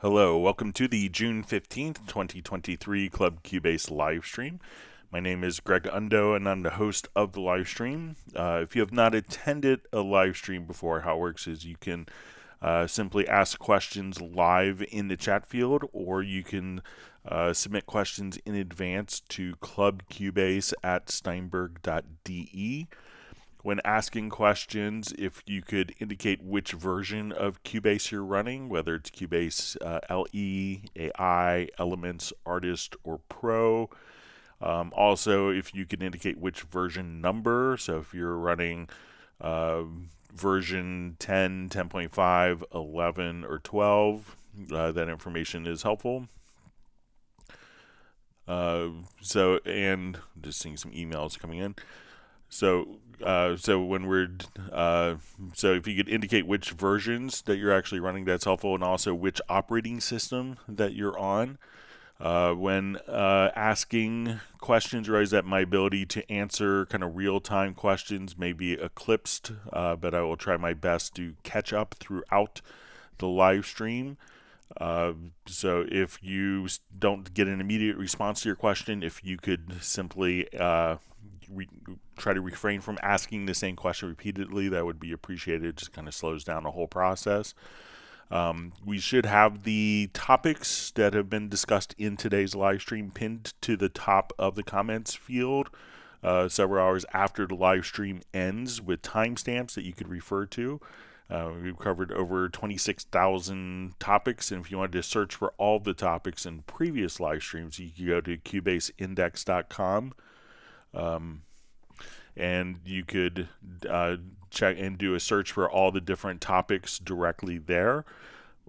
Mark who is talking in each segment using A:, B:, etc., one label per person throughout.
A: Hello, welcome to the June 15th, 2023 Club Cubase live stream. My name is Greg Undo and I'm the host of the live stream. If you have not attended a live stream before, how it works is you can simply ask questions live in the chat field, or you can submit questions in advance to clubcubase@steinberg.de. When asking questions, if you could indicate which version of Cubase you're running, whether it's Cubase LE, AI, Elements, Artist, or Pro. Also, if you could indicate which version number, so if you're running version 10, 10.5, 11, or 12, that information is helpful. And just seeing some emails coming in. So if you could indicate which versions that you're actually running, that's helpful, and also which operating system that you're on. When asking questions, realize that my ability to answer kind of real-time questions may be eclipsed, but I will try my best to catch up throughout the live stream. So if you don't get an immediate response to your question, if you could simply try to refrain from asking the same question repeatedly, that would be appreciated. It just kind of slows down the whole process. We should have the topics that have been discussed in today's live stream pinned to the top of the comments field several hours after the live stream ends, with timestamps that you could refer to. We've covered over 26,000 topics, and if you wanted to search for all the topics in previous live streams, you can go to cubaseindex.com. And you could check and do a search for all the different topics directly there.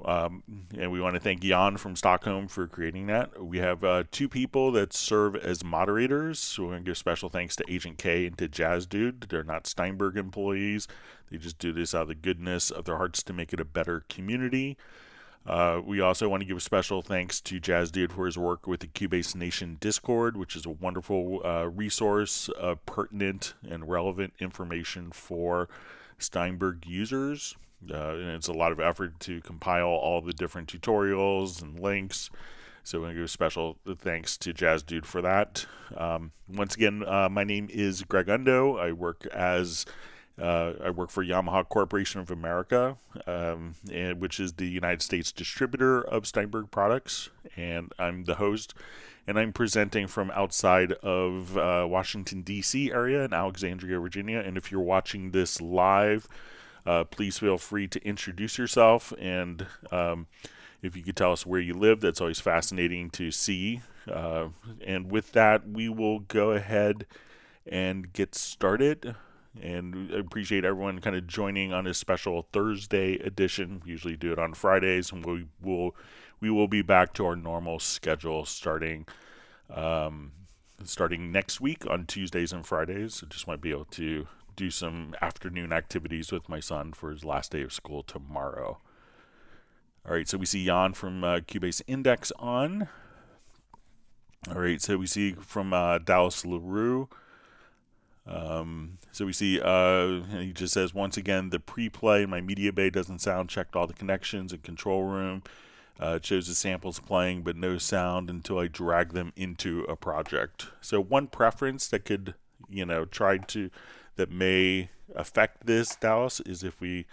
A: And we want to thank Jan from Stockholm for creating that. We have two people that serve as moderators, so we're going to give special thanks to Agent K and to Jazz Dude. They're not Steinberg employees. They just do this out of the goodness of their hearts to make it a better community. We also want to give special thanks to Jazz Dude for his work with the Cubase Nation Discord, which is a wonderful resource of pertinent and relevant information for Steinberg users. And it's a lot of effort to compile all the different tutorials and links. So we're going to give special thanks to Jazz Dude for that. Once again, my name is Greg Undo. I work for Yamaha Corporation of America, which is the United States distributor of Steinberg products, and I'm the host, and I'm presenting from outside of Washington, D.C. area in Alexandria, Virginia. And if you're watching this live, please feel free to introduce yourself, and if you could tell us where you live, that's always fascinating to see. And with that, we will go ahead and get started. And I appreciate everyone kind of joining on this special Thursday edition. We usually do it on Fridays, and we will be back to our normal schedule starting next week on Tuesdays and Fridays. I just want to be able to do some afternoon activities with my son for his last day of school tomorrow. All right, so we see Jan from Cubase Index on. All right, so we see from Dallas LaRue. So we see, he just says, once again, the pre-play in my media bay doesn't sound, checked all the connections in control room. It shows the samples playing, but no sound until I drag them into a project. So one preference that could, that may affect this, Dallas, is if we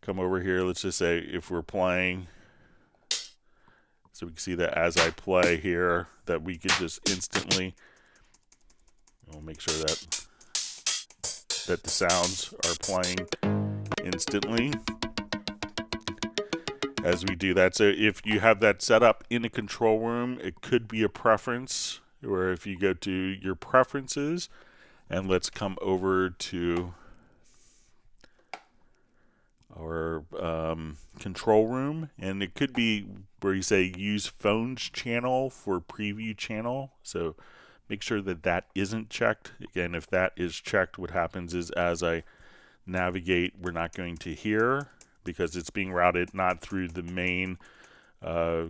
A: come over here, let's just say if we're playing, so we can see that as I play here, that we could just instantly, we'll make sure that the sounds are playing instantly as we do that. So if you have that set up in a control room, it could be a preference, or if you go to your preferences, and let's come over to our control room, and it could be where you say use phones channel for preview channel. So make sure that that isn't checked. Again, if that is checked, what happens is as I navigate, we're not going to hear, because it's being routed not through the main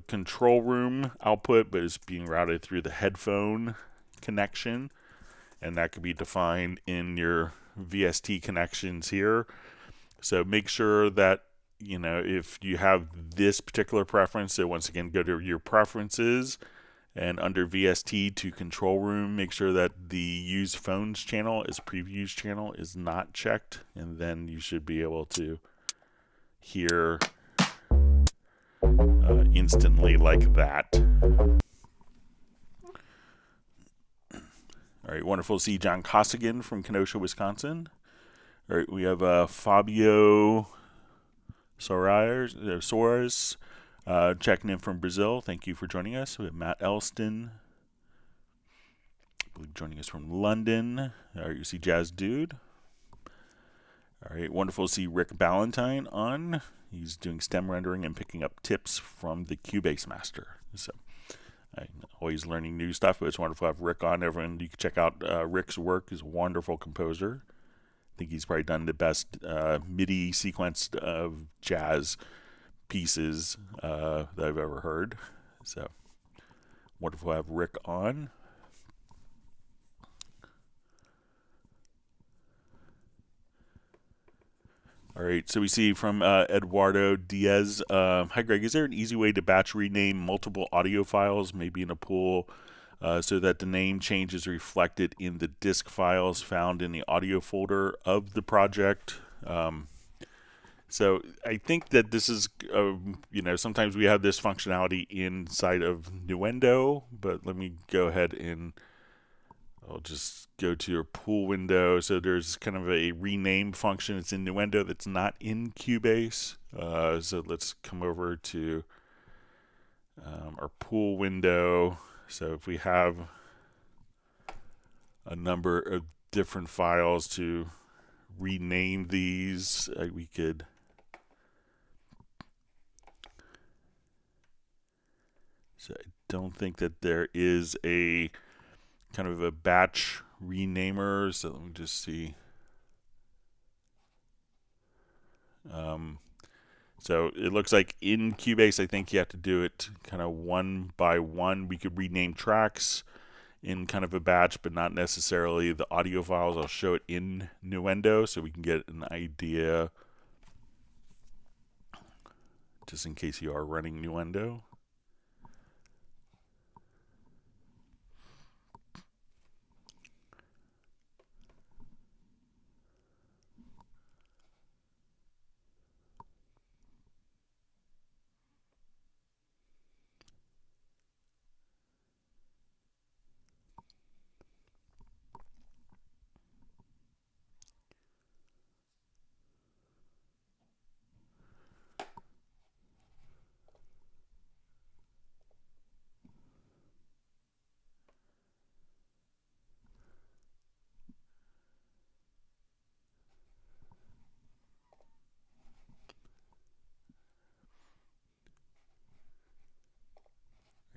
A: control room output, but it's being routed through the headphone connection, and that could be defined in your VST connections here. So make sure that if you have this particular preference, so once again, go to your preferences and under VST to control room, make sure that the use phones channel as previews channel is not checked, and then you should be able to hear instantly like that. All right, wonderful to see John Costigan from Kenosha, Wisconsin. All right, we have Fabio Soares checking in from Brazil. Thank you for joining us. We have Matt Elston, I believe, joining us from London. All right, you see Jazz Dude. All right, wonderful to see Rick Ballantyne on. He's doing stem rendering and picking up tips from the Cubase Master. So I'm always learning new stuff, but it's wonderful to have Rick on. Everyone, you can check out Rick's work. He's a wonderful composer. I think he's probably done the best MIDI sequenced jazz pieces that I've ever heard. So wonderful to have Rick on. All right, so we see from Eduardo Diaz. Hi, Greg. Is there an easy way to batch rename multiple audio files, maybe in a pool, so that the name change is reflected in the disk files found in the audio folder of the project? So I think that this is, sometimes we have this functionality inside of Nuendo, but let me go ahead and I'll just go to your pool window. So there's kind of a rename function. It's in Nuendo that's not in Cubase. So let's come over to our pool window. So if we have a number of different files to rename these, we could so I don't think that there is a kind of a batch renamer, so let me just see. So it looks like in Cubase, I think you have to do it kind of one by one. We could rename tracks in kind of a batch, but not necessarily the audio files. I'll show it in Nuendo so we can get an idea, just in case you are running Nuendo.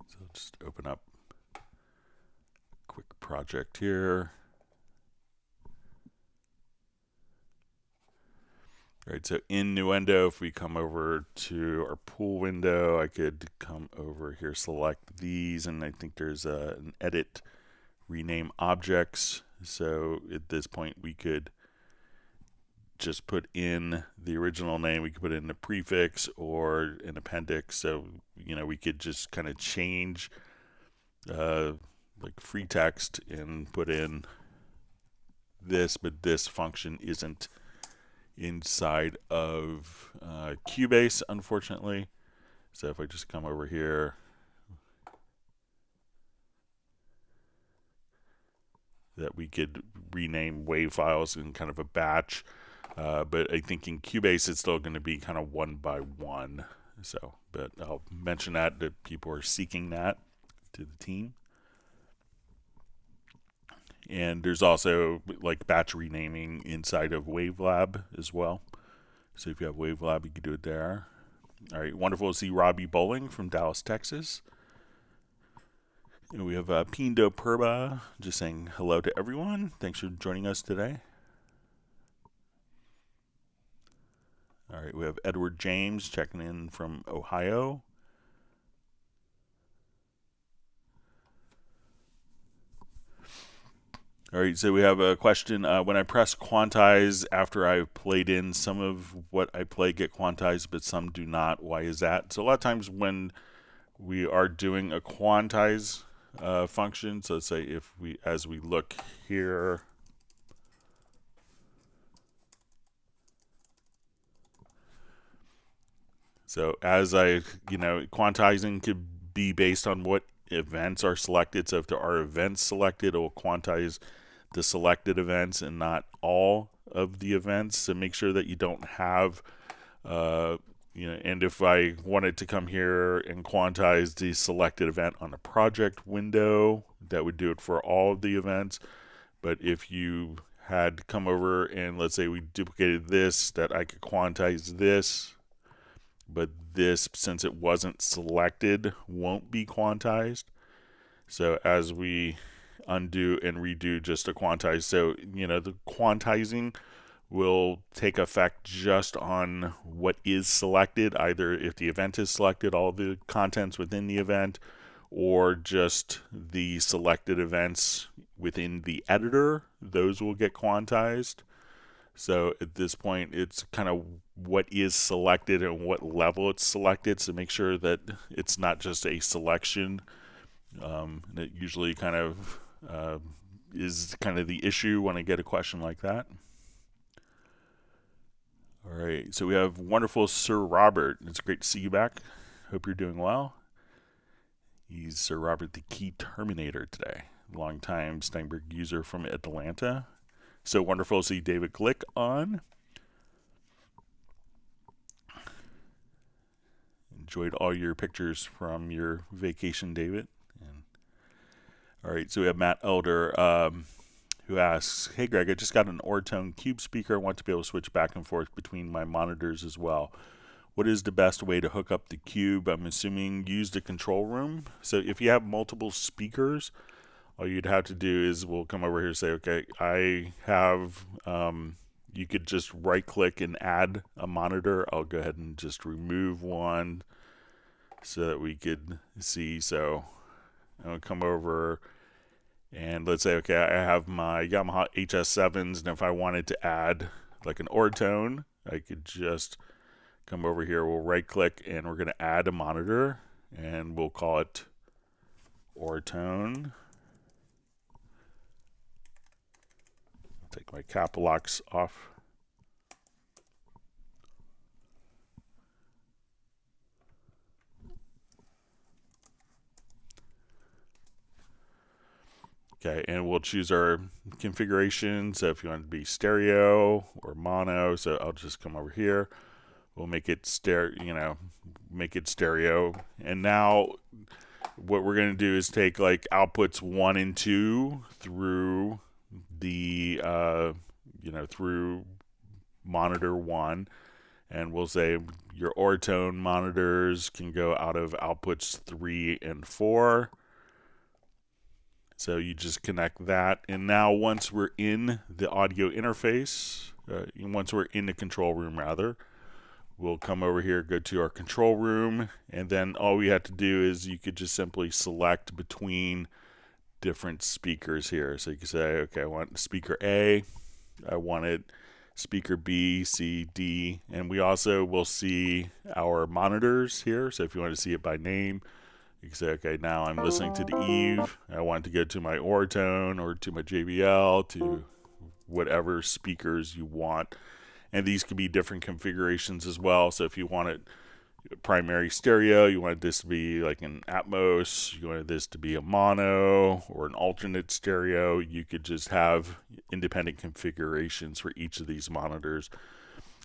A: So just open up a quick project here. All right, so in Nuendo, if we come over to our pool window, I could come over here, select these, and I think there's an edit, rename objects. So at this point, we could just put in the original name. We could put in a prefix or an appendix. So, we could just kind of change like free text and put in this, but this function isn't inside of Cubase, unfortunately. So if I just come over here, that we could rename WAV files in kind of a batch. But I think in Cubase, it's still going to be kind of one by one. So, but I'll mention that people are seeking that to the team. And there's also like batch renaming inside of Wavelab as well. So if you have Wavelab, you can do it there. All right, wonderful to see Robbie Bowling from Dallas, Texas. And we have Pindo Purba just saying hello to everyone. Thanks for joining us today. All right, we have Edward James checking in from Ohio. All right, so we have a question. When I press quantize after I've played in, some of what I play get quantized, but some do not. Why is that? So a lot of times when we are doing a quantize function, so let's say if we, as we look here, so as quantizing could be based on what events are selected. So if there are events selected, it will quantize the selected events and not all of the events. So make sure that you don't have, and if I wanted to come here and quantize the selected event on the project window, that would do it for all of the events. But if you had come over and let's say we duplicated this, that I could quantize this, but this, since it wasn't selected, won't be quantized. So as we undo and redo just to quantize, so the quantizing will take effect just on what is selected, either if the event is selected, all the contents within the event, or just the selected events within the editor, those will get quantized. So at this point, it's kind of what is selected and what level it's selected. So make sure that it's not just a selection. It usually kind of is kind of the issue when I get a question like that. All right, so we have wonderful Sir Robert. It's great to see you back. Hope you're doing well. He's Sir Robert the Key Terminator today. Longtime Steinberg user from Atlanta. So wonderful to see David Glick on. Enjoyed all your pictures from your vacation, David. All right, so we have Matt Elder who asks, hey Greg, I just got an Ortone Cube speaker. I want to be able to switch back and forth between my monitors as well. What is the best way to hook up the Cube? I'm assuming use the control room. So if you have multiple speakers, all you'd have to do is we'll come over here and say, okay, I have, you could just right click and add a monitor. I'll go ahead and just remove one so that we could see. So I'll come over and let's say, okay, I have my Yamaha HS7s, and if I wanted to add like an Ortone, I could just come over here, we'll right click, and we're going to add a monitor, and we'll call it Ortone. Take my cap locks off. Okay, and we'll choose our configuration. So if you want it to be stereo or mono, so I'll just come over here. We'll make it make it stereo. And now what we're going to do is take like outputs 1 and 2 through the through monitor 1, and we'll say your Ortone monitors can go out of outputs 3 and 4. So you just connect that, and now once we're in the audio interface, once we're in the control room rather, we'll come over here, go to our control room, and then all we have to do is you could just simply select between different speakers here. So you can say, okay, I want speaker A, I wanted speaker B, C, D, and we also will see our monitors here. So if you want to see it by name, you can say, okay, now I'm listening to the Eve. I want to go to my Ortone or to my JBL, to whatever speakers you want. And these could be different configurations as well. So if you want it primary stereo, you wanted this to be like an Atmos, you wanted this to be a mono or an alternate stereo, you could just have independent configurations for each of these monitors.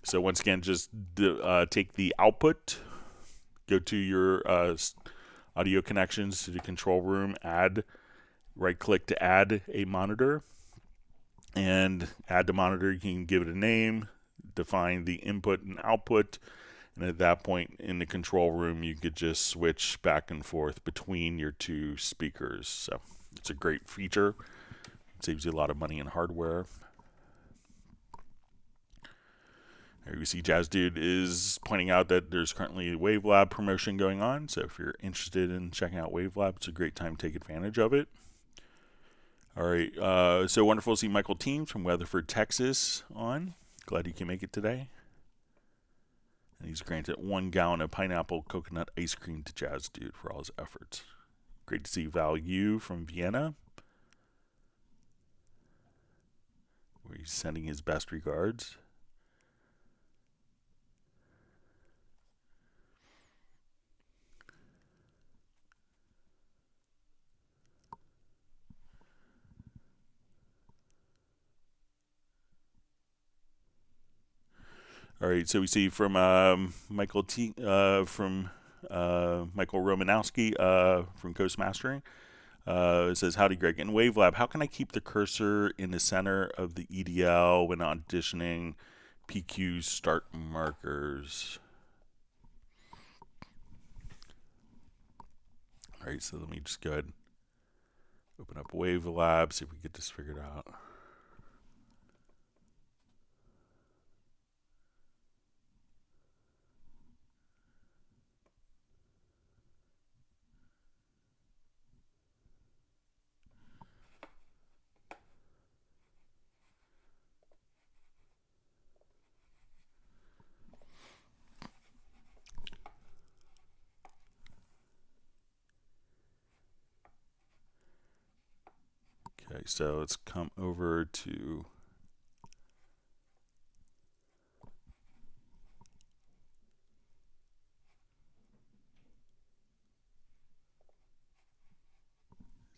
A: So once again, just take the output, go to your audio connections to the control room, right click to add a monitor, and add the monitor. You can give it a name, define the input and output, and at that point in the control room you could just switch back and forth between your two speakers. So it's a great feature. It saves you a lot of money in hardware. Here you see Jazz Dude is pointing out that there's currently a Wavelab promotion going on, so if you're interested in checking out Wavelab, it's a great time to take advantage of it. All right. So wonderful to see Michael Teams from Weatherford, Texas on. Glad you can make it today. And he's granted 1 gallon of pineapple coconut ice cream to Jazz Dude for all his efforts. Great to see Val Yu from Vienna, where he's sending his best regards. All right, so we see from Michael Romanowski from Coast Mastering. It says, "Howdy, Greg. In Wavelab, how can I keep the cursor in the center of the EDL when auditioning PQ start markers?" All right, so let me just go ahead and open up Wavelab, see if we get this figured out. Okay, so let's come over to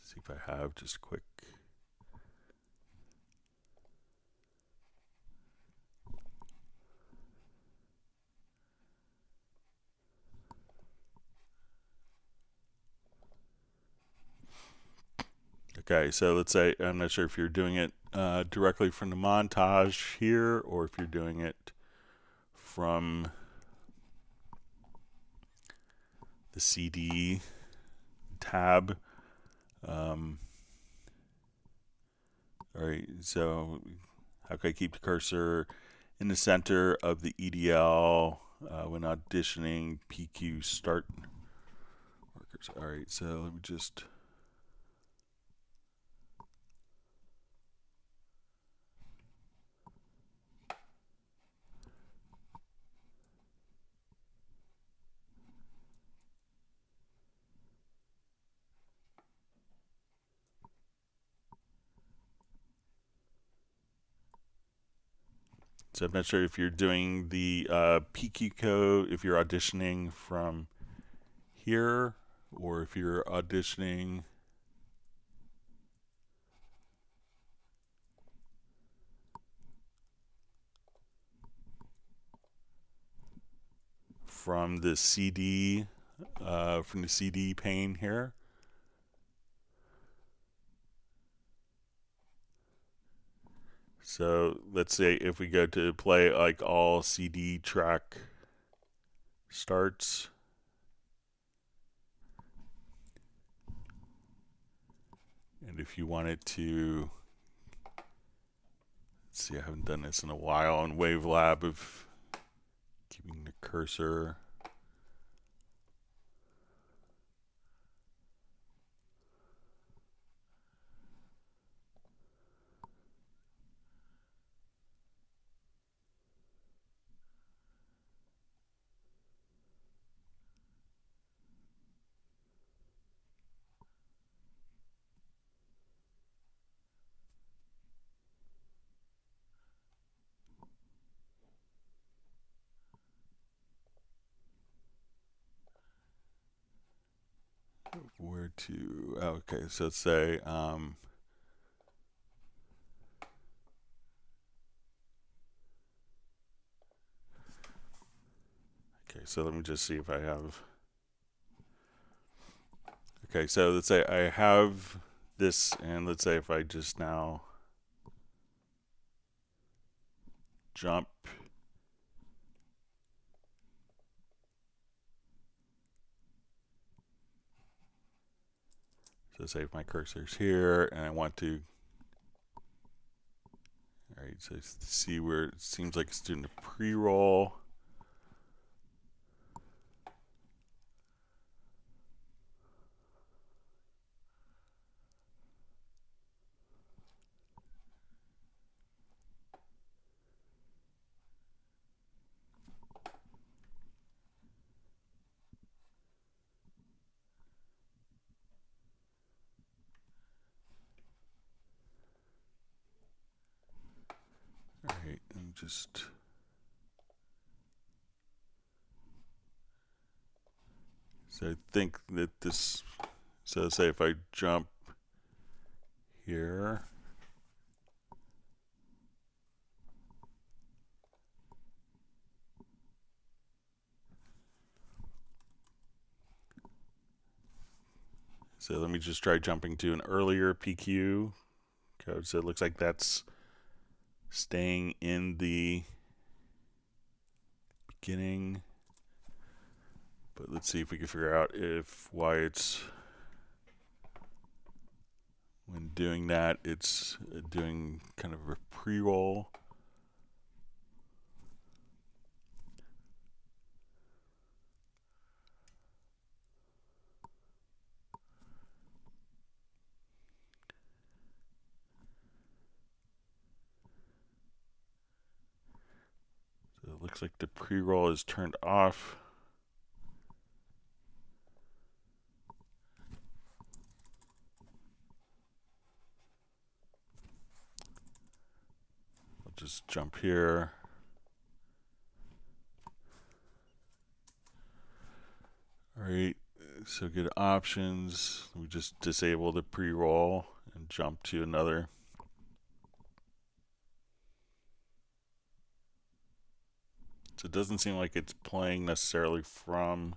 A: see if I have just a quick. Okay, so let's say, I'm not sure if you're doing it directly from the montage here, or if you're doing it from the CD tab. All right, so how can I keep the cursor in the center of the EDL when auditioning PQ start markers? All right, so let me just. So I'm not sure if you're doing the PQ code, if you're auditioning from here, or if you're auditioning from the CD pane here. So let's say if we go to play like all CD track starts, and if you wanted to, let's see, I haven't done this in a while on Wavelab of keeping the cursor. Where to, okay, so let's say, okay, so let me just see if I have, okay, so let's say I have this, and let's say if I just now jump so say if my cursor's here and I want to, all right, so see where it seems like it's doing a pre-roll. just so I think that this, so say if I jump here, so let me just try jumping to an earlier PQ code. So it looks like that's staying in the beginning, but let's see if we can figure out why it's, when doing that, it's doing kind of a pre-roll. So it looks like the pre-roll is turned off. I'll just jump here. All right, so good options. We just disable the pre-roll and jump to another. So it doesn't seem like it's playing necessarily from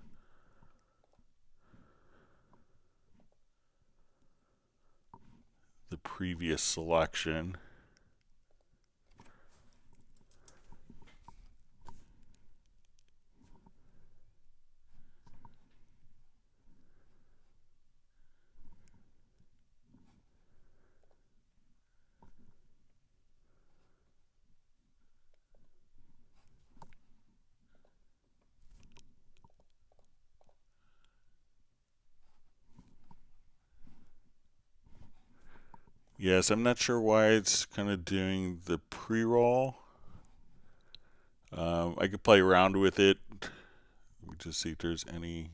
A: the previous selection. Yes, I'm not sure why it's kind of doing the pre-roll. I could play around with it. Let me just see if there's any.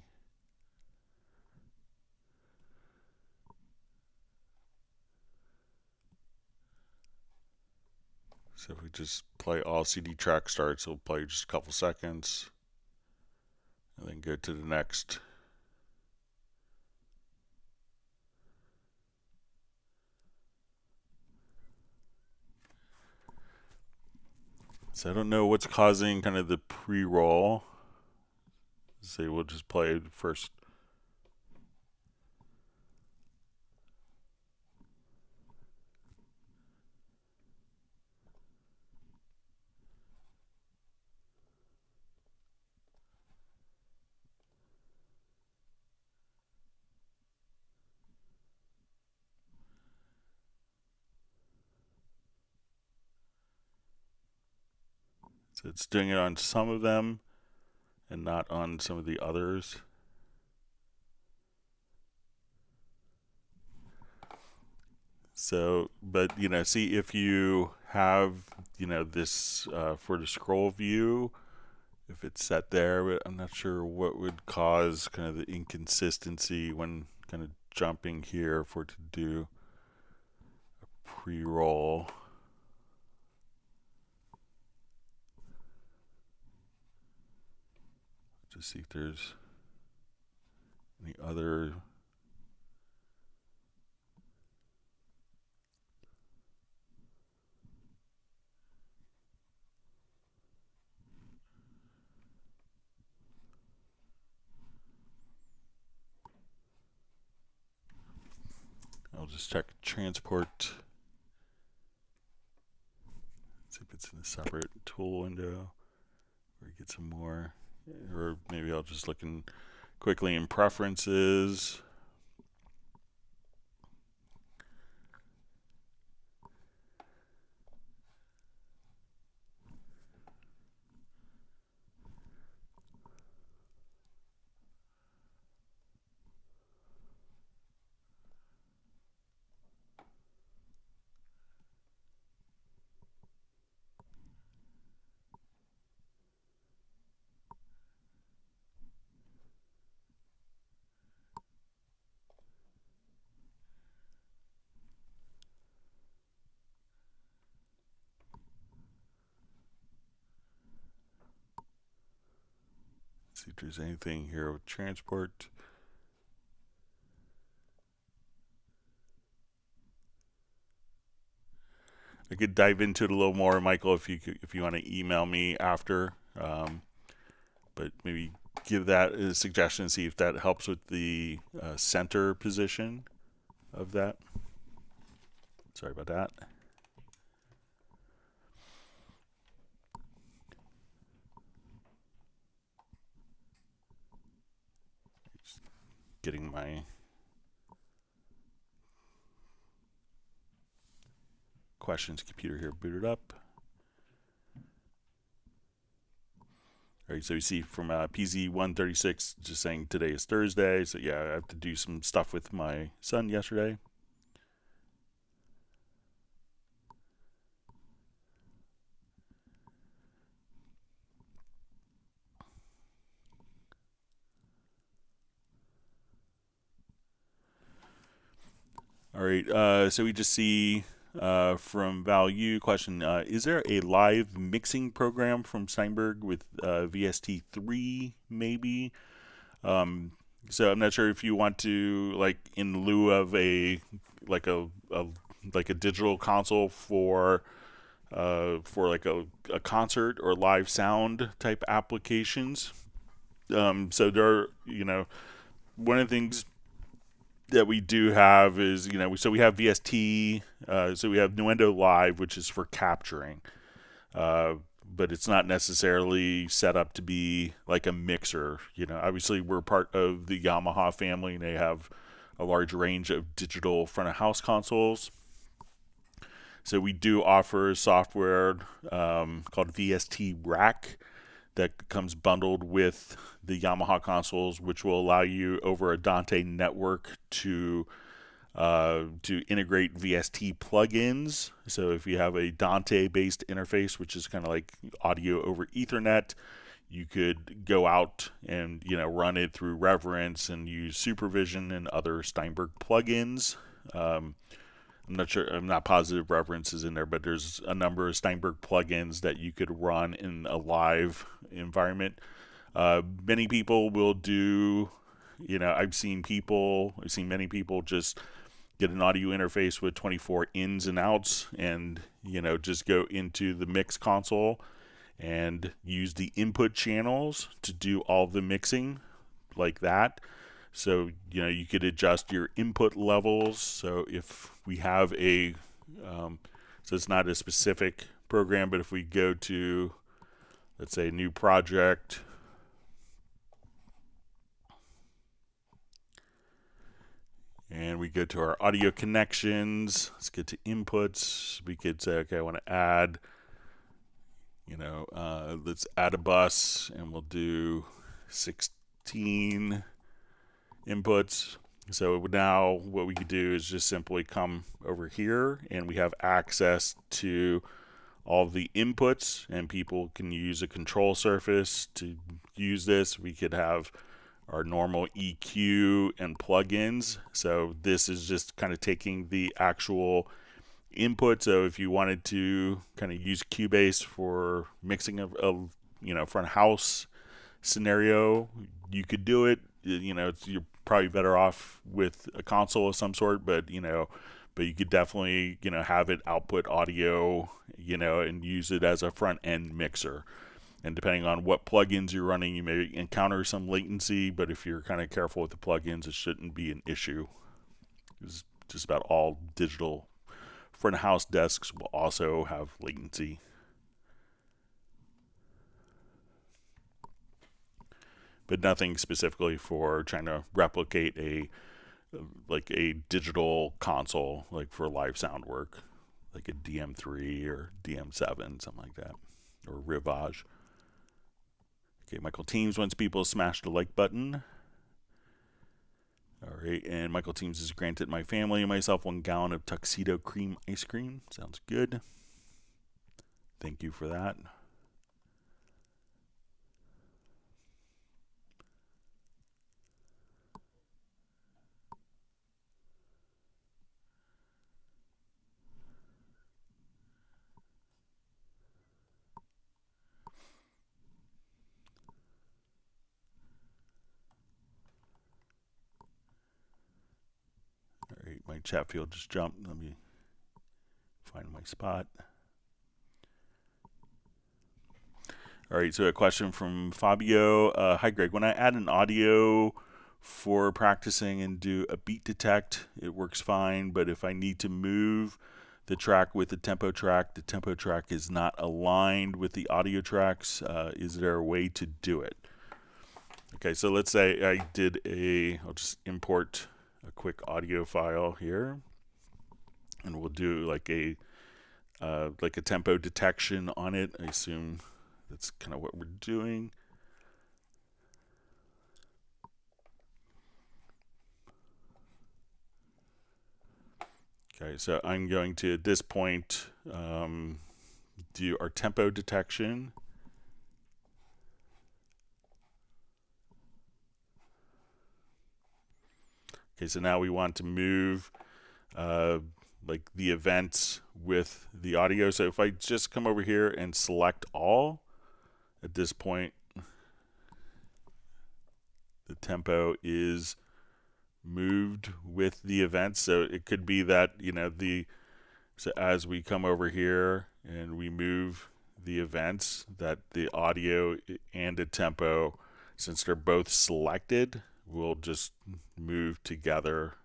A: So if we just play all CD track starts, it'll play just a couple seconds and then go to the next. So I don't know what's causing kind of the pre-roll. Say we'll just play first. So it's doing it on some of them and not on some of the others. So, but you know, see if you have, you know, this for the scroll view, if it's set there, but I'm not sure what would cause kind of the inconsistency when kind of jumping here for it to do a pre-roll. Just see if there's any other. I'll just check transport. See if it's in a separate tool window or get some more. Or maybe I'll just look in quickly in preferences. there's anything here with transport. I could dive into it a little more, Michael, if you want to email me after. But maybe give that a suggestion, see if that helps with the center position of that. Sorry about that. Just getting my questions computer here booted up. All right, so you see from PZ136 just saying today is Thursday. So yeah, I have to do some stuff with my son yesterday. All right, so we just see from Value question, is there a live mixing program from Steinberg with VST3 maybe? So I'm not sure if you want to, like, in lieu of a digital console for like a concert or live sound type applications. So there are, one of the things that we do have is, so we have VST, so we have Nuendo Live, which is for capturing, but it's not necessarily set up to be like a mixer. Obviously we're part of the Yamaha family, and they have a large range of digital front of house consoles. So we do offer software called VST Rack that comes bundled with the Yamaha consoles, which will allow you over a Dante network to integrate VST plugins. So if you have a Dante-based interface, which is kind of like audio over Ethernet, you could go out and run it through Reverence and use Supervision and other Steinberg plugins. I'm not sure, I'm not positive Reverence is in there, but there's a number of Steinberg plugins that you could run in a live environment. Many people will do, I've seen many people just get an audio interface with 24 ins and outs and, just go into the mix console and use the input channels to do all the mixing like that. So, you could adjust your input levels. So if we have so it's not a specific program, but if we go to, let's say, new project, and we go to our audio connections, let's get to inputs. We could say, okay, I want to add, let's add a bus, and we'll do 16 inputs. So now what we could do is just simply come over here, and we have access to all the inputs, and people can use a control surface to use this. We could have our normal EQ and plugins. So this is just kind of taking the actual input. So if you wanted to kind of use Cubase for mixing of front house scenario, you could do it. You're probably better off with a console of some sort, but you could definitely have it output audio, and use it as a front end mixer. And depending on what plugins you're running, you may encounter some latency, but if you're kind of careful with the plugins, it shouldn't be an issue. It's just about all digital front of house desks will also have latency. But nothing specifically for trying to replicate a digital console, like for live sound work, like a DM3 or DM7, something like that, or Rivage. Okay, Michael Teams wants people to smash the like button. All right, and Michael Teams has granted my family and myself 1 gallon of tuxedo cream ice cream. Sounds good. Thank you for that. chat field just jumped. Let me find my spot. All right, so a question from Fabio. Hi, Greg. When I add an audio for practicing and do a beat detect, it works fine. But if I need to move the track with the tempo track is not aligned with the audio tracks. Is there a way to do it? Okay, so let's say I did I'll just import a quick audio file here, and we'll do like a tempo detection on it. I assume that's kind of what we're doing. Okay, so I'm going to, at this point, do our tempo detection. Okay, so now we want to move like the events with the audio. So if I just come over here and select all, at this point, the tempo is moved with the events. So it could be that, so as we come over here and we move the events, that the audio and the tempo, since they're both selected, will just move together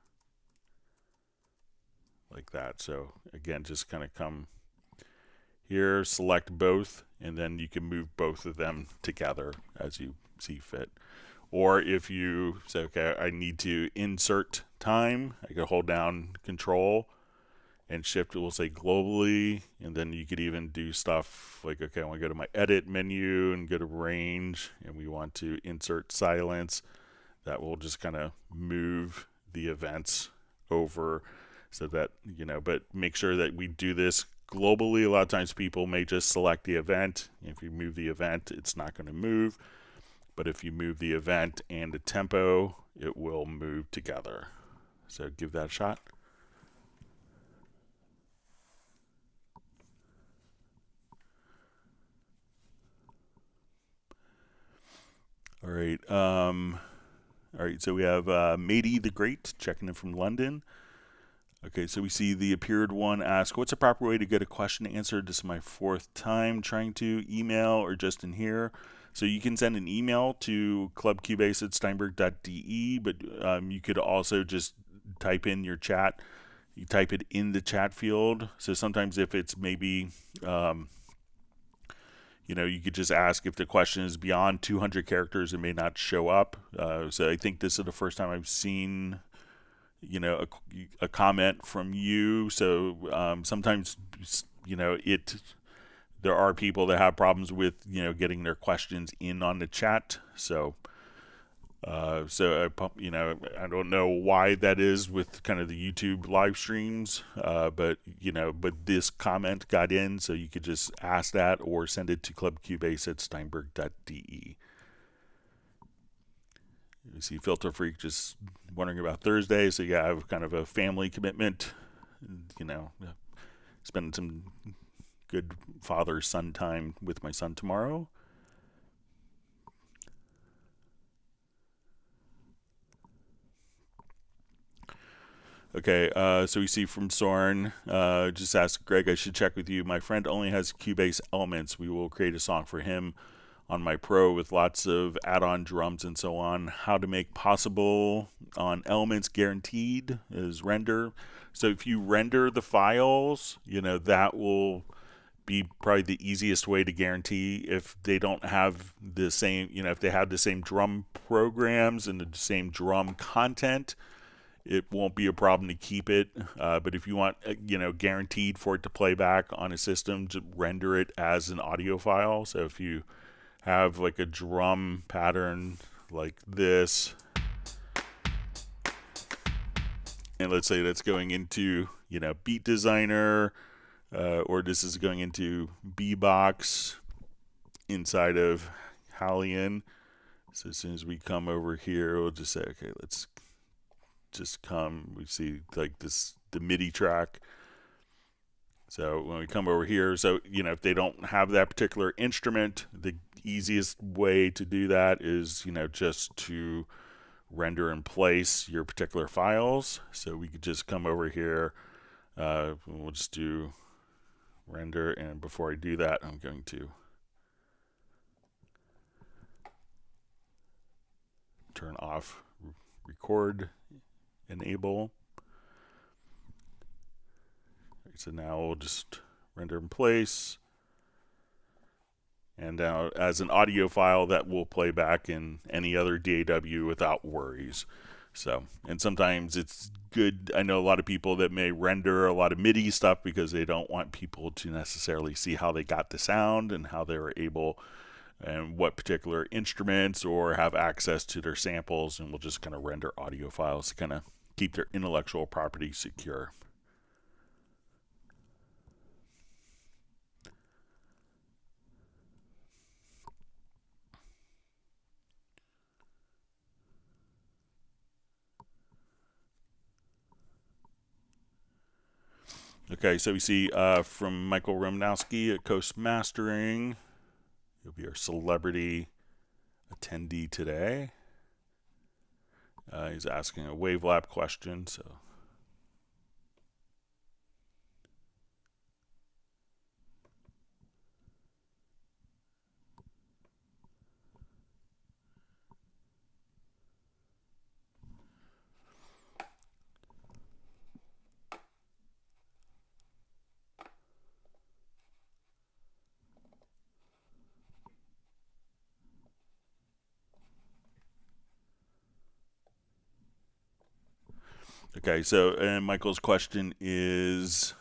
A: like that. So again, just kind of come here, select both, and then you can move both of them together as you see fit. Or if you say, okay, I need to insert time, I can hold down Control and Shift, it will say globally, and then you could even do stuff like, okay, I want to go to my edit menu and go to range, and we want to insert silence. That will just kind of move the events over so that, but make sure that we do this globally. A lot of times people may just select the event. If you move the event, it's not going to move. But if you move the event and the tempo, it will move together. So give that a shot. All right. All right, so we have Mady the Great checking in from London. Okay, so we see the appeared one ask, what's a proper way to get a question answered? This is my 4th time trying to email or just in here. So you can send an email to clubcubase@steinberg.de, but you could also just type in your chat. You type it in the chat field. So sometimes if it's maybe, you could just ask if the question is beyond 200 characters, it may not show up. So I think this is the first time I've seen, a comment from you. So sometimes, there are people that have problems with, getting their questions in on the chat. So, I don't know why that is with kind of the YouTube live streams, but this comment got in, so you could just ask that or send it to clubcubase@steinberg.de. You see Filter Freak just wondering about Thursday. So yeah, I have kind of a family commitment, spending some good father-son time with my son tomorrow. Okay, so we see from Soren, just asked, Greg, I should check with you. My friend only has Cubase Elements. We will create a song for him on my Pro with lots of add-on drums and so on. How to make possible on Elements guaranteed is render. So if you render the files, that will be probably the easiest way to guarantee. If they don't have the same, if they have the same drum programs and the same drum content, it won't be a problem to keep it. But if you want, guaranteed for it to play back on a system, just render it as an audio file. So if you have like a drum pattern like this, and let's say that's going into, Beat Designer, or this is going into B-Box inside of Hallian. So as soon as we come over here, we'll just say, okay, let's just come. We see like this, the MIDI track. So when we come over here, so if they don't have that particular instrument, the easiest way to do that is just to render in place your particular files. So we could just come over here. We'll just do render, and before I do that, I'm going to turn off record enable. So now we'll just render in place. And now as an audio file that will play back in any other DAW without worries. So, and sometimes it's good. I know a lot of people that may render a lot of MIDI stuff because they don't want people to necessarily see how they got the sound and how they were able and what particular instruments or have access to their samples, and we'll just kind of render audio files to kind of keep their intellectual property secure. Okay, so we see from Michael Romanowski at Coast Mastering, he'll be our celebrity attendee today. He's asking a Wavelab question, so. Okay, so and Michael's question is,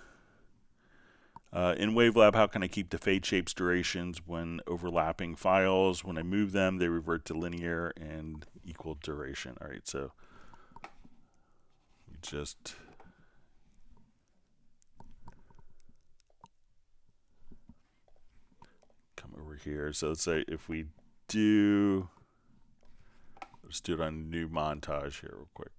A: in Wavelab, how can I keep the fade shapes durations when overlapping files? When I move them, they revert to linear and equal duration. All right, so we just come over here. So let's say if we do, let's do it on new montage here real quick.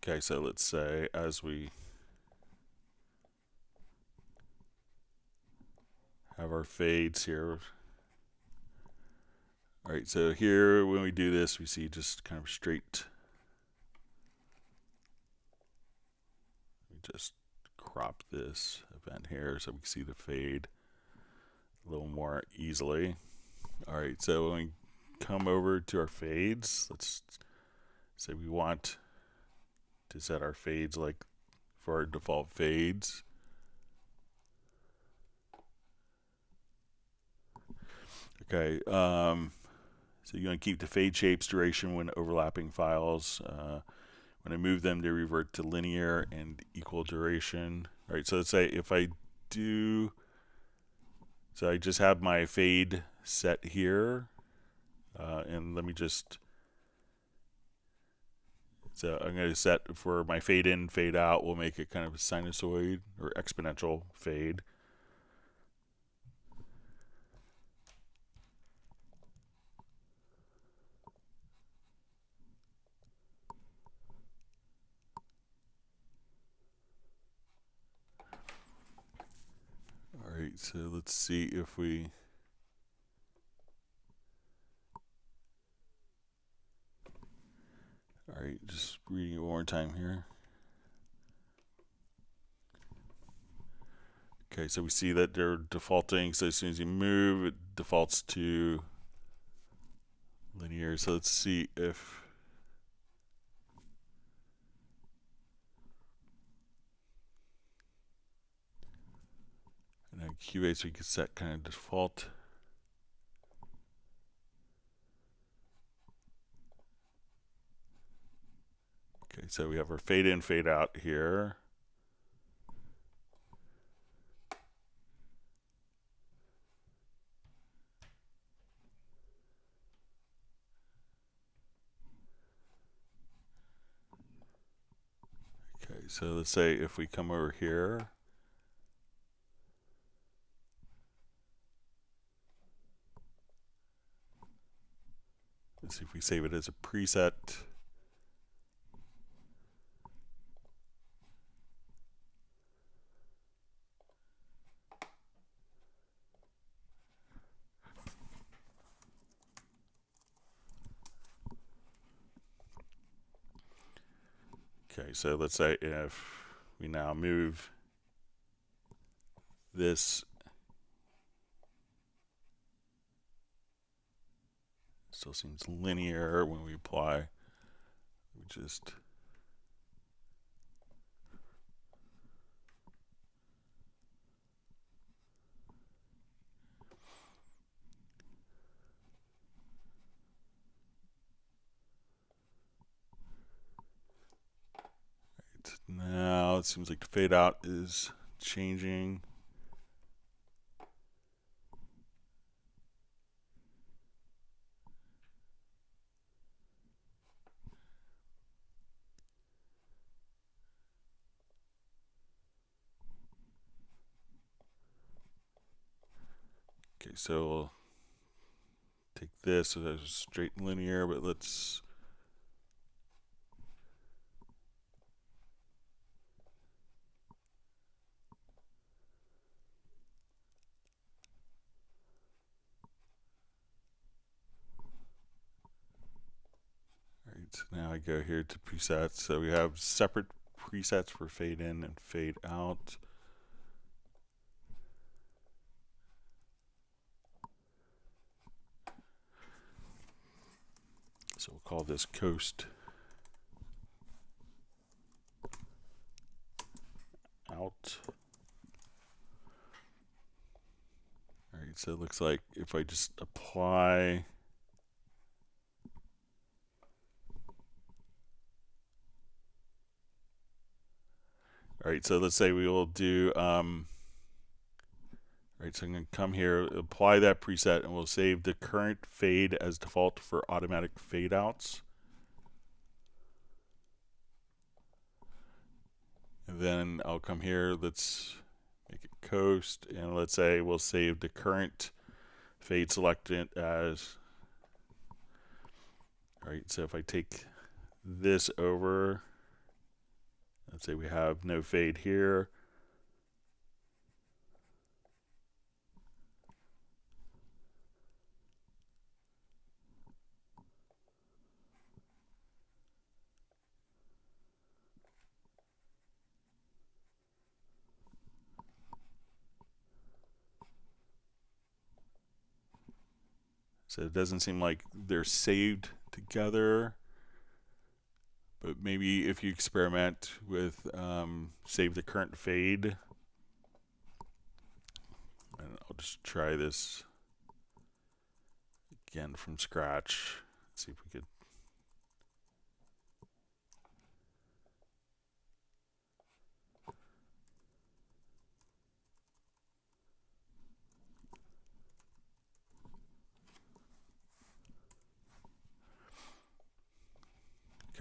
A: Okay, so let's say as we have our fades here. All right, so here when we do this, we see just kind of straight. We just crop this event here so we can see the fade a little more easily. All right, so when we come over to our fades, let's say we want to set our fades like for our default fades. Okay, so you're going to keep the fade shapes duration when overlapping files. When I move them, they revert to linear and equal duration. All right, so let's say if I do, so I just have my fade set here, and let me just, so I'm going to set for my fade in, fade out, we'll make it kind of a sinusoid or exponential fade. All right, so let's see if we, all right, just reading it one more time here. Okay, so we see that they're defaulting, so as soon as you move, it defaults to linear. So let's see if, and then Cubase we can set kind of default. Okay, so we have our fade in, fade out here. so let's say if we come over here, let's see if we save it as a preset. Okay, so let's say if we now move this, still seems linear when we apply. We just now it seems like the fade out is changing. Okay, so we'll take this as a straight linear, but let's so now I go here to presets. So we have separate presets for fade in and fade out. So we'll call this coast out. All right, so it looks like if I just apply all right, so let's say we will do, all right, so I'm going to come here, apply that preset, and we'll save the current fade as default for automatic fade outs. And then I'll come here, let's make it coast, and let's say we'll save the current fade selected as, all right, so if I take this over, let's say we have no fade here. So it doesn't seem like they're saved together, but maybe if you experiment with save the current fade, and I'll just try this again from scratch, see if we could.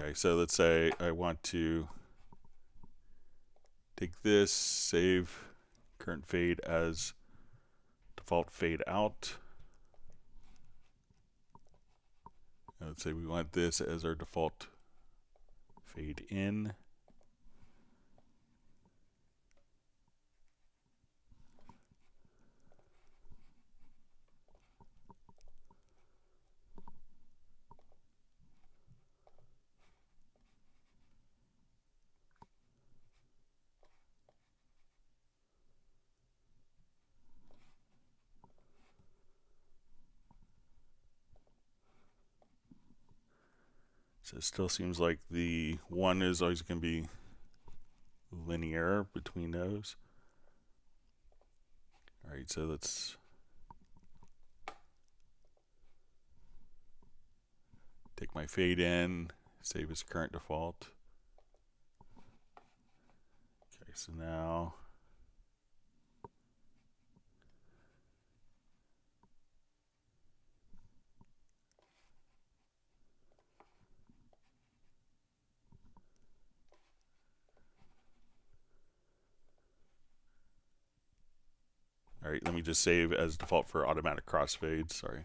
A: Okay, so let's say I want to take this, save current fade as default fade out. And let's say we want this as our default fade in. So it still seems like the one is always going to be linear between those. All right, so let's take my fade in, save as current default. Okay, so now All right, let me just save as default for automatic crossfades. Sorry.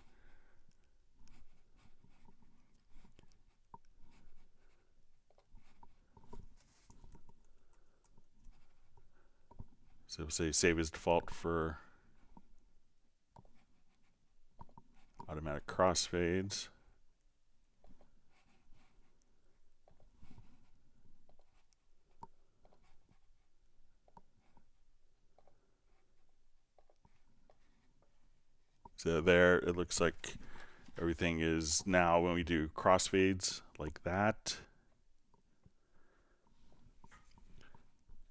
A: So say save as default for automatic crossfades. So there, it looks like everything is now when we do crossfades like that.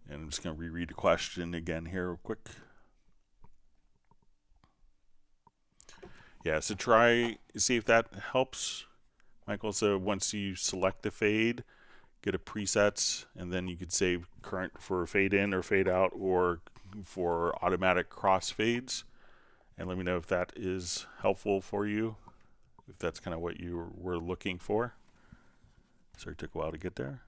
A: And I'm just going to reread the question again here real quick. Yeah, so try, see if that helps, Michael. So once you select the fade, get a presets, and then you could save current for fade in or fade out or for automatic crossfades. And let me know if that is helpful for you, if that's kind of what you were looking for. Sorry, it took a while to get there.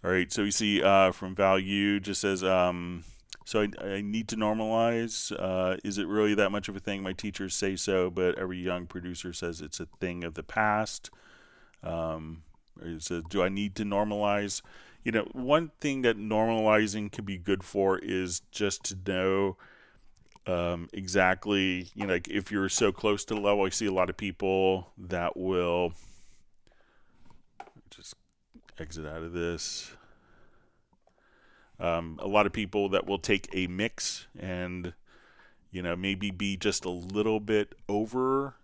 A: All right, so we see from value just says, so I need to normalize. Is it really that much of a thing? My teachers say so, but every young producer says it's a thing of the past. It says, do I need to normalize? You know, one thing that normalizing can be good for is just to know exactly, you know, like if you're so close to the level. I see a lot of people that will just exit out of this. A lot of people that will take a mix and, you know, maybe be just a little bit over,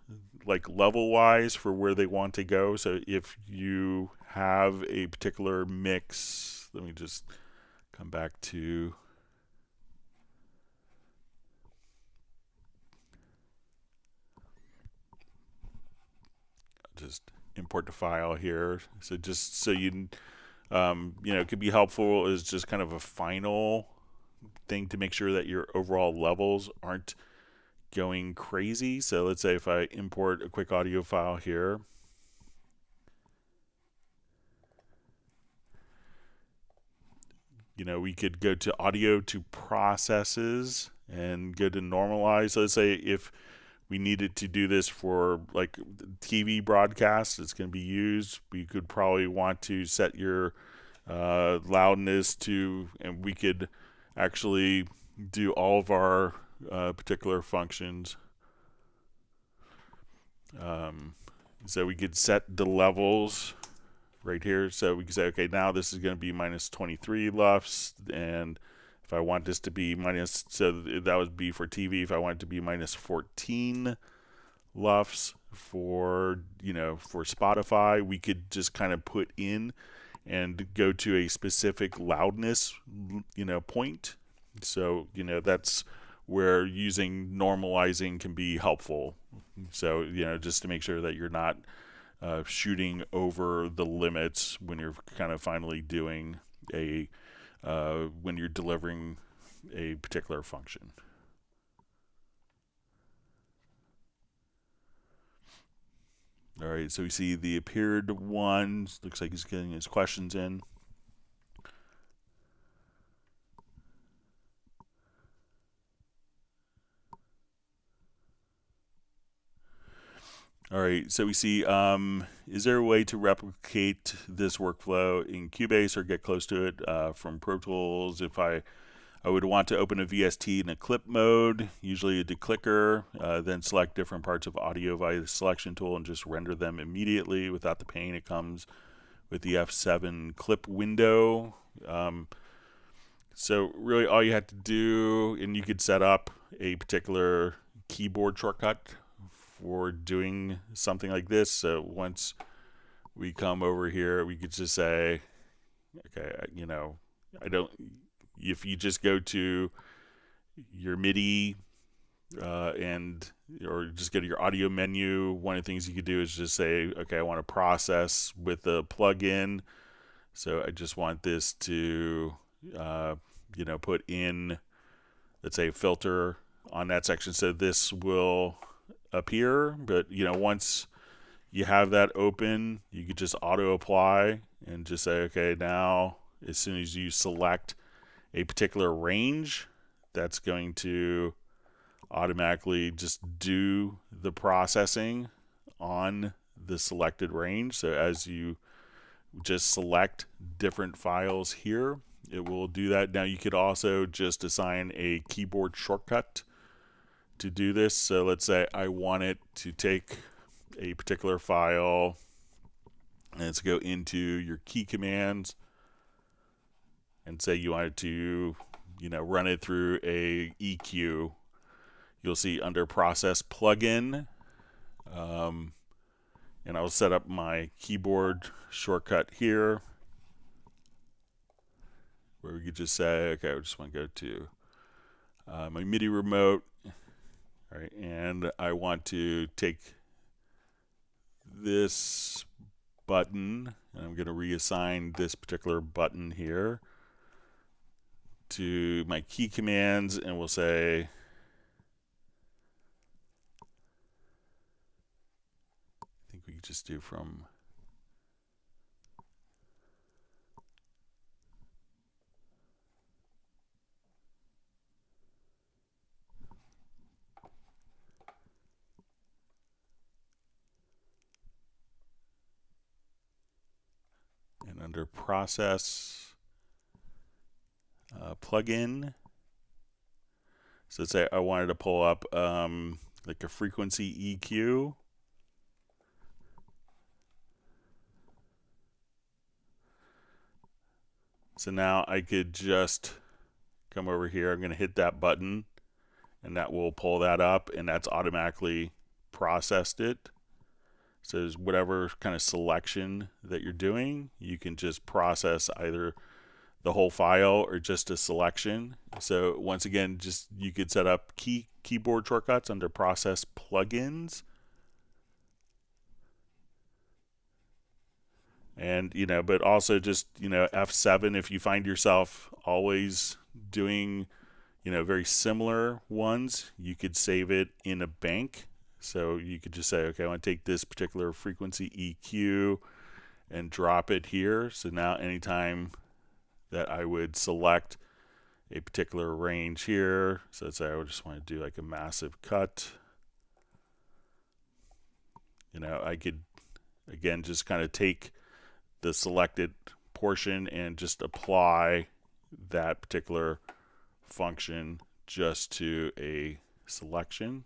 A: like level wise for where they want to go. So if you have a particular mix, let me just come back to just import the file here. So just so you you know, it could be helpful is just kind of a final thing to make sure that your overall levels aren't going crazy. So let's say if I import a quick audio file here, you know, we could go to audio to processes and go to normalize. So let's say if we needed to do this for like TV broadcast, it's going to be used. We could probably want to set your loudness to, and we could actually do all of our particular functions. So we could set the levels right here. So we can say, okay, now this is going to be minus 23 LUFS, and if I want this to be minus, so that would be for TV. If I want it to be minus 14 LUFS for, you know, for Spotify, we could just kind of put in and go to a specific loudness, you know, point. So, you know, that's where using normalizing can be helpful. So, you know, just to make sure that you're not shooting over the limits when you're kind of finally doing a when you're delivering a particular function. All right, so we see the appeared one. Looks like he's getting his questions in. All right, so we see, is there a way to replicate this workflow in Cubase or get close to it from Pro Tools? If I would want to open a VST in a clip mode, usually a declicker, then select different parts of audio via the selection tool and just render them immediately without the pain it comes with the F7 clip window. So really all you have to do, and you could set up a particular keyboard shortcut for doing something like this. So once we come over here, we could just say, okay, you know, I don't, if you just go to, your MIDI and or just go to your audio menu. One of the things you could do is just say, okay, I want to process with the plugin. So I just want this to, put in, let's say, filter on that section. So this will appear, but once you have that open, you could just auto apply and just say, okay, now as soon as you select a particular range, that's going to automatically just do the processing on the selected range. So as you just select different files here, it will do that. Now you could also just assign a keyboard shortcut to do this. So let's say I want it to take a particular file and let's go into your key commands and say you wanted to run it through a EQ. You'll see under process plugin, and I'll set up my keyboard shortcut here where we could just say, okay, I just want to go to my MIDI remote, right, and I want to take this button, and I'm going to reassign this particular button here to my key commands, and we'll say, I think we could just do from and under process plugin. So let's say I wanted to pull up like a frequency EQ. So now I could just come over here. I'm going to hit that button, and that will pull that up, and that's automatically processed it. So whatever kind of selection that you're doing, you can just process either the whole file or just a selection. So once again, just you could set up keyboard shortcuts under process plugins. And but also just F7 if you find yourself always doing very similar ones, you could save it in a bank. So you could just say, okay, I want to take this particular frequency EQ and drop it here. So now anytime that I would select a particular range here, so let's say I would just want to do like a massive cut, I could again just kind of take the selected portion and just apply that particular function just to a selection.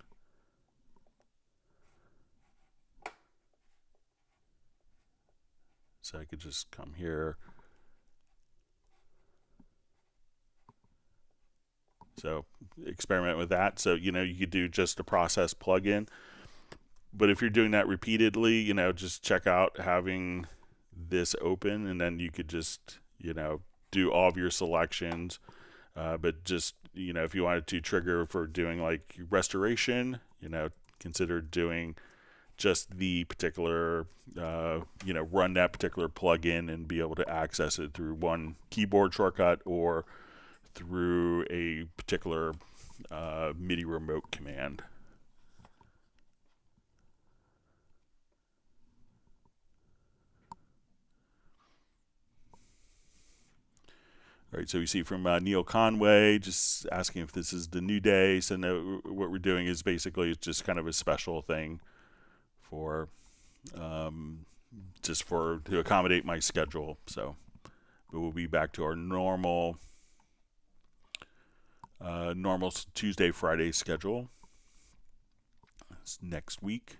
A: So I could just come here. So experiment with that. So you could do just a process plugin, but if you're doing that repeatedly, just check out having this open, and then you could just do all of your selections. But just if you wanted to trigger for doing like restoration, consider doing just the particular run that particular plugin and be able to access it through one keyboard shortcut or through a particular MIDI remote command. All right, so we see from Neil Conway just asking if this is the new day. So no, what we're doing is basically it's just kind of a special thing for to accommodate my schedule. So, but we'll be back to our normal Tuesday, Friday schedule. It's next week.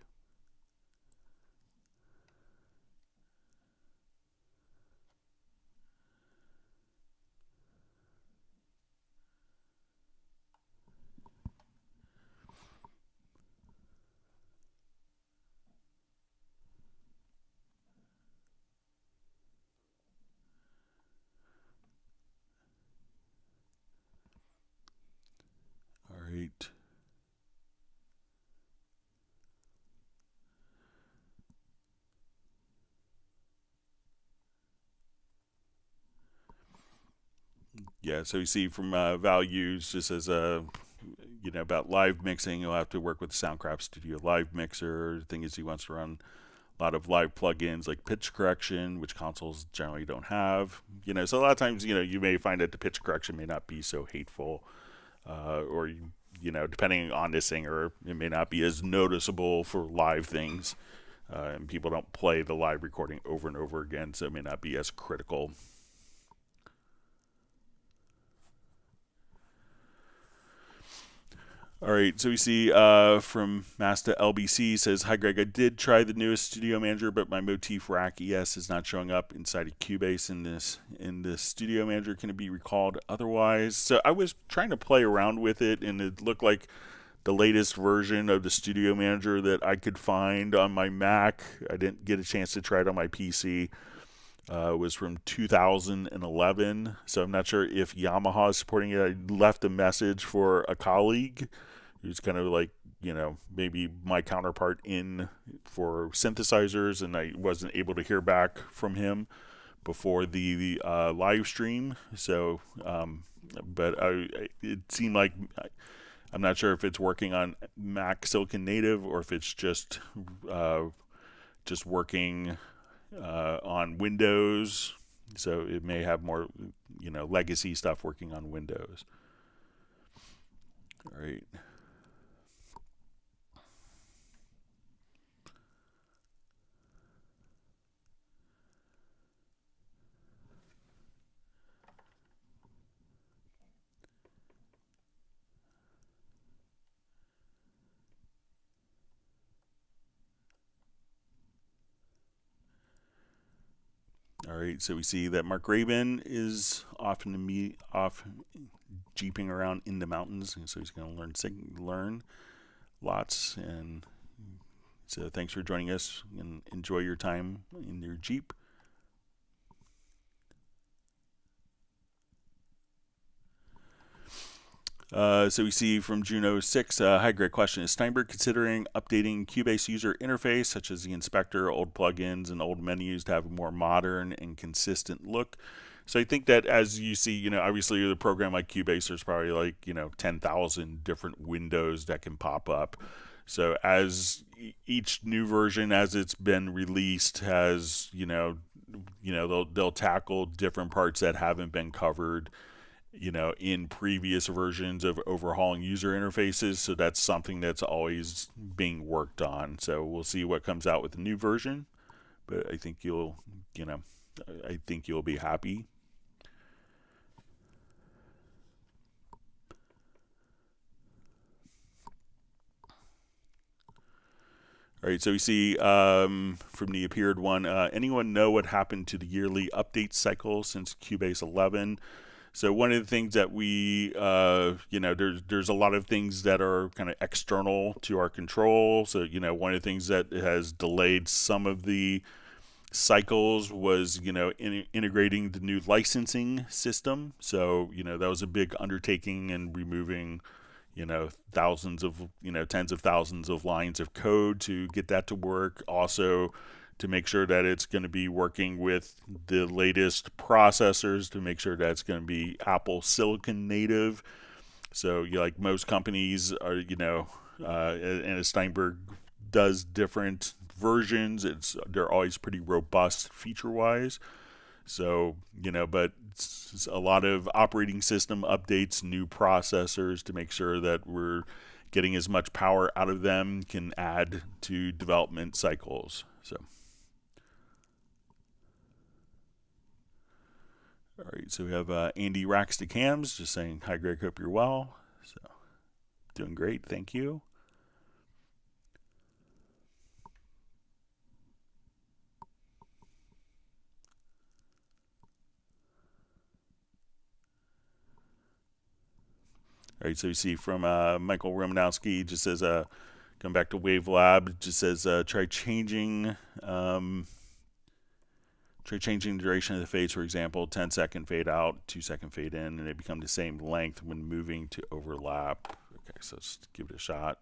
A: Yeah, so you see from values, just as about live mixing, you'll have to work with the SoundCloud Studio Live Mixer. The thing is, he wants to run a lot of live plugins like pitch correction, which consoles generally don't have. So a lot of times, you may find that the pitch correction may not be so hateful, or depending on the singer, it may not be as noticeable for live things, and people don't play the live recording over and over again, so it may not be as critical. All right, so we see from Masta LBC says, "Hi Greg, I did try the newest Studio Manager, but my Motif Rack ES is not showing up inside of Cubase in this Studio Manager. Can it be recalled otherwise?" So I was trying to play around with it, and it looked like the latest version of the Studio Manager that I could find on my Mac. I didn't get a chance to try it on my PC. Was from 2011, so I'm not sure if Yamaha is supporting it. I left a message for a colleague who's kind of like, maybe my counterpart in for synthesizers, and I wasn't able to hear back from him before the live stream. So, but it seemed like, I'm not sure if it's working on Mac Silicon Native or if it's just working on Windows. So it may have more, legacy stuff working on Windows. All right. All right, so we see that Mark Rabin is off jeeping around in the mountains, and so he's going to learn lots. And so thanks for joining us, and enjoy your time in your Jeep. So we see from Juno6, hi, great question. Is Steinberg considering updating Cubase user interface, such as the inspector, old plugins, and old menus to have a more modern and consistent look? So I think that as you see, obviously the program like Cubase, there's probably like, 10,000 different windows that can pop up. So as each new version, as it's been released, has, they'll tackle different parts that haven't been covered, in previous versions of overhauling user interfaces. So that's something that's always being worked on. So we'll see what comes out with the new version, but I think you'll be happy. All right, so we see from the appeared one, anyone know what happened to the yearly update cycle since Cubase 11? So one of the things that we, there's a lot of things that are kind of external to our control. So, one of the things that has delayed some of the cycles was, integrating the new licensing system. So, that was a big undertaking in removing, thousands of, tens of thousands of lines of code to get that to work. Also, to make sure that it's going to be working with the latest processors, to make sure that it's going to be Apple Silicon native. So, like most companies are, and Steinberg does different versions. They're always pretty robust feature-wise. So, but it's a lot of operating system updates, new processors to make sure that we're getting as much power out of them, can add to development cycles. So. All right, so we have Andy Raxty Cams just saying, hi Greg, hope you're well. So, doing great, thank you. All right, so you see from Michael Romanowski, just says, come back to Wavelab, just says, try changing the duration of the fades, for example, 10-second fade out, 2-second fade in, and they become the same length when moving to overlap. Okay, so let's give it a shot.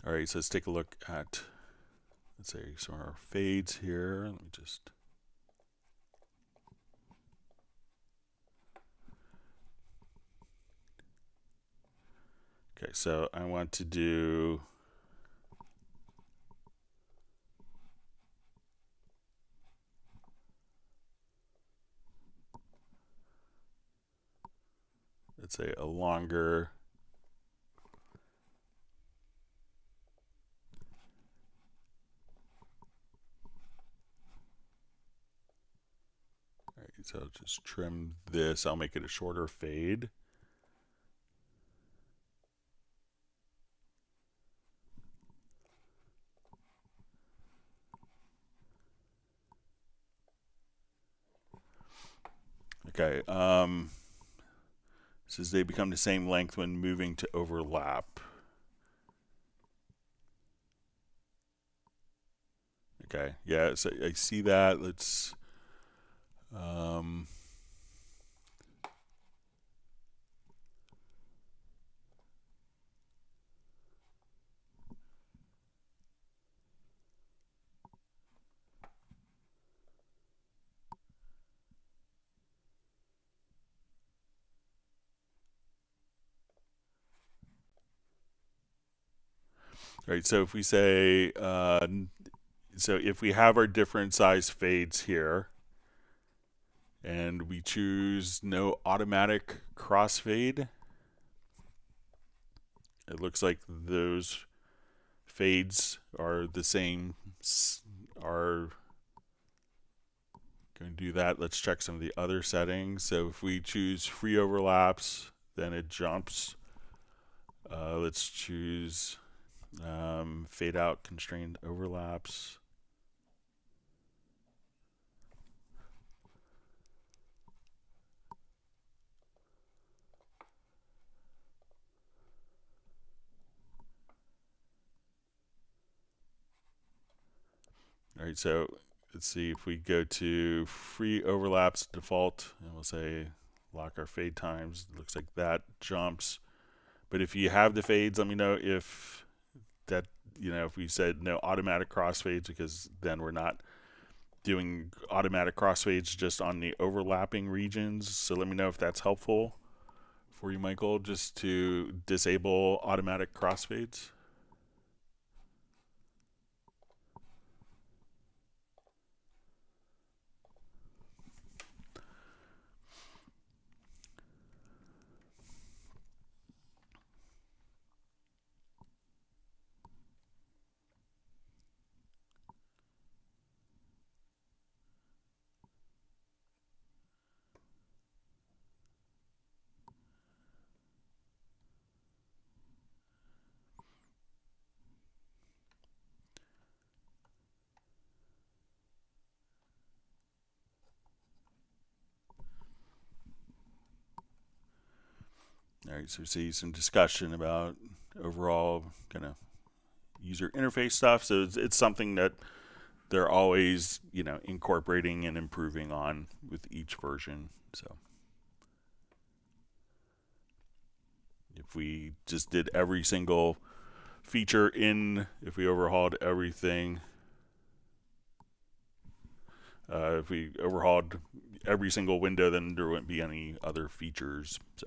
A: All right, so let's take a look at, let's say, some of our fades here. Let me just. Okay, so I want to do. Let's say a longer. All right, so I'll just trim this. I'll make it a shorter fade. Okay. Says they become the same length when moving to overlap. Okay. Yeah. So I see that. Let's. Right. So if we say, so if we have our different size fades here, and we choose no automatic crossfade, it looks like those fades are the same, are going to do that. Let's check some of the other settings. So if we choose free overlaps, then it jumps. Let's choose fade out constrained overlaps. All right, so let's see if we go to free overlaps default, and we'll say lock our fade times. It looks like that jumps. But if you have the fades, let me know if that, if we said no automatic crossfades, because then we're not doing automatic crossfades just on the overlapping regions. So let me know if that's helpful for you, Michael, just to disable automatic crossfades. All right, so we see some discussion about overall kind of user interface stuff. So it's something that they're always, incorporating and improving on with each version. So if we just did every single feature if we overhauled everything, if we overhauled every single window, then there wouldn't be any other features. So.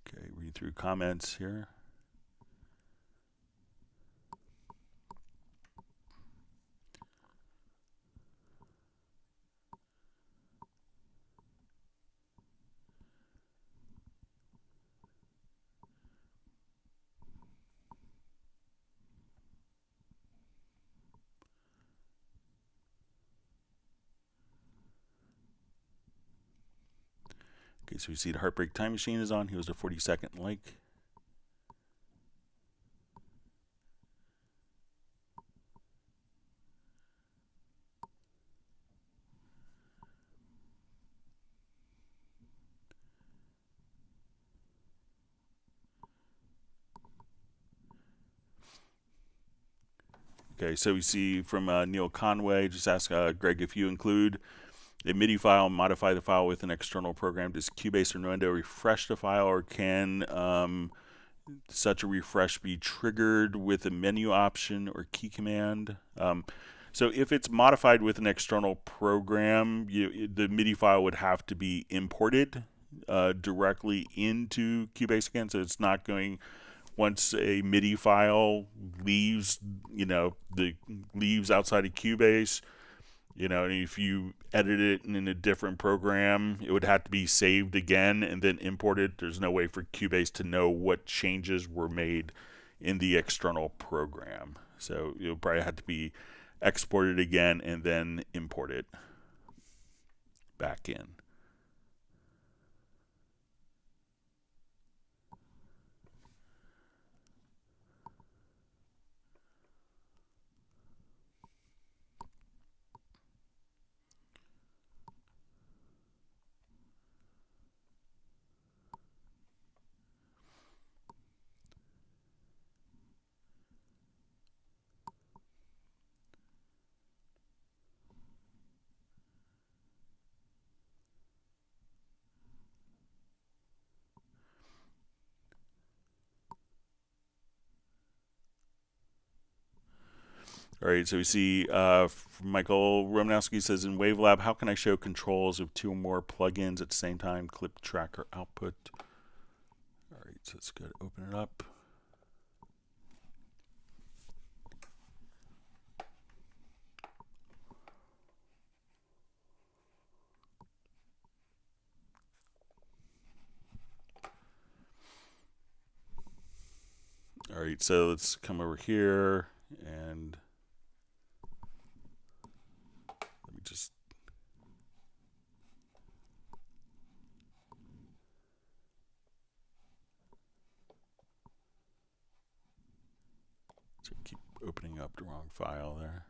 A: Okay, read through comments here. Okay, so we see the Heartbreak Time Machine is on. He was a 40-second like. Okay, so we see from Neil Conway, just ask Greg, if you include a MIDI file and modify the file with an external program, does Cubase or Nuendo refresh the file, or can such a refresh be triggered with a menu option or key command? So if it's modified with an external program, the MIDI file would have to be imported directly into Cubase again. So it's not going, once a MIDI file leaves, leaves outside of Cubase, and if you edit it in a different program, it would have to be saved again and then imported. There's no way for Cubase to know what changes were made in the external program. So you'll probably have to be exported again and then imported back in. All right, so we see Michael Romanowski says, in Wavelab, how can I show controls of two or more plugins at the same time, clip, track, or output? All right, so let's go to open it up. All right, so let's come over here and let me just keep opening up the wrong file there.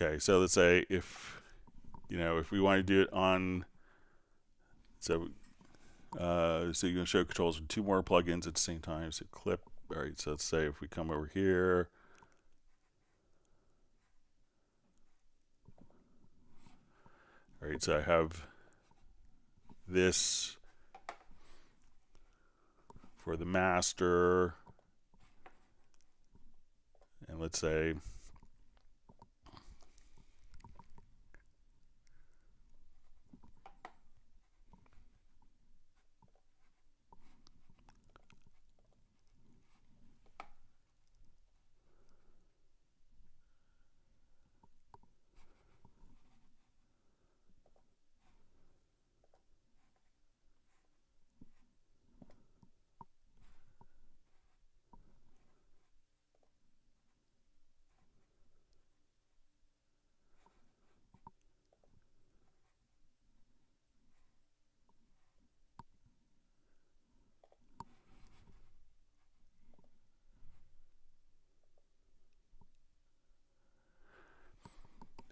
A: Okay, so let's say if we want to do it on, so you're gonna show controls with two more plugins at the same time. So clip. All right, so let's say if we come over here, all right, so I have this for the master, and let's say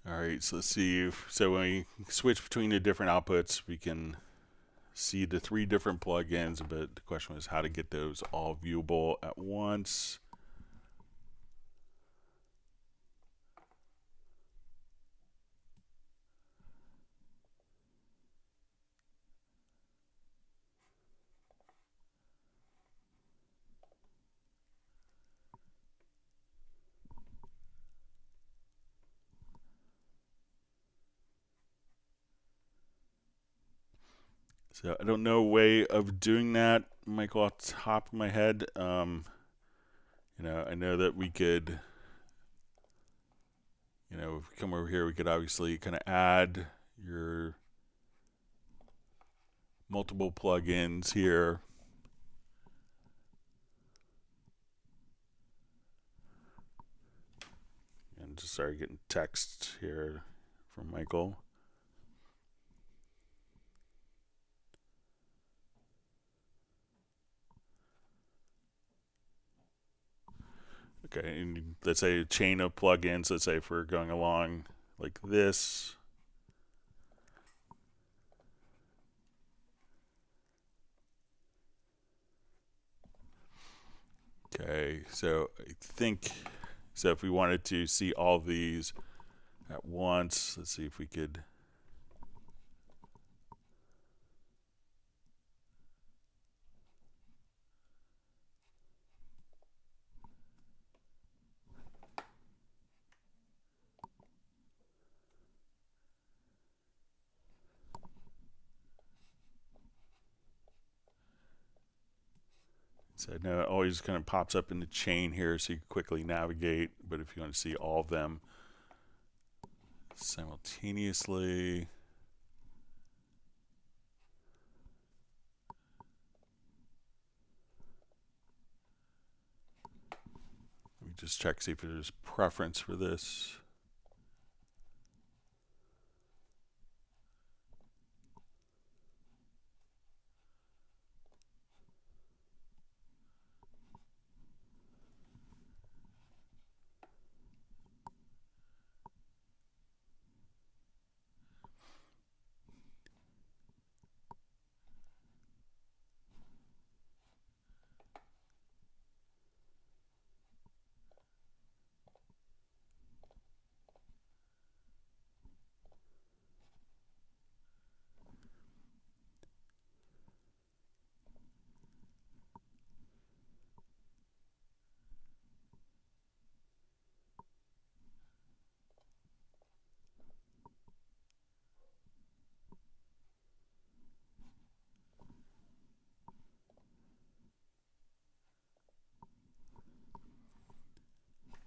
A: all right, so let's see. So when we switch between the different outputs, we can see the three different plugins, but the question was how to get those all viewable at once. So I don't know a way of doing that, Michael, off the top of my head. I know that we could, if we come over here, we could obviously kind of add your multiple plugins here. And just start getting text here from Michael. Okay, and let's say a chain of plugins. Let's say if we're going along like this. Okay, so I think, so if we wanted to see all these at once, let's see if we could. So now it always kind of pops up in the chain here so you can quickly navigate, but if you want to see all of them simultaneously, let me just check, see if there's preference for this.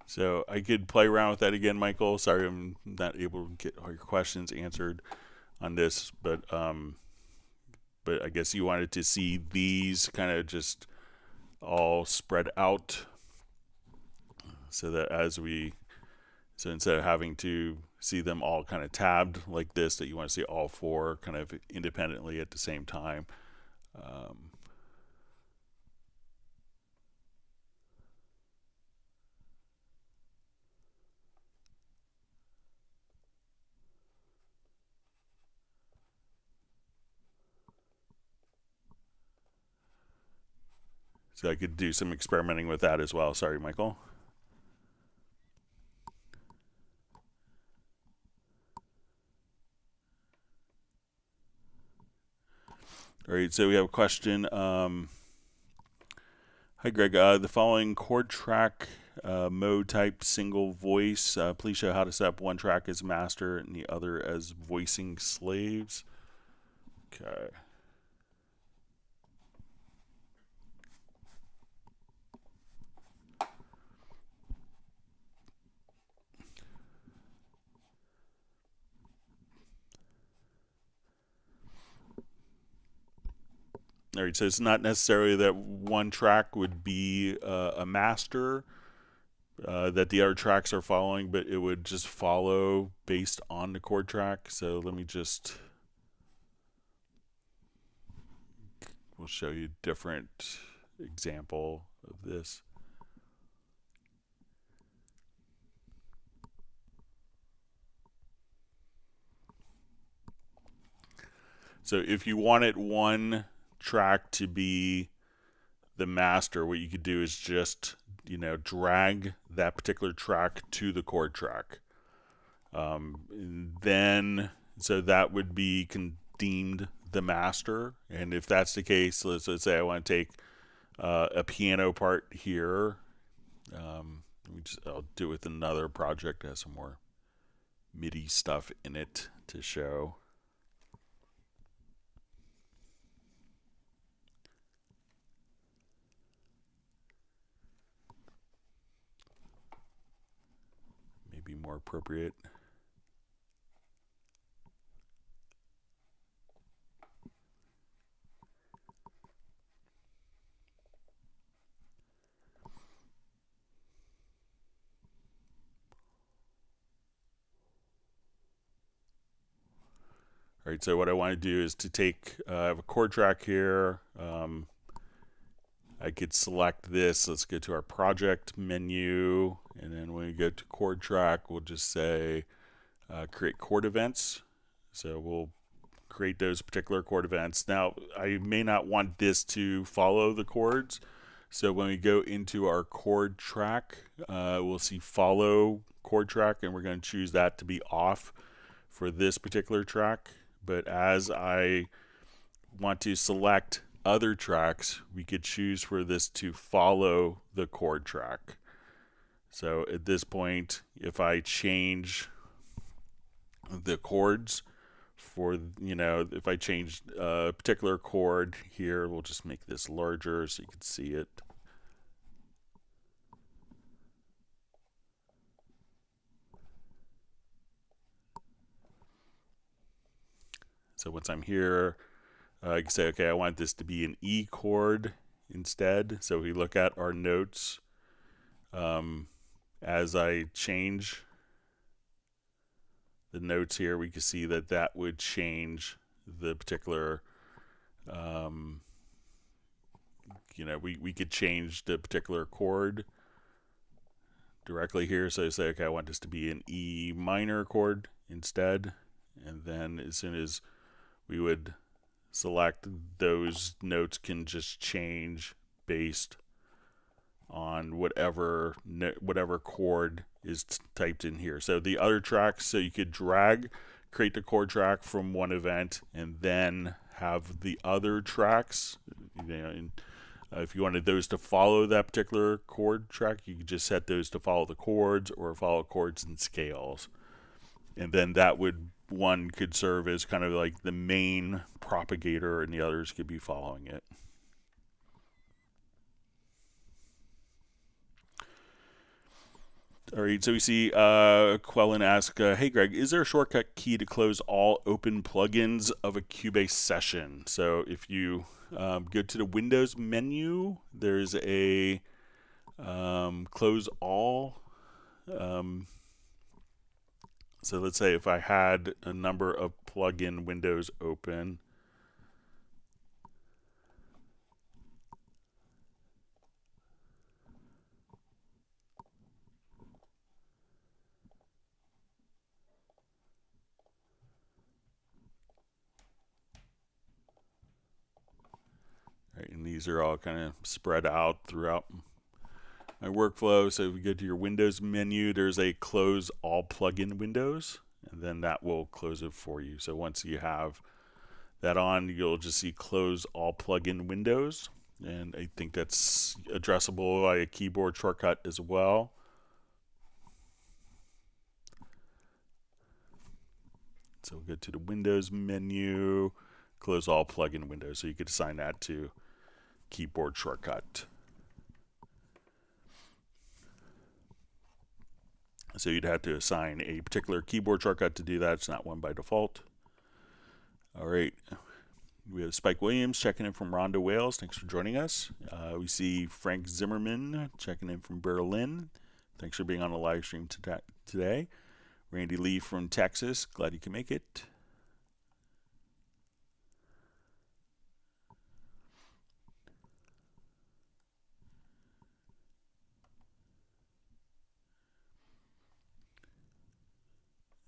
A: So I could play around with that again, Michael. Sorry I'm not able to get all your questions answered on this, but I guess you wanted to see these kind of just all spread out so that so instead of having to see them all kind of tabbed like this, that you want to see all four kind of independently at the same time. So I could do some experimenting with that as well. Sorry, Michael. All right, so we have a question. Hi, Greg. The following chord track mode type single voice. Please show how to set up one track as master and the other as voicing slaves. Okay. All right, so it's not necessarily that one track would be a master that the other tracks are following, but it would just follow based on the chord track. So let me we'll show you a different example of this. So if you wanted one track to be the master, what you could do is just drag that particular track to the chord track. Then so that would be deemed the master. And if that's the case, let's say I want to take a piano part here. I'll do it with another project that has some more MIDI stuff in it to show. more appropriate. All right, so what I want to do is to take, I have a chord track here. I could select this. Let's go to our project menu. And then when we go to chord track, we'll just say create chord events. So we'll create those particular chord events. Now, I may not want this to follow the chords. So when we go into our chord track, we'll see follow chord track, and we're going to choose that to be off for this particular track. But as I want to select other tracks, we could choose for this to follow the chord track. So at this point, if I change the chords for, if I change a particular chord here, we'll just make this larger so you can see it. So once I'm here, I can say, okay, I want this to be an E chord instead. So we look at our notes. As I change the notes here, we can see that that would change the particular, we could change the particular chord directly here. So I say, okay, I want this to be an E minor chord instead. And then as soon as we would select, those notes can just change based on whatever chord is typed in here. So the other tracks, so you could create the chord track from one event and then have the other tracks. If you wanted those to follow that particular chord track, you could just set those to follow the chords or follow chords and scales. And then one could serve as kind of like the main propagator, and the others could be following it. All right, so we see Quellen ask, hey Greg, is there a shortcut key to close all open plugins of a Cubase session? So if you go to the Windows menu, there's a close all. So let's say if I had a number of plugin windows open, right, and these are all kind of spread out throughout my workflow. So if we go to your Windows menu, there's a close all plugin windows, and then that will close it for you. So once you have that on, you'll just see close all plugin windows, and I think that's addressable by a keyboard shortcut as well. So we'll go to the Windows menu, close all plugin windows. So you could assign that to keyboard shortcut. So you'd have to assign a particular keyboard shortcut to do that. It's not one by default. All right. We have Spike Williams checking in from Rhonda, Wales. Thanks for joining us. We see Frank Zimmerman checking in from Berlin. Thanks for being on the live stream today. Randy Lee from Texas. Glad you can make it.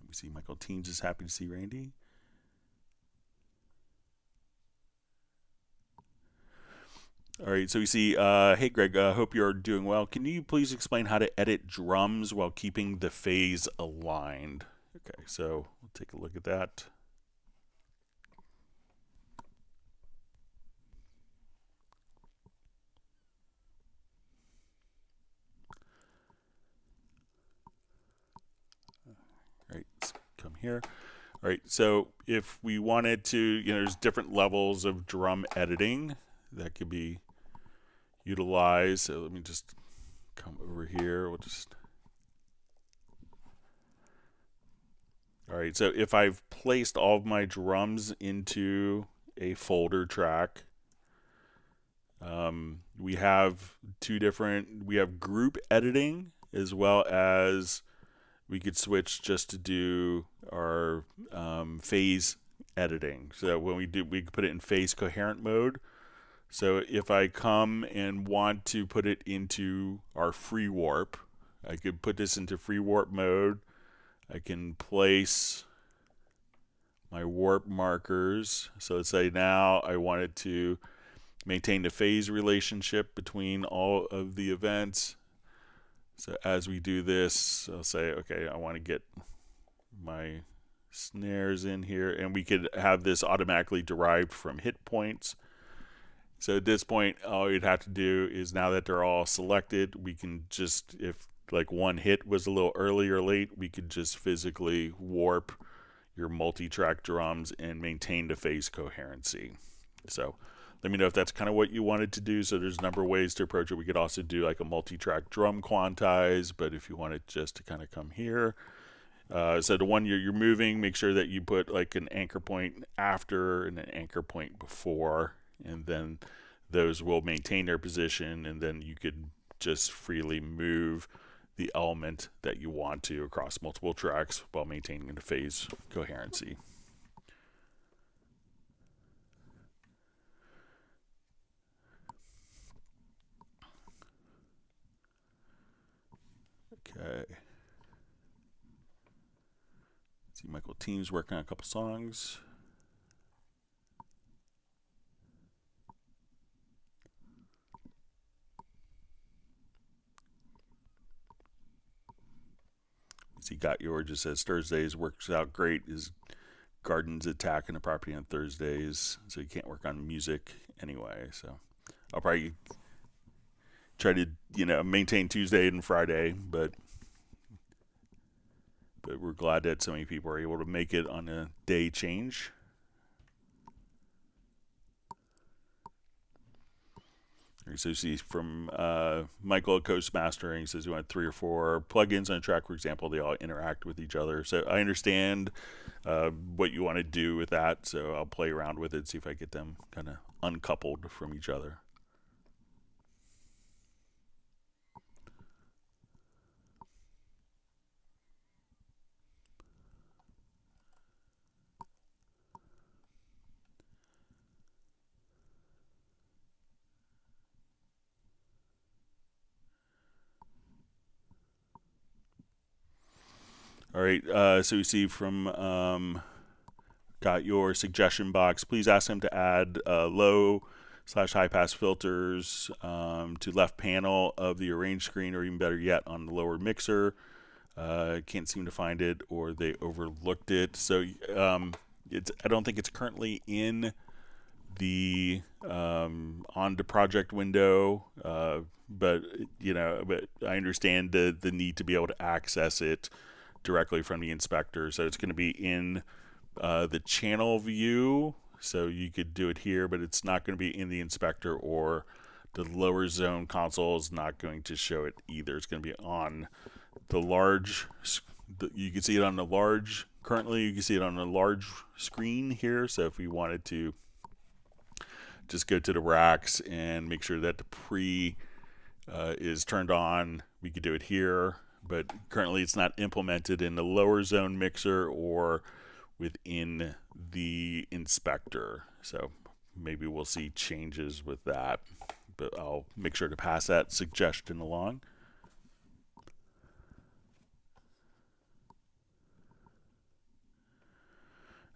A: We see Michael Teams is happy to see Randy. All right, so we see, hey Greg, hope you're doing well. Can you please explain how to edit drums while keeping the phase aligned? Okay, so we'll take a look at that. All right, let's come here. All right, so if we wanted to, there's different levels of drum editing that could be utilized. So let me just come over here. We'll just All right, so if I've placed all of my drums into a folder track, we have we have group editing, as well as we could switch just to do our phase editing. So when we could put it in phase coherent mode. So if I come and want to put it into our free warp, I could put this into free warp mode. I can place my warp markers. So let's say now I wanted to maintain the phase relationship between all of the events. So as we do this, I'll say, okay, I want to get my snares in here, and we could have this automatically derived from hit points. So at this point, all you'd have to do is, now that they're all selected, we can just, if like one hit was a little early or late, we could just physically warp your multi-track drums and maintain the phase coherency. So let me know if that's kind of what you wanted to do. So there's a number of ways to approach it. We could also do like a multi-track drum quantize, but if you wanted just to kind of come here, so the one you're moving, make sure that you put like an anchor point after and an anchor point before, and then those will maintain their position, and then you could just freely move the element that you want to across multiple tracks while maintaining the phase coherency. Okay. See, Michael Team's working on a couple songs. See, Got Your just says Thursdays works out great. Is Gardens attacking a property on Thursdays, so you can't work on music anyway. So I'll probably try to, maintain Tuesday and Friday, but we're glad that so many people are able to make it on a day change. So you see from Michael at Coast Mastering, says you want 3 or 4 plugins on a track, for example, they all interact with each other. So I understand what you want to do with that, so I'll play around with it, see if I get them kind of uncoupled from each other. All right, so you see from Got Your suggestion box, please ask them to add low/high pass filters to left panel of the arrange screen, or even better yet, on the lower mixer. Can't seem to find it, or they overlooked it. So I don't think it's currently in the on the project window, but I understand the need to be able to access it directly from the inspector. So it's going to be in the channel view, so you could do it here, but it's not going to be in the inspector, or the lower zone console is not going to show it either. It's going to be on the large, you can see it on the large, currently you can see it on the large screen here. So if we wanted to just go to the racks and make sure that the pre is turned on, we could do it here, but currently it's not implemented in the lower zone mixer or within the inspector. So maybe we'll see changes with that, but I'll make sure to pass that suggestion along.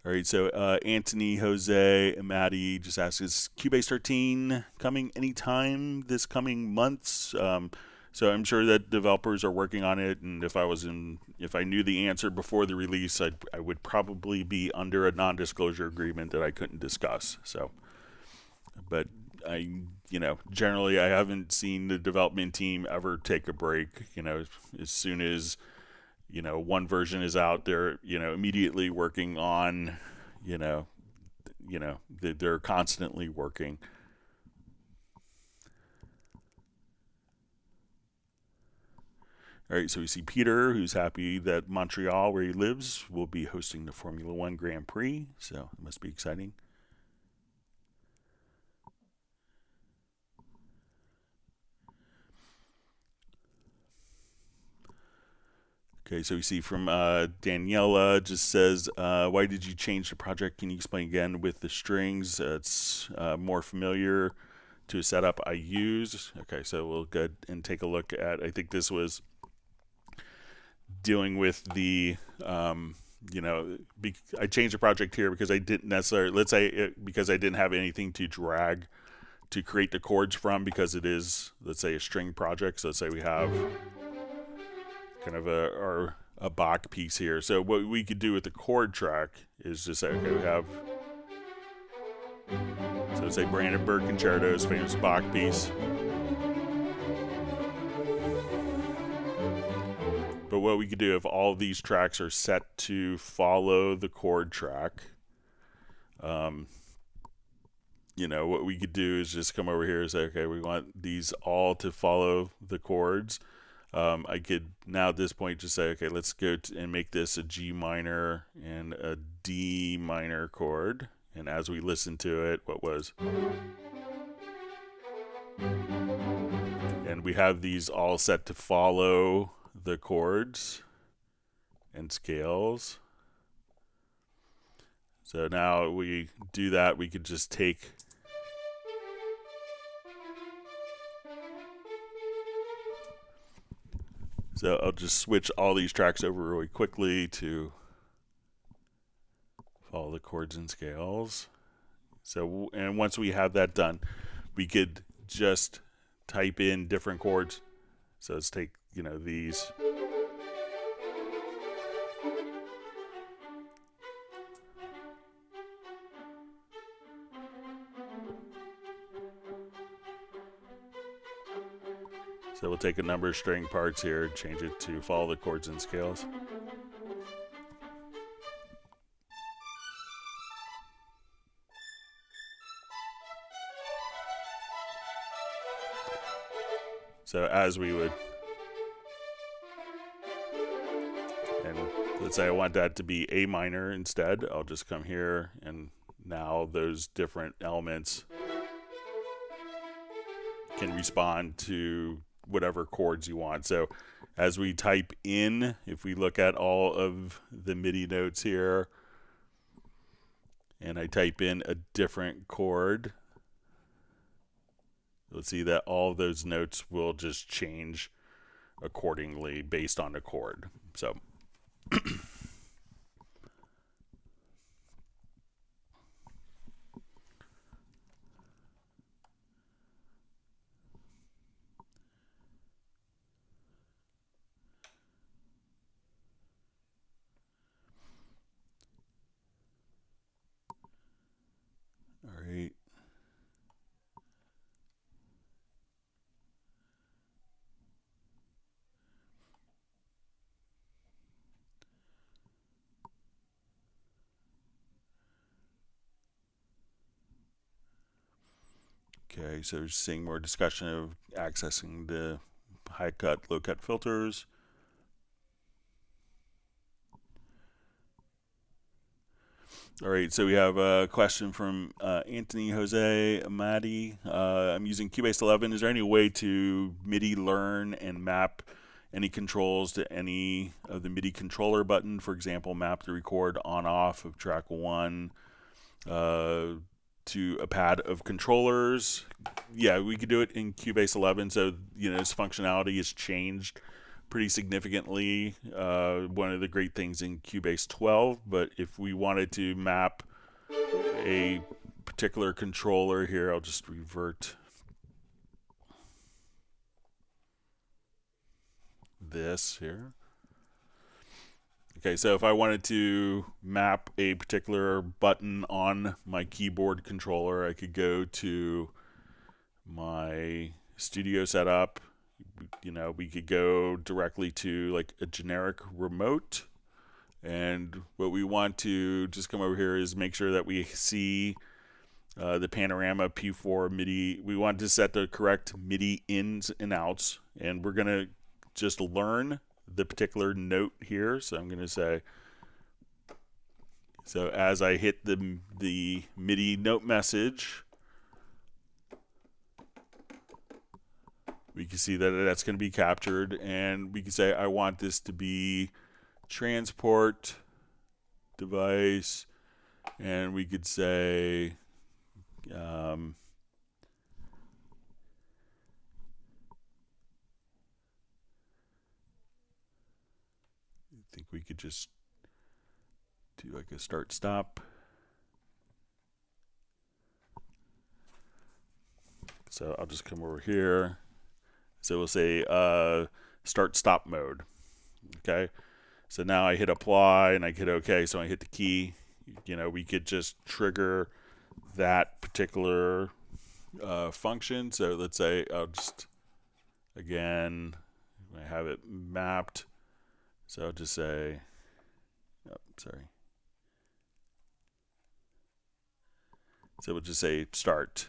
A: All right, so Anthony, Jose, and Maddie just asked, is Cubase 13 coming anytime this coming months? So I'm sure that developers are working on it, and if I knew the answer before the release, I would probably be under a non-disclosure agreement that I couldn't discuss. So, but generally I haven't seen the development team ever take a break. As soon as one version is out, they're immediately working on, they're constantly working. All right, so we see Peter, who's happy that Montreal, where he lives, will be hosting the Formula One Grand Prix, so it must be exciting. Okay, so we see from Daniela, just says, why did you change the project? Can you explain again with the strings? It's more familiar to a setup I use. Okay, so we'll go and take a look at, I think this was dealing with the, you know, I changed the project here because I didn't necessarily, let's say because I didn't have anything to drag to create the chords from, because it is, let's say, a string project. So let's say we have kind of a Bach piece here. So what we could do with the chord track is just say, okay, we have, so let's say Brandenburg Concerto's famous Bach piece. But what we could do if all of these tracks are set to follow the chord track, you know, what we could do is just come over here and say, okay, we want these all to follow the chords. I could now at this point just say, okay, let's go and make this a G minor and a D minor chord. And as we listen to it, what was? And we have these all set to follow the chords and scales. So now we do that, we could just take so I'll just switch all these tracks over really quickly to follow the chords and scales. So, and once we have that done, we could just type in different chords. So let's take, you know, these. So we'll take a number of string parts here, change it to follow the chords and scales. So as we would, and let's say I want that to be A minor instead, I'll just come here, and now those different elements can respond to whatever chords you want. So as we type in, if we look at all of the MIDI notes here, and I type in a different chord, you'll see that all of those notes will just change accordingly based on the chord. So all right. Okay, so seeing more discussion of accessing the high cut, low cut filters. All right, so we have a question from Anthony Jose Amadi. I'm using Cubase 11. Is there any way to MIDI learn and map any controls to any of the MIDI controller button? For example, map the record on off of track 1 to a pad of controllers. Yeah, we could do it in Cubase 11. So, you know, its functionality has changed pretty significantly. One of the great things in Cubase 12, but if we wanted to map a particular controller here, I'll just revert this here. Okay, so if I wanted to map a particular button on my keyboard controller, I could go to my studio setup. You know, we could go directly to like a generic remote, and what we want to just come over here is make sure that we see the panorama P4 MIDI. We want to set the correct MIDI ins and outs, and we're gonna just learn the particular note here. So I'm going to say, so as I hit the MIDI note message, we can see that that's going to be captured, and we can say I want this to be transport device, and we could say I think we could just do like a start stop. So I'll just come over here. So we'll say start stop mode. Okay. So now I hit apply and I hit OK. So I hit the key. You know, we could just trigger that particular function. So let's say I'll just, again, I have it mapped. So I'll just say, oh, sorry. So we'll just say start.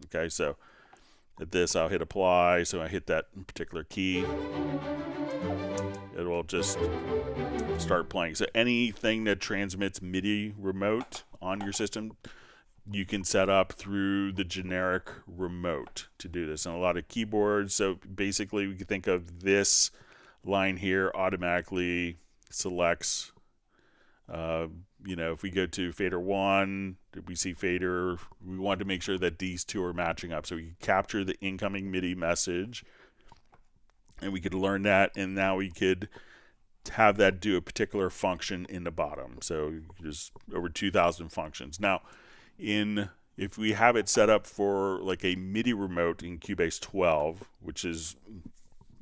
A: Okay, so at this I'll hit apply. So I hit that particular key. It will just start playing. So anything that transmits MIDI remote on your system, you can set up through the generic remote to do this. And a lot of keyboards, so basically we can think of this line here automatically selects, you know, if we go to fader 1, we see fader, we want to make sure that these two are matching up. So we can capture the incoming MIDI message, and we could learn that, and now we could have that do a particular function in the bottom. So there's over 2,000 functions. Now, if we have it set up for like a MIDI remote in Cubase 12, which is,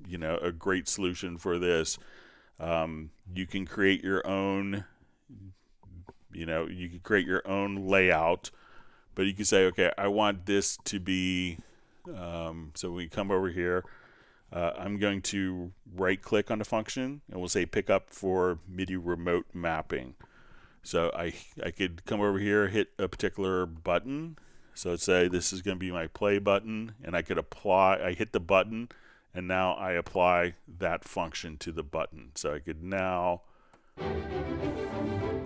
A: you know, a great solution for this, you can create your own, you know, you can create your own layout, but you can say, okay, I want this to be, so we come over here, I'm going to right click on the function and we'll say pick up for MIDI remote mapping. So I could come over here, hit a particular button. So let's say this is going to be my play button, and I could apply, I hit the button, and now I apply that function to the button. So I could now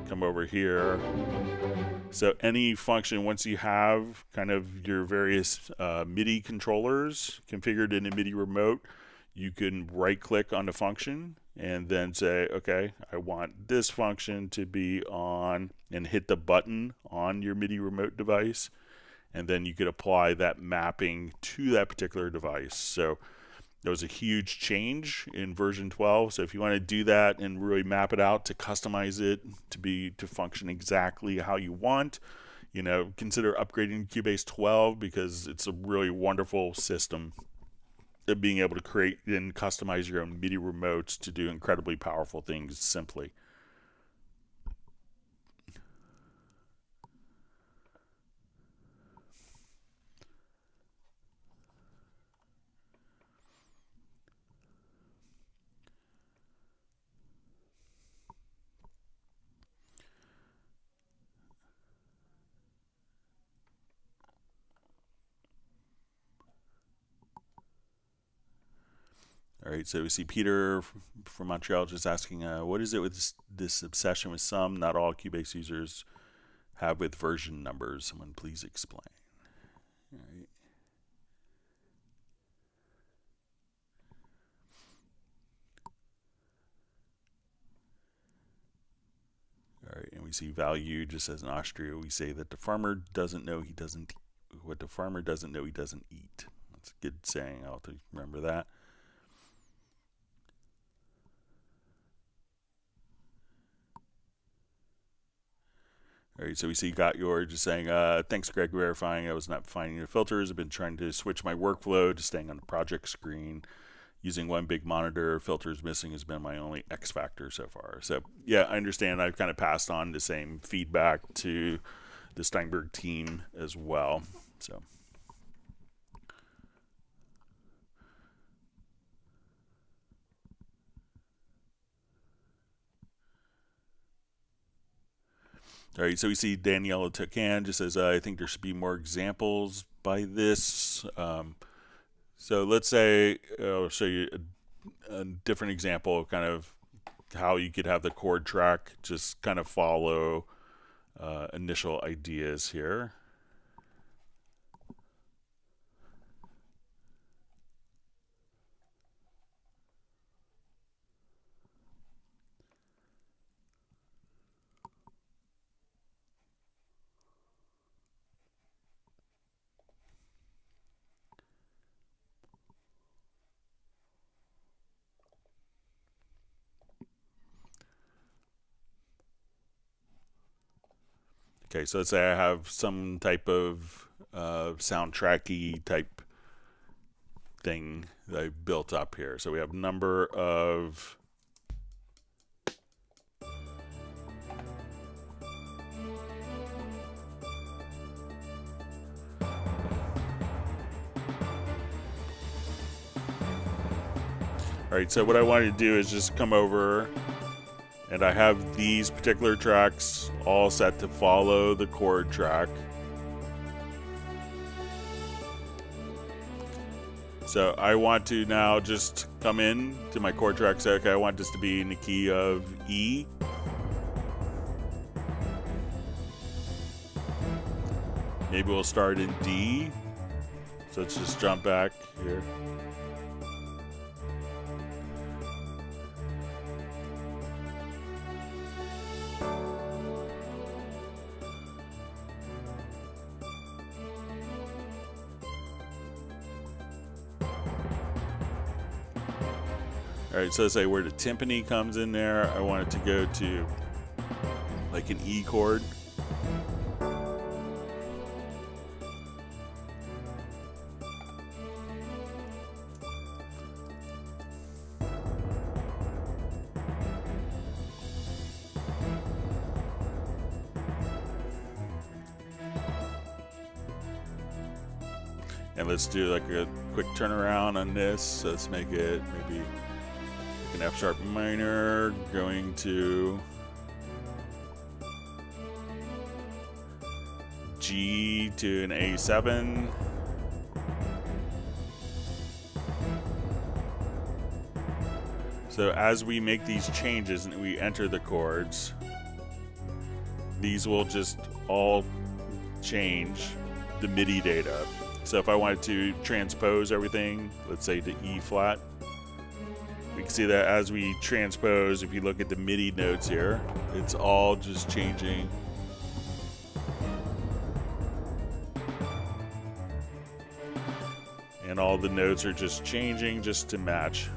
A: come over here. So any function, once you have kind of your various MIDI controllers configured in a MIDI remote, you can right click on the function and then say, okay, I want this function to be on, and hit the button on your MIDI remote device, and then you could apply that mapping to that particular device. So there was a huge change in version 12. So if you want to do that and really map it out to customize it to function exactly how you want, you know, consider upgrading to Cubase 12, because it's a really wonderful system of being able to create and customize your own MIDI remotes to do incredibly powerful things simply. All right, so we see Peter from Montreal just asking, what is it with this obsession with some, not all Cubase users have with version numbers? Someone please explain. All right. All right, and we see value just as in Austria, we say that the farmer doesn't know he doesn't, what the farmer doesn't know he doesn't eat. That's a good saying, I'll have to remember that. All right, so we see Got Your just saying, thanks Greg, verifying I was not finding the filters. I've been trying to switch my workflow to staying on the project screen. Using one big monitor, filters missing has been my only X factor so far. So yeah, I understand. I've kind of passed on the same feedback to the Steinberg team as well. So. All right, so we see Daniela Tocan just says, I think there should be more examples by this. So let's say, I'll show you a different example of kind of how you could have the chord track just kind of follow initial ideas here. Okay, so let's say I have some type of soundtracky type thing that I've built up here. So we have number of all right, so what I wanted to do is just come over, and I have these particular tracks all set to follow the chord track. So I want to now just come in to my chord track, say, okay, I want this to be in the key of E. Maybe we'll start in D. So let's just jump back here. All right, so say where the timpani comes in there, I want it to go to like an E chord. And let's do like a quick turnaround on this. So let's make it maybe an F sharp minor going to G to an A7. So as we make these changes and we enter the chords, these will just all change the MIDI data. So if I wanted to transpose everything, let's say to E flat, we can see that as we transpose, if you look at the MIDI notes here, it's all just changing. And all the notes are just changing just to match.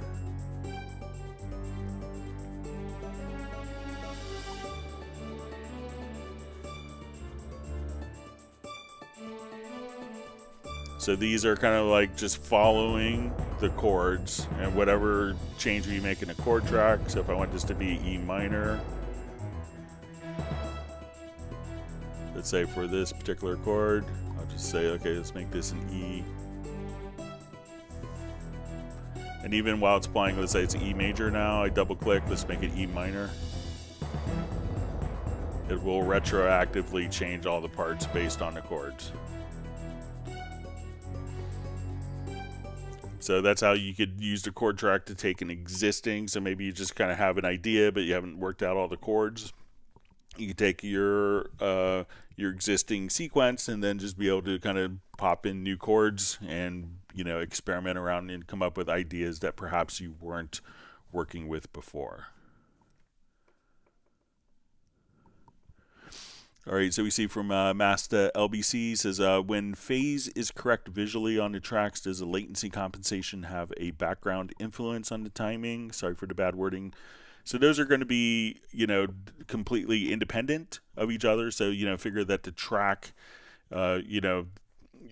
A: So these are kind of like just following the chords and whatever change we make in a chord track. So if I want this to be E minor, let's say for this particular chord, I'll just say, okay, let's make this an E. And even while it's playing, let's say it's E major now, I double click, let's make it E minor. It will retroactively change all the parts based on the chords. So that's how you could use the chord track to take an existing, so maybe you just kind of have an idea but you haven't worked out all the chords. You can take your existing sequence and then just be able to kind of pop in new chords and, you know, experiment around and come up with ideas that perhaps you weren't working with before. All right, so we see from Masta LBC says, when phase is correct visually on the tracks, does the latency compensation have a background influence on the timing? Sorry for the bad wording. So those are going to be, you know, completely independent of each other. So, you know, figure that the track, you know,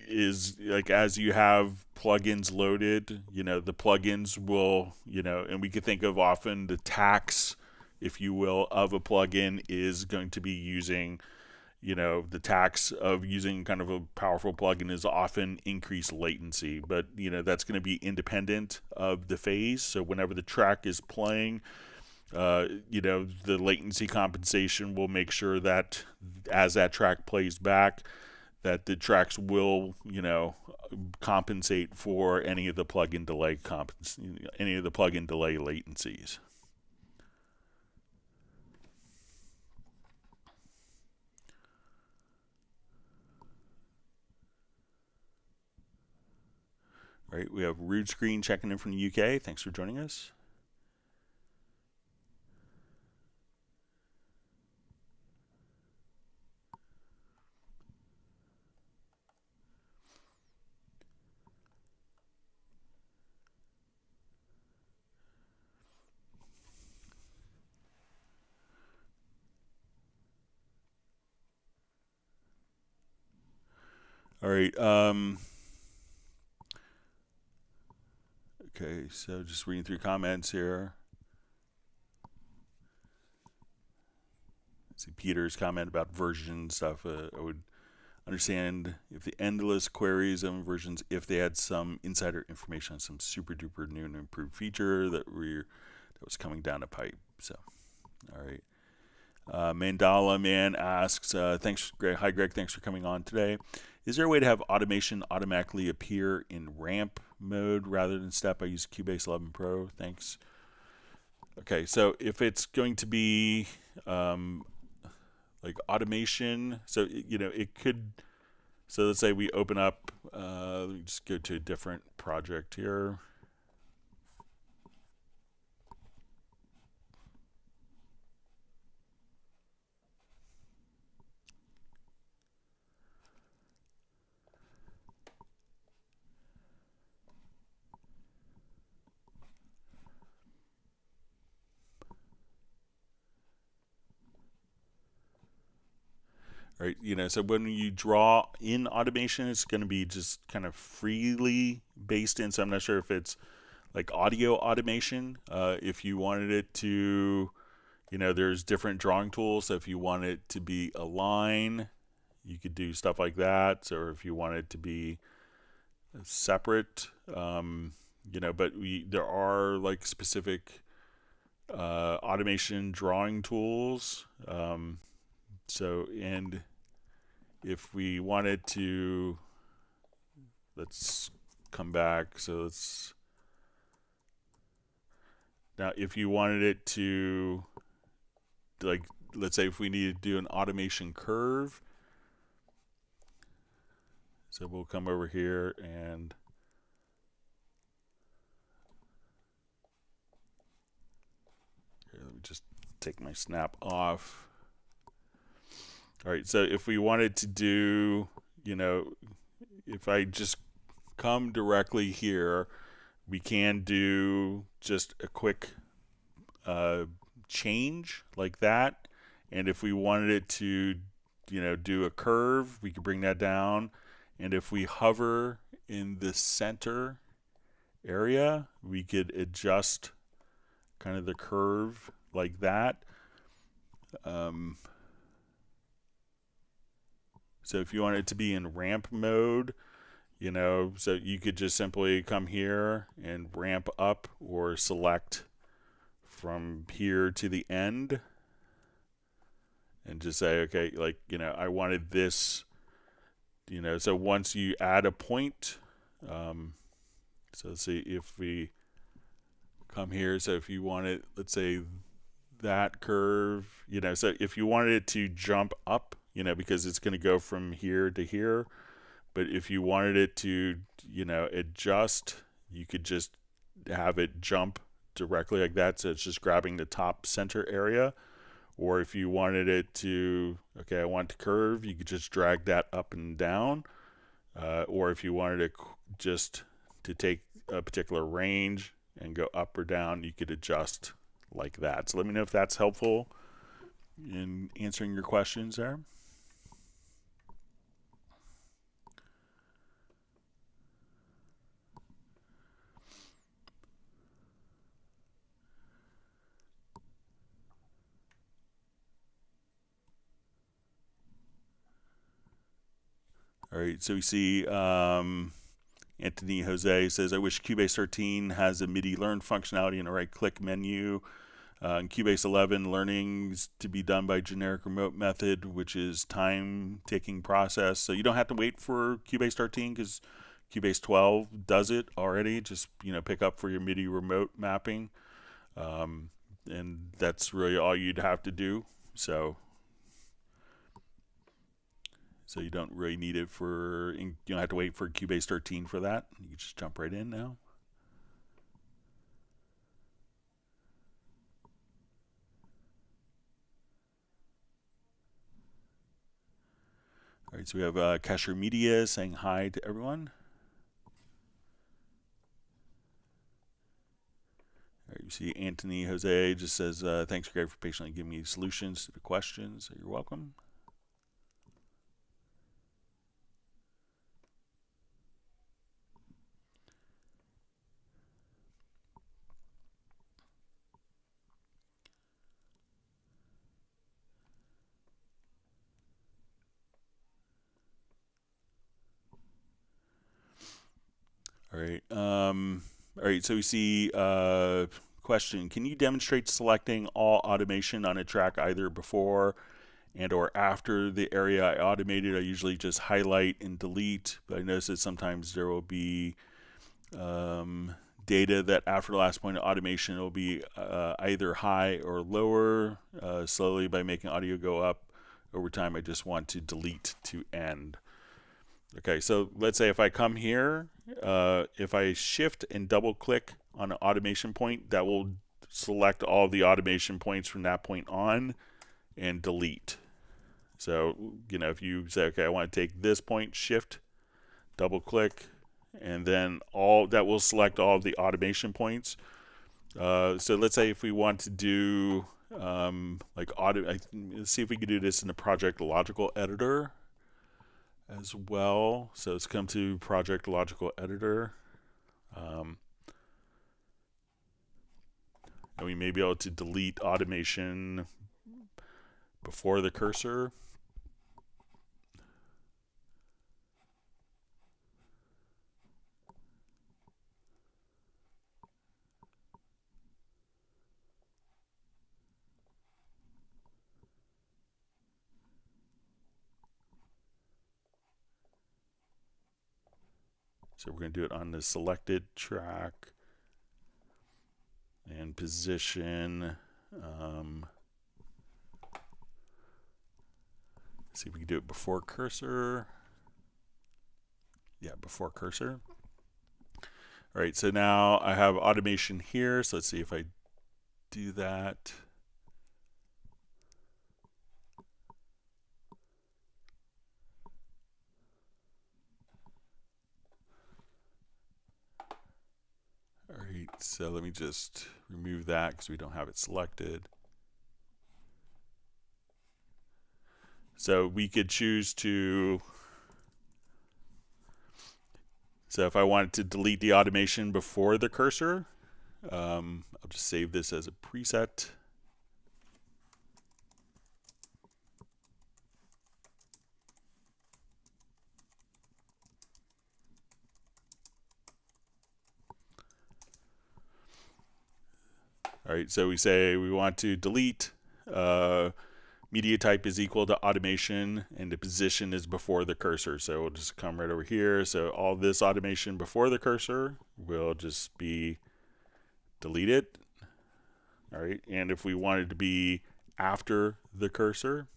A: is like as you have plugins loaded, you know, the plugins will, you know, and we could think of often the tax, if you will, of a plugin is going to be using, you know, the tax of using kind of a powerful plugin is often increased latency, but, you know, that's going to be independent of the phase. So whenever the track is playing, you know, the latency compensation will make sure that as that track plays back, that the tracks will, compensate for any of the plugin delay latencies. All right, we have Rude Screen checking in from the UK. Thanks for joining us. All right. Okay, so just reading through comments here. See Peter's comment about version stuff. I would understand if the endless queries on versions, if they had some insider information on some super duper new and improved feature that was coming down the pipe. So, all right. Mandala Man asks, thanks, Greg. Hi, Greg. Thanks for coming on today. Is there a way to have automation automatically appear in ramp mode rather than step? I use Cubase 11 Pro. Thanks. Okay, so if it's going to be like automation, so it could. So let's say we open up. Let me just go to a different project here. Right, so when you draw in automation, it's going to be just kind of freely based in. So I'm not sure if it's like audio automation. If you wanted it to, there's different drawing tools. So if you want it to be a line, you could do stuff like that. Or if you want it to be separate, but there are like specific automation drawing tools. So, and if we wanted to, let's come back. So now if you wanted it to, like, let's say if we need to do an automation curve, so we'll come over here and here, let me just take my snap off. All right, so if we wanted to do, if I just come directly here, we can do just a quick change like that. And if we wanted it to, do a curve, we could bring that down. And if we hover in the center area, we could adjust kind of the curve like that. So if you want it to be in ramp mode, so you could just simply come here and ramp up or select from here to the end and just say, okay, like, I wanted this, so once you add a point, so let's see if we come here. So if you want it, let's say that curve, so if you wanted it to jump up, because it's going to go from here to here. But if you wanted it to, adjust, you could just have it jump directly like that. So it's just grabbing the top center area. Or if you wanted it to, okay, I want to curve, you could just drag that up and down. Or if you wanted it just to take a particular range and go up or down, you could adjust like that. So let me know if that's helpful in answering your questions there. All right, so we see Anthony Jose says, I wish Cubase 13 has a MIDI learn functionality in a right-click menu. In Cubase 11, learning's to be done by generic remote method, which is time-taking process. So you don't have to wait for Cubase 13 because Cubase 12 does it already. Just pick up for your MIDI remote mapping, and that's really all you'd have to do. So you don't really need it you don't have to wait for Cubase 13 for that. You can just jump right in now. All right, so we have Cashier Media saying hi to everyone. All right, you see Anthony Jose just says, thanks, Greg, for patiently giving me solutions to the questions. You're welcome. All right. All right. So we see question: can you demonstrate selecting all automation on a track either before and or after the area I automated? I usually just highlight and delete, but I notice that sometimes there will be data that after the last point of automation it will be either high or lower slowly by making audio go up over time. I just want to delete to end. Okay, so let's say if I come here, if I shift and double click on an automation point, that will select all the automation points from that point on and delete. So, if you say, okay, I want to take this point, shift, double click, and then that will select all of the automation points. So let's say if we want to do let's see if we can do this in the Project Logical Editor as well. So let's come to Project Logical Editor. And we may be able to delete automation before the cursor. So we're going to do it on the selected track and position. See if we can do it before cursor. Yeah, before cursor. All right, so now I have automation here. So let's see if I do that. All right, so let me just remove that because we don't have it selected. So we could choose to, so if I wanted to delete the automation before the cursor, I'll just save this as a preset. All right, so we say we want to delete media type is equal to automation and the position is before the cursor. So we'll just come right over here. So all this automation before the cursor will just be deleted. All right, and if we wanted to be after the cursor,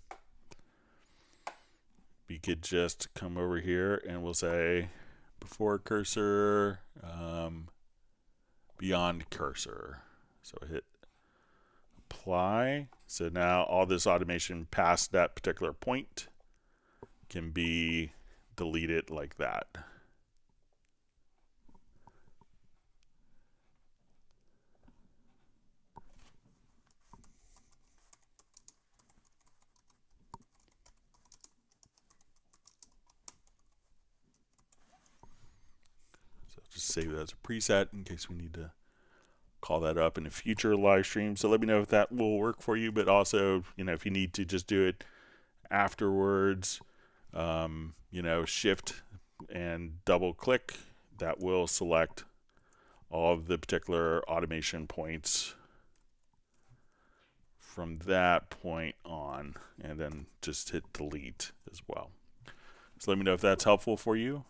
A: we could just come over here and we'll say before cursor, beyond cursor. So hit apply. So now all this automation past that particular point can be deleted like that. So just save that as a preset in case we need to call that up in a future live stream. So let me know if that will work for you, but also, if you need to just do it afterwards, shift and double click, that will select all of the particular automation points from that point on, and then just hit delete as well. So let me know if that's helpful for you.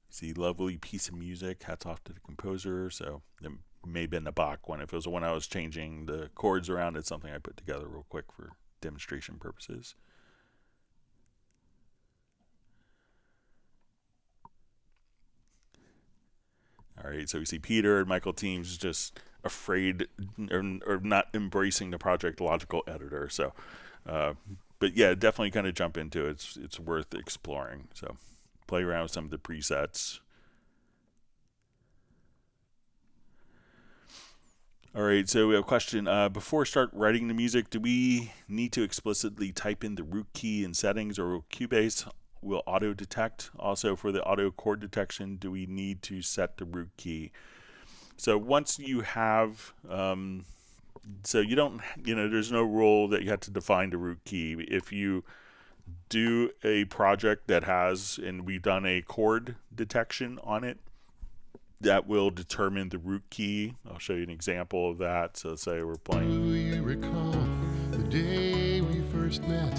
A: See, lovely piece of music. Hats off to the composer. So it may have been the Bach one. If it was the one I was changing the chords around, it's something I put together real quick for demonstration purposes. All right, so we see Peter and Michael Teams just afraid or not embracing the Project Logical editor. So, but yeah, definitely kind of jump into it. It's worth exploring. So play around with some of the presets. All right, so we have a question. Before we start writing the music, do we need to explicitly type in the root key in settings, or will Cubase will auto detect? Also, for the auto chord detection, do we need to set the root key? So once you have, so you don't, there's no rule that you have to define the root key. If you do a project that has, and we've done a chord detection on it, that will determine the root key. I'll show you an example of that. So let's say we're playing.
B: Do you recall the day we first met?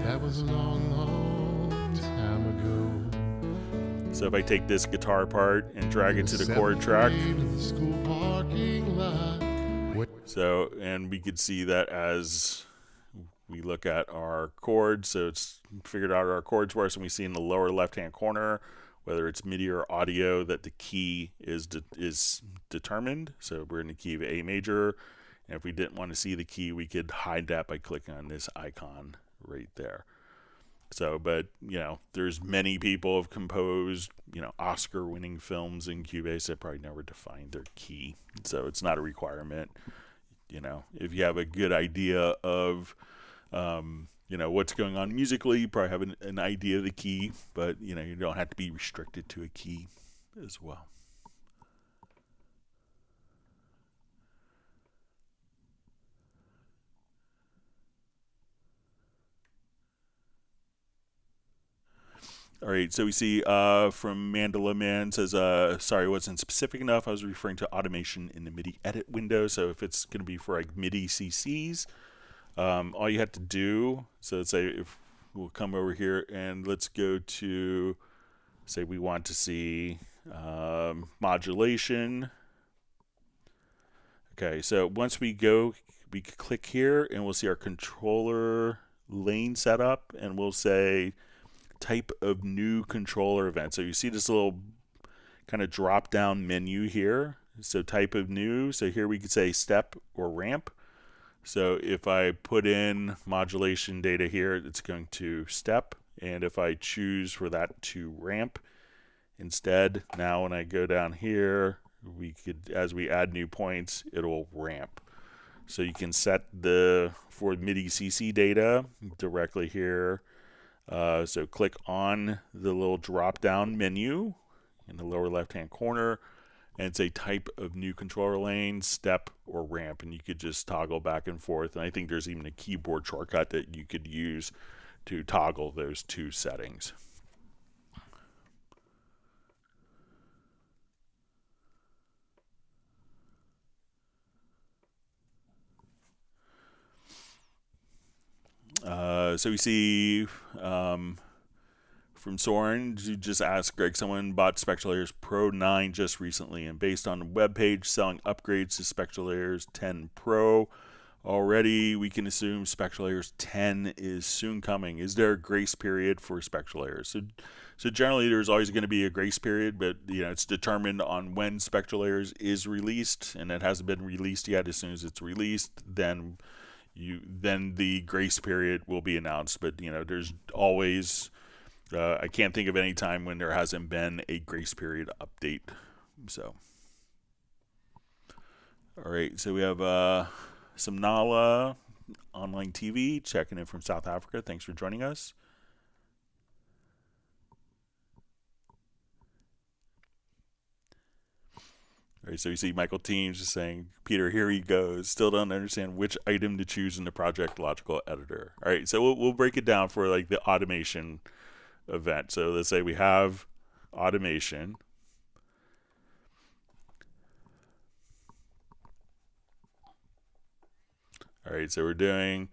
B: That was a long, long time ago.
A: So if I take this guitar part and drag it to the chord track. So, and we could see that as we look at our chords. So it's figured out our chords for us, and we see in the lower left-hand corner, whether it's MIDI or audio, that the key is determined. So we're in the key of A major, and if we didn't want to see the key, we could hide that by clicking on this icon right there. So, but there's many people have composed Oscar-winning films in Cubase that probably never defined their key. So it's not a requirement. If you have a good idea of what's going on musically, you probably have an idea of the key, but you don't have to be restricted to a key as well. All right, so we see from Mandala Man says, sorry, I wasn't specific enough. I was referring to automation in the MIDI edit window. So if it's going to be for like MIDI CCs, all you have to do, so let's say if we'll come over here and let's go to, say we want to see modulation. Okay, so once we go, we click here and we'll see our controller lane setup, and we'll say type of new controller event. So you see this little kind of drop down menu here. So type of new, so here we could say step or ramp. So if I put in modulation data here, it's going to step. And if I choose for that to ramp instead, now when I go down here, we could, as we add new points, it'll ramp. So you can set for MIDI CC data directly here. So click on the little drop down menu in the lower left hand corner and say type of new controller lane, step or ramp, and you could just toggle back and forth. And I think there's even a keyboard shortcut that you could use to toggle those two settings. So we see from Soren, you just asked Greg, someone bought Spectral Layers Pro 9 just recently, and based on the webpage selling upgrades to Spectral Layers 10 Pro already, we can assume Spectral Layers 10 is soon coming. Is there a grace period for Spectral Layers? So generally there's always going to be a grace period, but it's determined on when Spectral Layers is released, and it hasn't been released yet. As soon as it's released, then the grace period will be announced. But there's always I can't think of any time when there hasn't been a grace period update. So all right, so we have some Nala online TV checking in from South Africa. Thanks for joining us. All right, so you see Michael Teams just saying, Peter, here he goes. Still don't understand which item to choose in the project logical editor. All right, so we'll break it down for like the automation event. So let's say we have automation. All right, so we're doing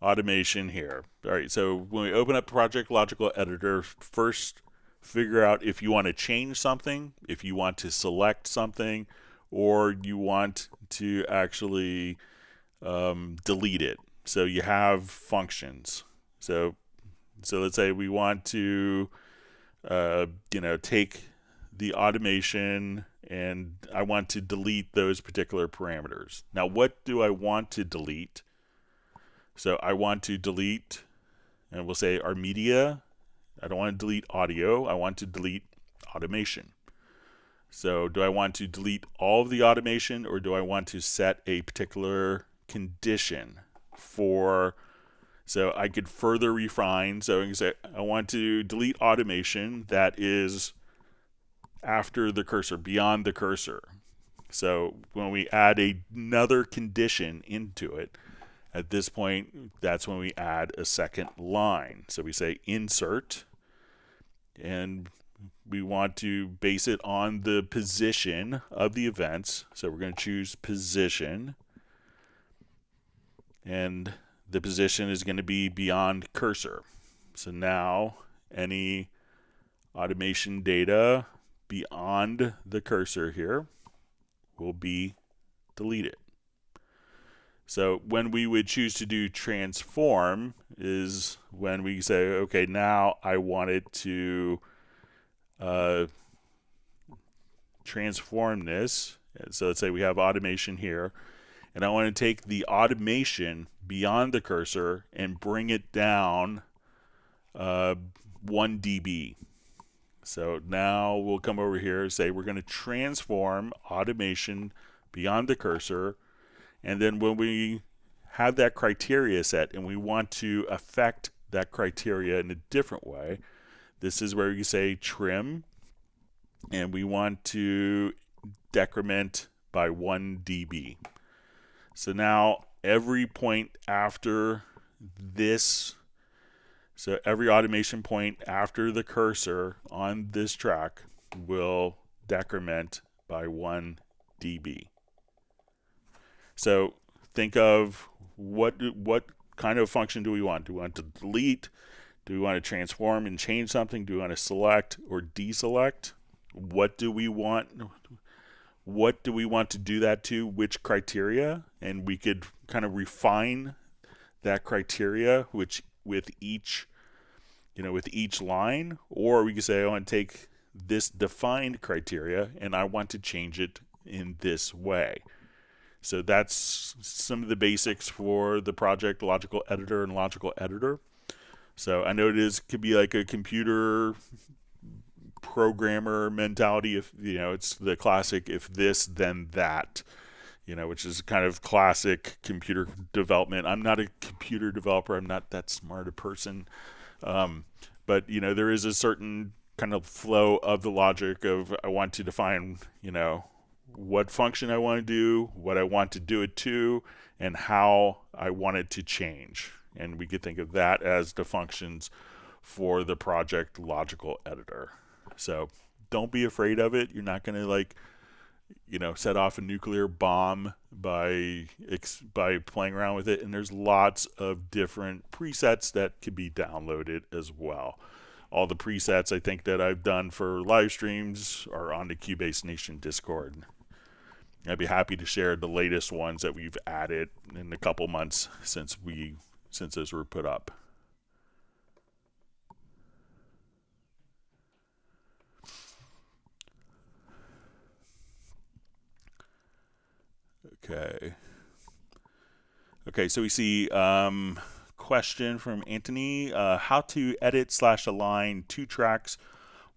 A: automation here. All right, so when we open up Project Logical Editor, first figure out if you want to change something, if you want to select something, or you want to actually delete it. So you have functions. So let's say we want to take the automation and I want to delete those particular parameters. Now, what do I want to delete? So I want to delete, and we'll say our media. I don't want to delete audio. I want to delete automation. So do I want to delete all of the automation, or do I want to set a particular condition for, so I could further refine. So I can say I want to delete automation that is after the cursor, beyond the cursor. So when we add another condition into it, at this point, that's when we add a second line. So we say insert, and we want to base it on the position of the events. So we're going to choose position, and the position is going to be beyond cursor. So now any automation data beyond the cursor here will be deleted. So when we would choose to do transform is when we say, okay, now I want it to transform this. So let's say we have automation here, and I want to take the automation beyond the cursor and bring it down 1 dB. So now we'll come over here and say we're going to transform automation beyond the cursor. And then when we have that criteria set and we want to affect that criteria in a different way, this is where you say trim, and we want to decrement by 1 dB. So now every point after this, so every automation point after the cursor on this track will decrement by 1 dB. So think of what kind of function do we want? Do we want to delete? Do we want to transform and change something? Do we want to select or deselect? What do we want? What do we want to do that to? Which criteria? And we could kind of refine that criteria, which with each line, or we could say I want to take this defined criteria and I want to change it in this way. So that's some of the basics for the project logical editor and logical editor. So I know could be like a computer programmer mentality. If it's the classic if this then that, which is kind of classic computer development. I'm not a computer developer. I'm not that smart a person. But there is a certain kind of flow of the logic of I want to define what function I want to do, what I want to do it to, and how I want it to change. And we could think of that as the functions for the project logical editor. So don't be afraid of it. You're not going to set off a nuclear bomb by playing around with it. And there's lots of different presets that could be downloaded as well. All the presets I think that I've done for live streams are on the Cubase Nation Discord. I'd be happy to share the latest ones that we've added in a couple months since those were put up. Okay, so we see question from Anthony, how to edit/align 2 tracks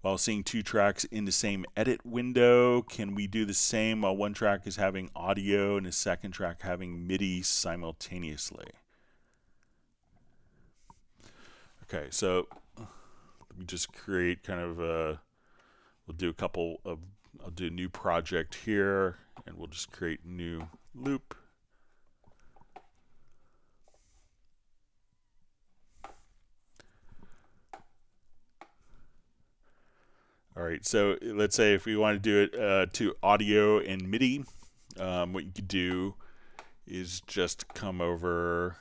A: while seeing 2 tracks in the same edit window. Can we do the same while one track is having audio and the second track having MIDI simultaneously? Okay, so let me just create kind of we'll do a couple of I'll do a new project here, and we'll just create new loop. All right, so let's say if we want to do it to audio and MIDI, what you could do is just come over,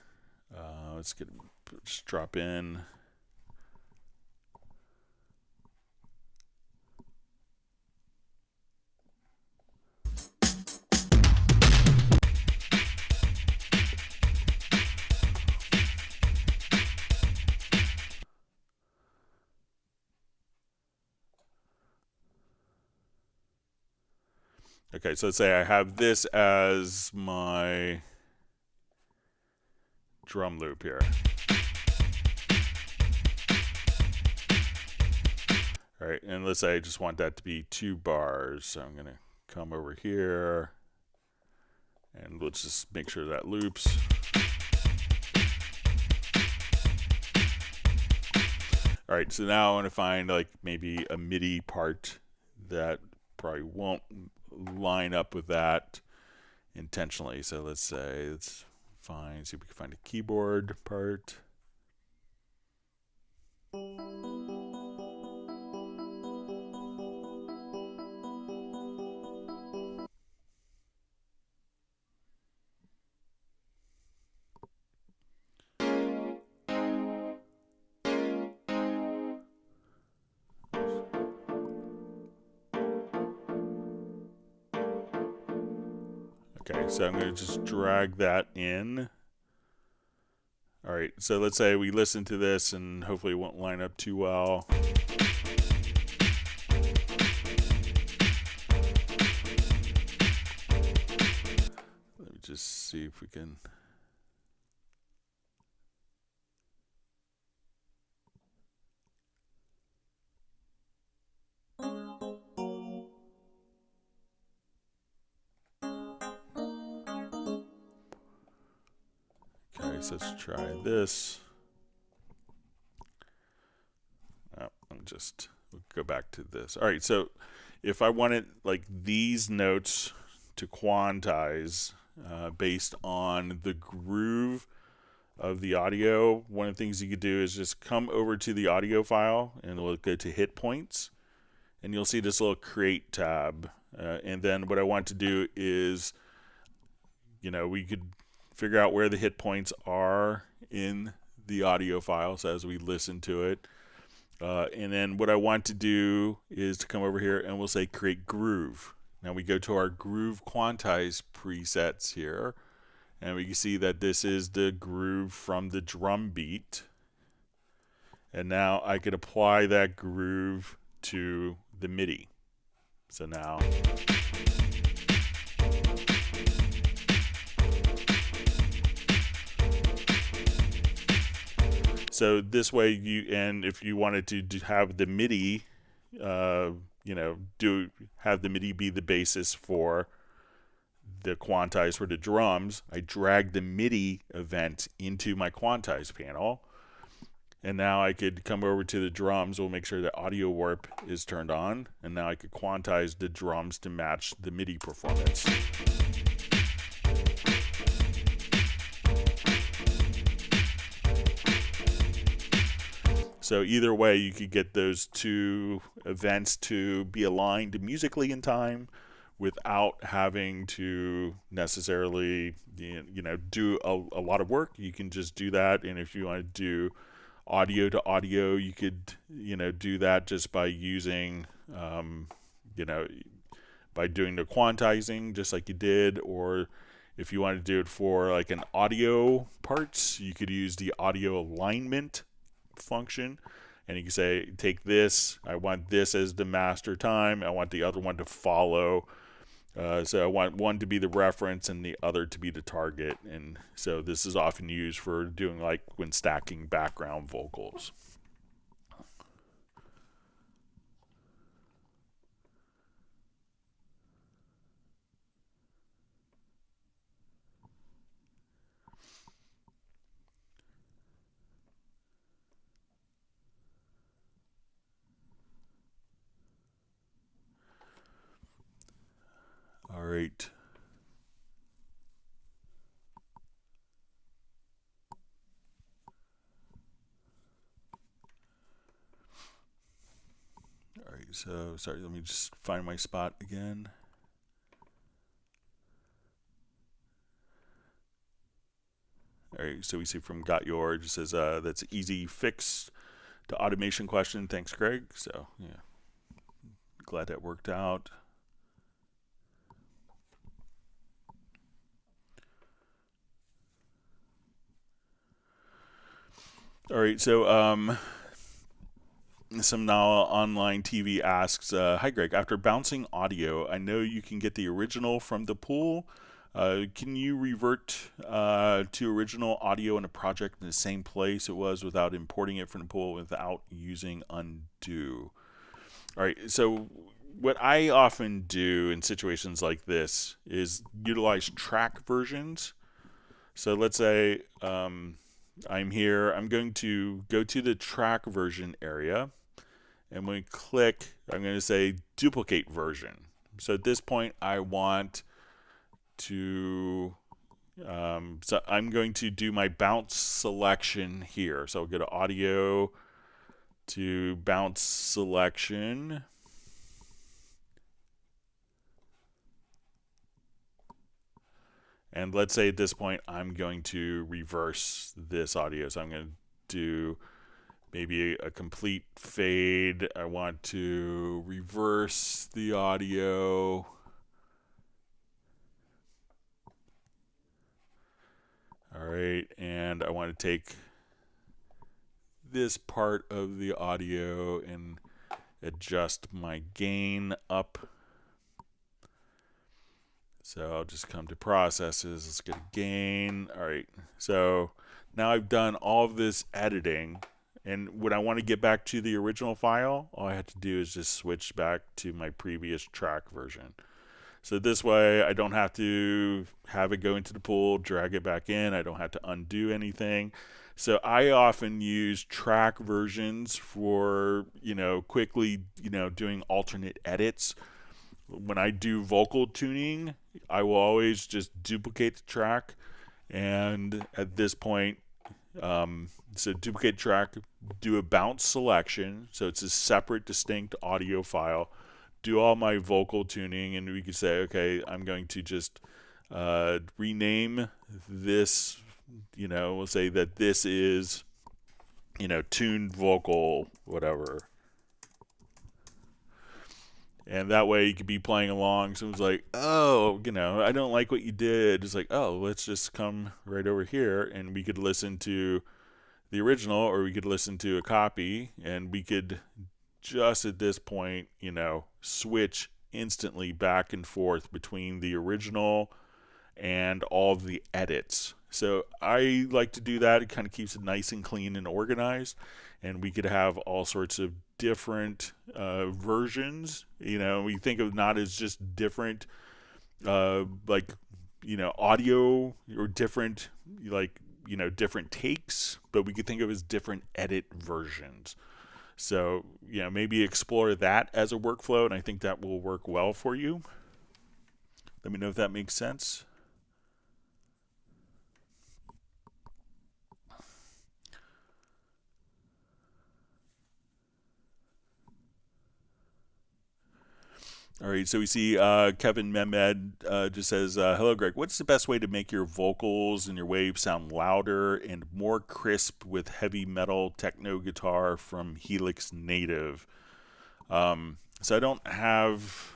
A: just drop in. Okay, so let's say I have this as my drum loop here. All right, and let's say I just want that to be 2 bars. So I'm gonna come over here and let's just make sure that loops. All right, so now I want to find like maybe a MIDI part that probably won't line up with that intentionally. So let's say it's fine. See if we can find a keyboard part. Okay, so I'm going to just drag that in. All right, so let's say we listen to this and hopefully it won't line up too well. Let me just see if we can. Okay, so let's try this. We'll go back to this. All right, so if I wanted like these notes to quantize based on the groove of the audio, one of the things you could do is just come over to the audio file and we'll go to hit points, and you'll see this little create tab. And then what I want to do is, we could figure out where the hit points are in the audio file, so as we listen to it. And then what I want to do is to come over here and we'll say create groove. Now we go to our groove quantize presets here, and we can see that this is the groove from the drum beat. And now I could apply that groove to the MIDI. So now so this way and if you wanted to have the MIDI, have the MIDI be the basis for the quantize for the drums, I drag the MIDI event into my quantize panel. And now I could come over to the drums. We'll make sure that audio warp is turned on. And now I could quantize the drums to match the MIDI performance. So either way, you could get those two events to be aligned musically in time without having to necessarily, do a lot of work. You can just do that. And if you want to do audio to audio, you could, do that just by using, by doing the quantizing just like you did. Or if you want to do it for like an audio parts, you could use the audio alignment function, and you can say, take this, I want this as the master time, I want the other one to follow, so I want one to be the reference and the other to be the target. And so this is often used for doing like when stacking background vocals. so sorry, let me just find my spot again. All right, so we see from Got Your, it just says that's easy fix to automation question. Thanks, Greg. So yeah, glad that worked out. All right, so some now online TV asks, hi Greg, after bouncing audio, I know you can get the original from the pool. Can you revert to original audio in a project in the same place it was without importing it from the pool without using undo? All right, so what I often do in situations like this is utilize track versions. So let's say I'm here, I'm going to go to the track version area, and when we click, I'm going to say duplicate version. So at this point, I want to, so I'm going to do my bounce selection here. So I'll go to audio, to bounce selection. And let's say at this point, I'm going to reverse this audio. So I'm going to do maybe a complete fade. I want to reverse the audio. All right, and I want to take this part of the audio and adjust my gain up. So I'll just come to processes. Let's get a gain. All right, so now I've done all of this editing. And when I want to get back to the original file, all I have to do is just switch back to my previous track version. So this way, I don't have to have it go into the pool, drag it back in. I don't have to undo anything. So I often use track versions for, quickly, doing alternate edits. When I do vocal tuning, I will always just duplicate the track. And at this point, so duplicate track, do a bounce selection. So it's a separate, distinct audio file. Do all my vocal tuning, and we could say, okay, I'm going to just rename this, we'll say that this is, tuned vocal, whatever. And that way you could be playing along. Someone's like, oh, I don't like what you did. It's like, oh, let's just come right over here, and we could listen to the original, or we could listen to a copy, and we could just at this point, switch instantly back and forth between the original and all of the edits. So I like to do that. It kind of keeps it nice and clean and organized, and we could have all sorts of different versions. We think of not as just different audio, or different different takes, but we could think of as different edit versions. So, maybe explore that as a workflow, and I think that will work well for you. Let me know if that makes sense. All right, so we see Kevin Mehmed just says, hello, Greg. What's the best way to make your vocals and your waves sound louder and more crisp with heavy metal techno guitar from Helix Native? So I don't have,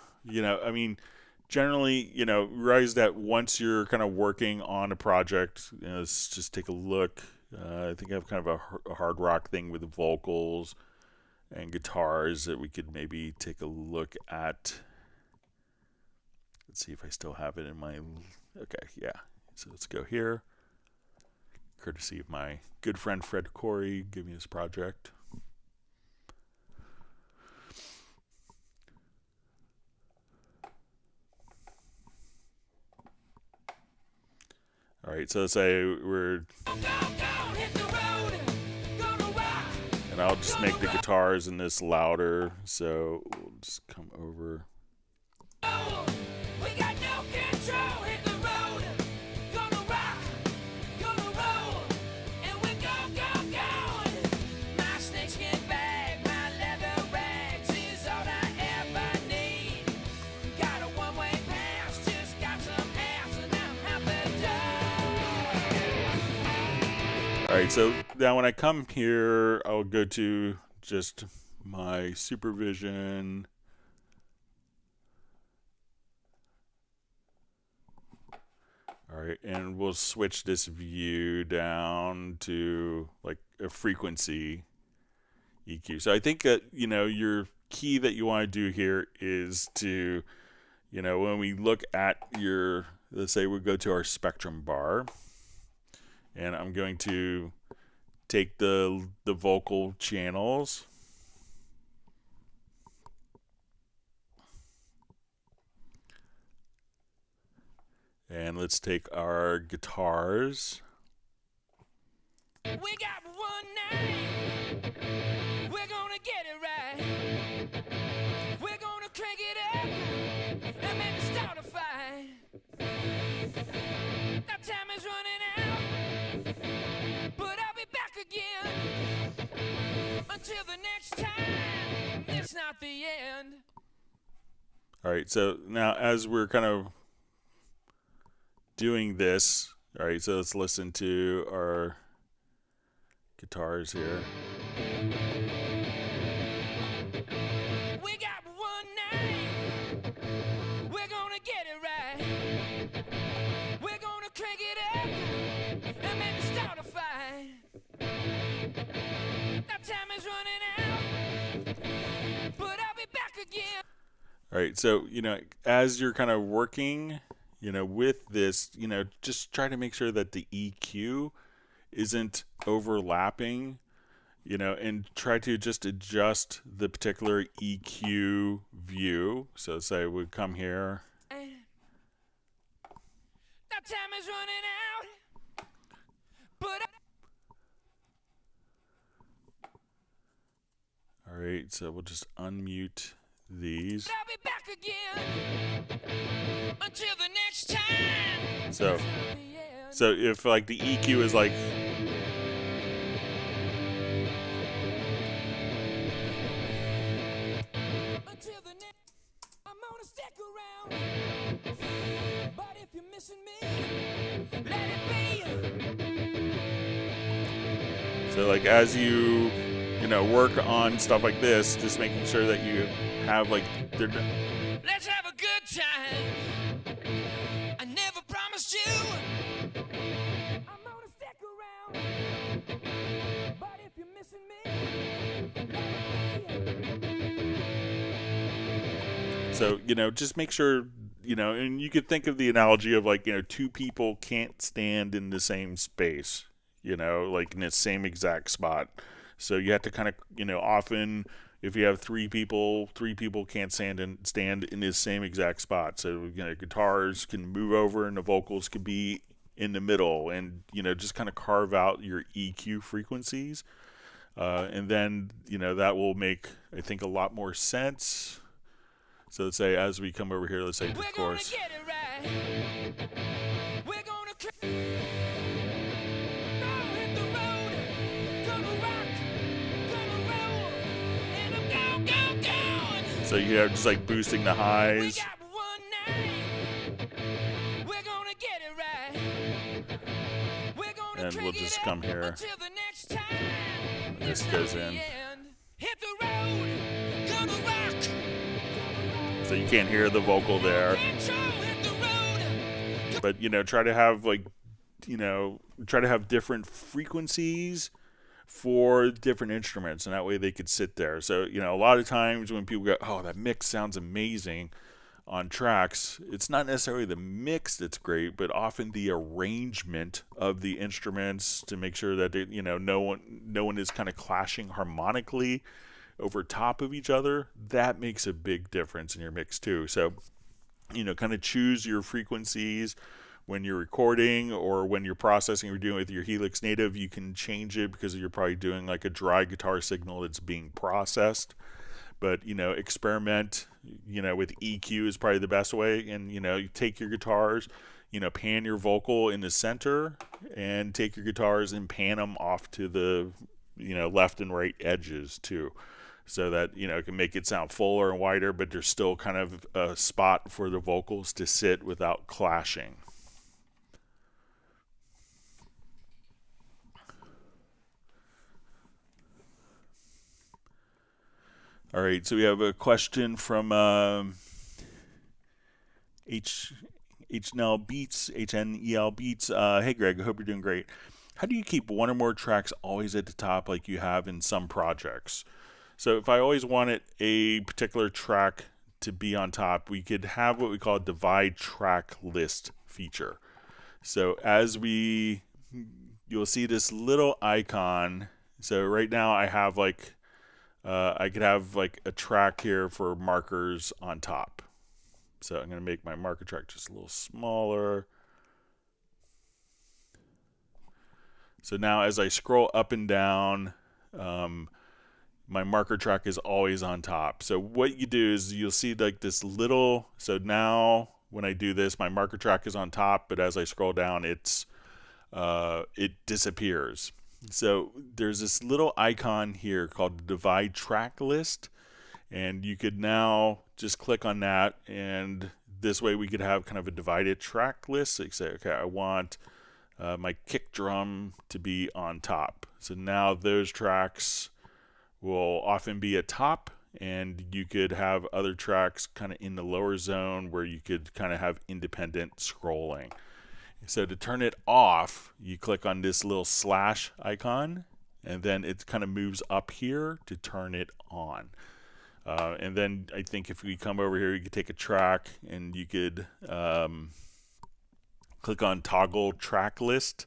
A: generally, realize that once you're kind of working on a project, let's just take a look. I think I have kind of a hard rock thing with vocals and guitars that we could maybe take a look at. Let's see if I still have it in my, okay, yeah. So let's go here. Courtesy of my good friend Fred Corey, give me this project. All right, so let's say we're, and I'll just make the guitars in this louder. So we'll just come over. We got no control, hit the road, gonna rock, gonna roll, and we go. My snakeskin bag, my leather rags is all I All right, so now when I come here, I'll go to just my supervision. All right, and we'll switch this view down to like a frequency EQ. So I think that, your key that you want to do here is to, when we look at your, let's say we go to our spectrum bar, and I'm going to take the vocal channels, and let's take our guitars.
C: We got one night, we're gonna get it right. We're gonna crank it up and maybe start a fight. Now time is running out, but I'll be back again. Until the next time, it's not the end.
A: All right, so now as we're kind of doing this, all right, so let's listen to our guitars here.
C: We got one night, we're gonna get it right. We're gonna crank it up and maybe start a fight. Now time is running out, but I'll be back again.
A: All right, so, as you're kind of working, with this, just try to make sure that the EQ isn't overlapping, and try to just adjust the particular EQ view. So say we come here.
C: Now time is running out, but
A: All right, so we'll just unmute these.
C: I'll be back again until the next time.
A: So if like the EQ is like
C: until the next, I'm gonna stick around. But if you're missing me, let it be.
A: so like as you work on stuff like this, just making sure that you have like
C: Let's have a good time. I never promised you I'm gonna stick around. But if you're missing me, let it be.
A: So, just make sure, and you could think of the analogy of like, two people can't stand in the same space, like in the same exact spot. So you have to kind of, often if you have three people can't stand in the same exact spot. So, guitars can move over and the vocals could be in the middle, and, just kind of carve out your EQ frequencies. And then, that will make, I think, a lot more sense. So let's say as we come over here, let's say to the chorus.
C: We're gonna get it right. We're gonna hit the road. Gonna rock. Gonna roll. And I'm going.
A: So you have just like boosting the highs.
C: We got one night. We're gonna get it right. We're gonna
A: And we'll just come here.
C: until the next time.
A: And this goes in.
C: Hit the road. Gonna rock.
A: So you can't hear the vocal there. But, try to have like, try to have different frequencies for different instruments, and that way they could sit there. So, a lot of times when people go, oh, that mix sounds amazing on tracks, it's not necessarily the mix that's great, but often the arrangement of the instruments to make sure that no one is kind of clashing harmonically over top of each other. That makes a big difference in your mix too. So, kind of choose your frequencies when you're recording or when you're processing. You're doing with your Helix Native, you can change it because you're probably doing like a dry guitar signal that's being processed. But, experiment, with EQ is probably the best way. And, you take your guitars, pan your vocal in the center, and take your guitars and pan them off to the, left and right edges too. So that, it can make it sound fuller and wider, but there's still kind of a spot for the vocals to sit without clashing. All right, so we have a question from HNL Beats, HNEL Beats. Hey, Greg, I hope you're doing great. How do you keep one or more tracks always at the top like you have in some projects? So if I always wanted a particular track to be on top, we could have what we call a divide track list feature. So you'll see this little icon. So right now I have I could have like a track here for markers on top. So I'm going to make my marker track just a little smaller. So now as I scroll up and down, my marker track is always on top. So what you do is you'll see like this little, so now when I do this, my marker track is on top, but as I scroll down, it disappears. So there's this little icon here called the divide track list, and you could now just click on that, and this way we could have kind of a divided track list. So you say, okay, I want my kick drum to be on top. So now those tracks will often be at top, and you could have other tracks kind of in the lower zone where you could kind of have independent scrolling. So to turn it off, you click on this little slash icon, and then it kind of moves up here to turn it on. And then I think if we come over here, you could take a track and you could click on toggle track list,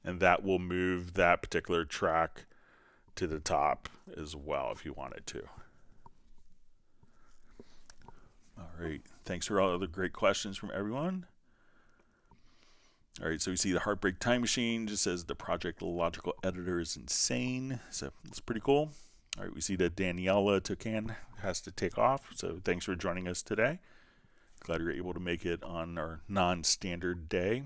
A: and that will move that particular track to the top as well if you wanted to. All right, thanks for all the great questions from everyone. All right, so we see the Heartbreak Time Machine just says the project logical editor is insane. So it's pretty cool. All right, we see that Daniela Tocan has to take off. So thanks for joining us today. Glad you're able to make it on our non-standard day.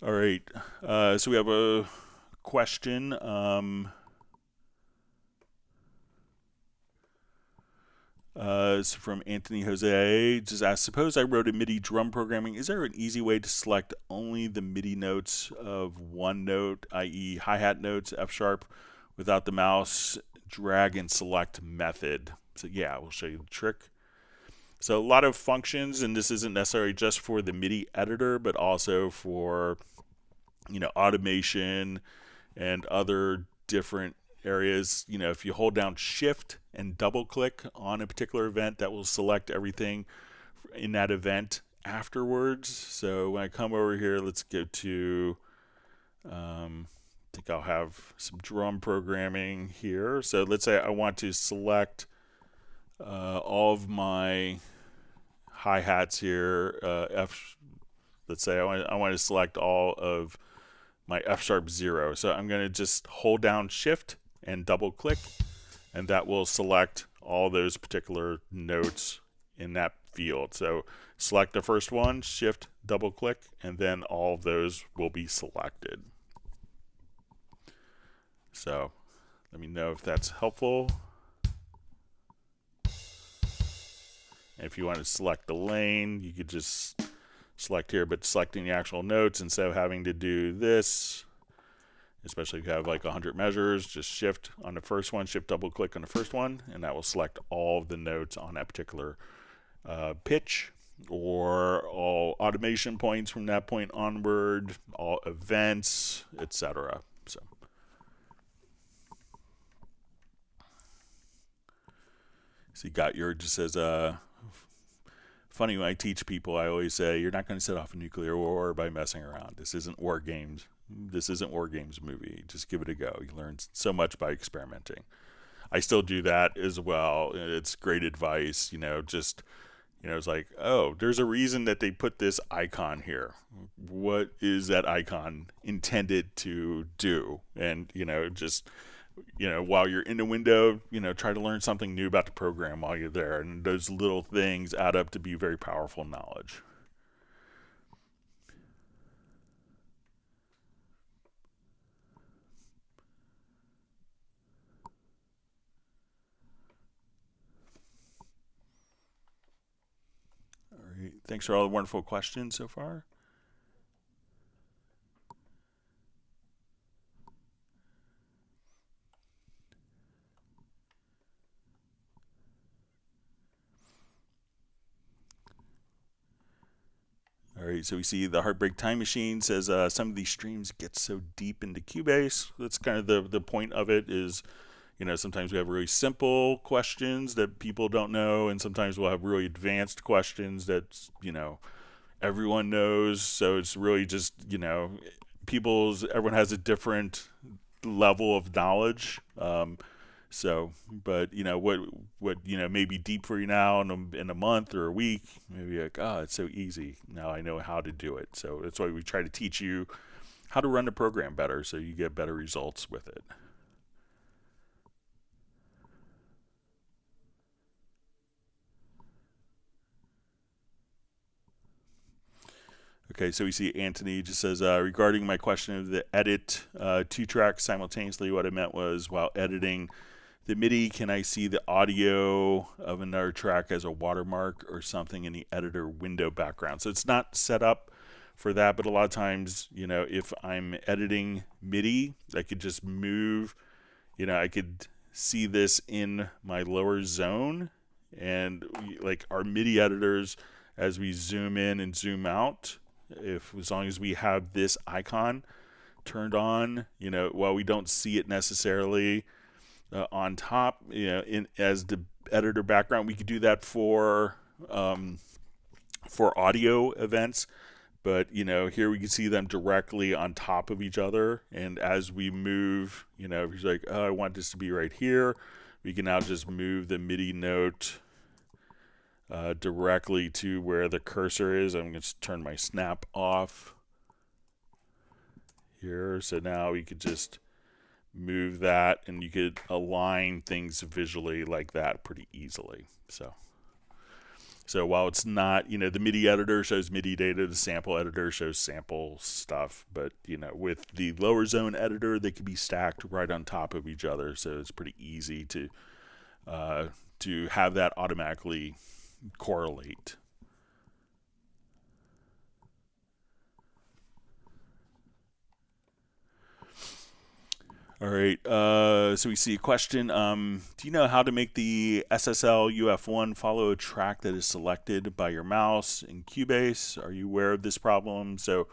A: All right, so we have a question. It's from Anthony Jose. Just asked, suppose I wrote a MIDI drum programming. Is there an easy way to select only the MIDI notes of one note, i.e. hi-hat notes, F sharp, without the mouse drag and select method? So yeah, we'll show you the trick. So a lot of functions, and this isn't necessarily just for the MIDI editor, but also for, automation and other different areas. If you hold down shift and double click on a particular event, that will select everything in that event afterwards. So when I come over here, let's go to, I think I'll have some drum programming here. So let's say I want to select all of my hi-hats here. Let's say I want to select all of my F sharp 0. So I'm going to just hold down shift and double click, and that will select all those particular notes in that field. So select the first one, shift, double click, and then all of those will be selected. So let me know if that's helpful. And if you want to select the lane, you could just select here, but selecting the actual notes instead of having to do this, especially if you have like 100 measures, just shift on the first one, shift double click on the first one, and that will select all of the notes on that particular pitch, or all automation points from that point onward, all events, etc. So got your just says funny, when I teach people, I always say, you're not going to set off a nuclear war by messing around. This isn't War Games. This isn't War Games movie. Just give it a go. You learn so much by experimenting. I still do that as well. It's great advice. It's like, oh, there's a reason that they put this icon here. What is that icon intended to do? And, while you're in the window, try to learn something new about the program while you're there. And those little things add up to be very powerful knowledge. All right. Thanks for all the wonderful questions so far. right, so we see the Heartbreak Time Machine says some of these streams get so deep into Cubase. That's kind of the point of it is, sometimes we have really simple questions that people don't know, and sometimes we'll have really advanced questions that, everyone knows. So it's really just, everyone has a different level of knowledge. But what may be deep for you now in a month or a week, maybe like, oh, it's so easy. Now I know how to do it. So that's why we try to teach you how to run the program better so you get better results with it. Okay, so we see Anthony just says, regarding my question of the edit 2 tracks simultaneously, what I meant was while editing the MIDI, can I see the audio of another track as a watermark or something in the editor window background? So it's not set up for that, but a lot of times, if I'm editing MIDI, I could just move, I could see this in my lower zone, and like our MIDI editors, as we zoom in and zoom out, as long as we have this icon turned on, while we don't see it necessarily on top, as the editor background, we could do that for audio events. But here we can see them directly on top of each other, and as we move, if he's like, oh, I want this to be right here, we can now just move the MIDI note directly to where the cursor is. I'm going to turn my snap off here. So now we could just move that, and you could align things visually like that pretty easily. So while it's not, the MIDI editor shows MIDI data, the sample editor shows sample stuff, but with the lower zone editor, they can be stacked right on top of each other. So it's pretty easy to have that automatically correlate. All right, so we see a question. Do you know how to make the SSL UF1 follow a track that is selected by your mouse in Cubase? Are you aware of this problem? So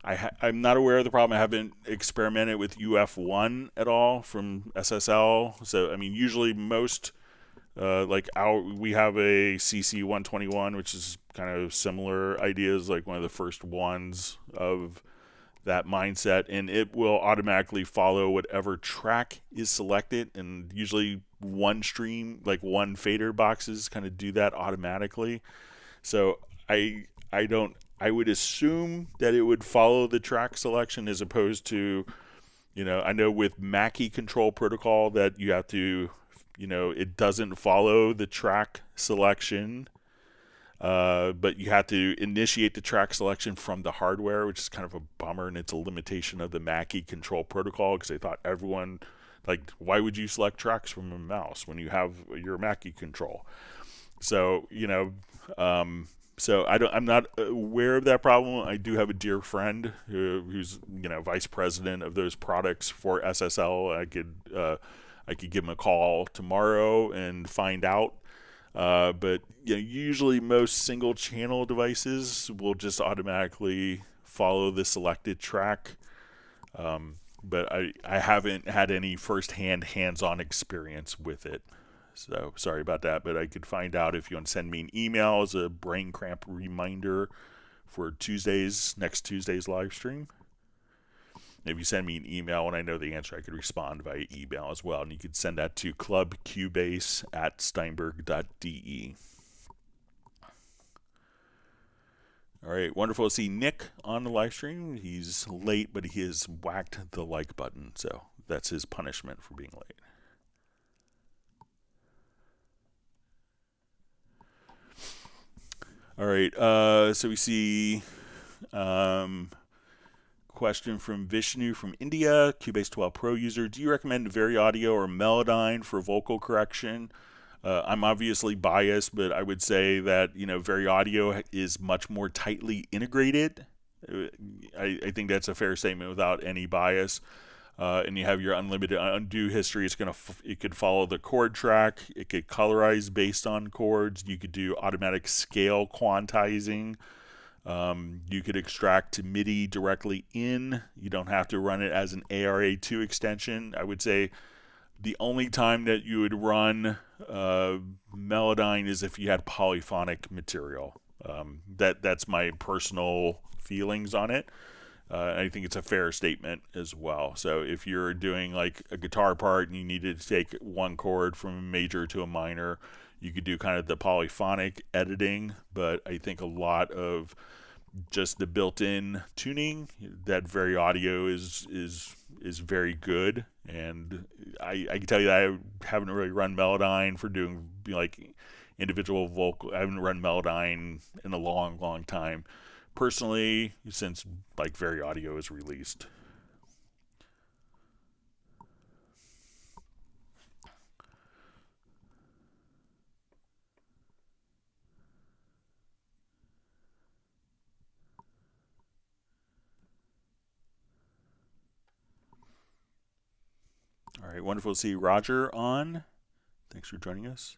A: I'm not aware of the problem. I haven't experimented with UF1 at all from SSL. So, I mean, usually most, we have a CC121, which is kind of similar ideas, like one of the first ones of that mindset, and it will automatically follow whatever track is selected, and usually one stream, like one fader boxes, kind of do that automatically. So I would assume that it would follow the track selection as opposed to, I know with Mackie control protocol that you have to, it doesn't follow the track selection. But you have to initiate the track selection from the hardware, which is kind of a bummer, and it's a limitation of the Mackie control protocol, because they thought everyone, why would you select tracks from a mouse when you have your Mackie control? So, I'm not aware of that problem. I do have a dear friend who's, vice president of those products for SSL. I could give him a call tomorrow and find out. But usually most single channel devices will just automatically follow the selected track. But I haven't had any firsthand hands-on experience with it. So sorry about that, but I could find out if you want to send me an email as a brain cramp reminder for next Tuesday's live stream. If you send me an email and I know the answer, I could respond via email as well. And you could send that to clubcubase@steinberg.de. All right, wonderful to see Nick on the live stream. He's late, but he has whacked the like button, so that's his punishment for being late. All right, so we see question from Vishnu from India, Cubase 12 Pro user. Do you recommend VariAudio or Melodyne for vocal correction? I'm obviously biased, but I would say that VariAudio is much more tightly integrated. I think that's a fair statement without any bias. And you have your unlimited undo history. It could follow the chord track. It could colorize based on chords. You could do automatic scale quantizing. You could extract to MIDI directly in. You don't have to run it as an ARA2 extension. I would say the only time that you would run Melodyne is if you had polyphonic material. That's my personal feelings on it. I think it's a fair statement as well. So if you're doing like a guitar part and you needed to take one chord from a major to a minor, you could do kind of the polyphonic editing. But I think a lot of just the built-in tuning, that VariAudio is very good. And I can tell you that I haven't really run Melodyne for doing like individual vocal. I haven't run Melodyne in a long time personally since like VariAudio is released. All right, wonderful to see Roger on. Thanks for joining us.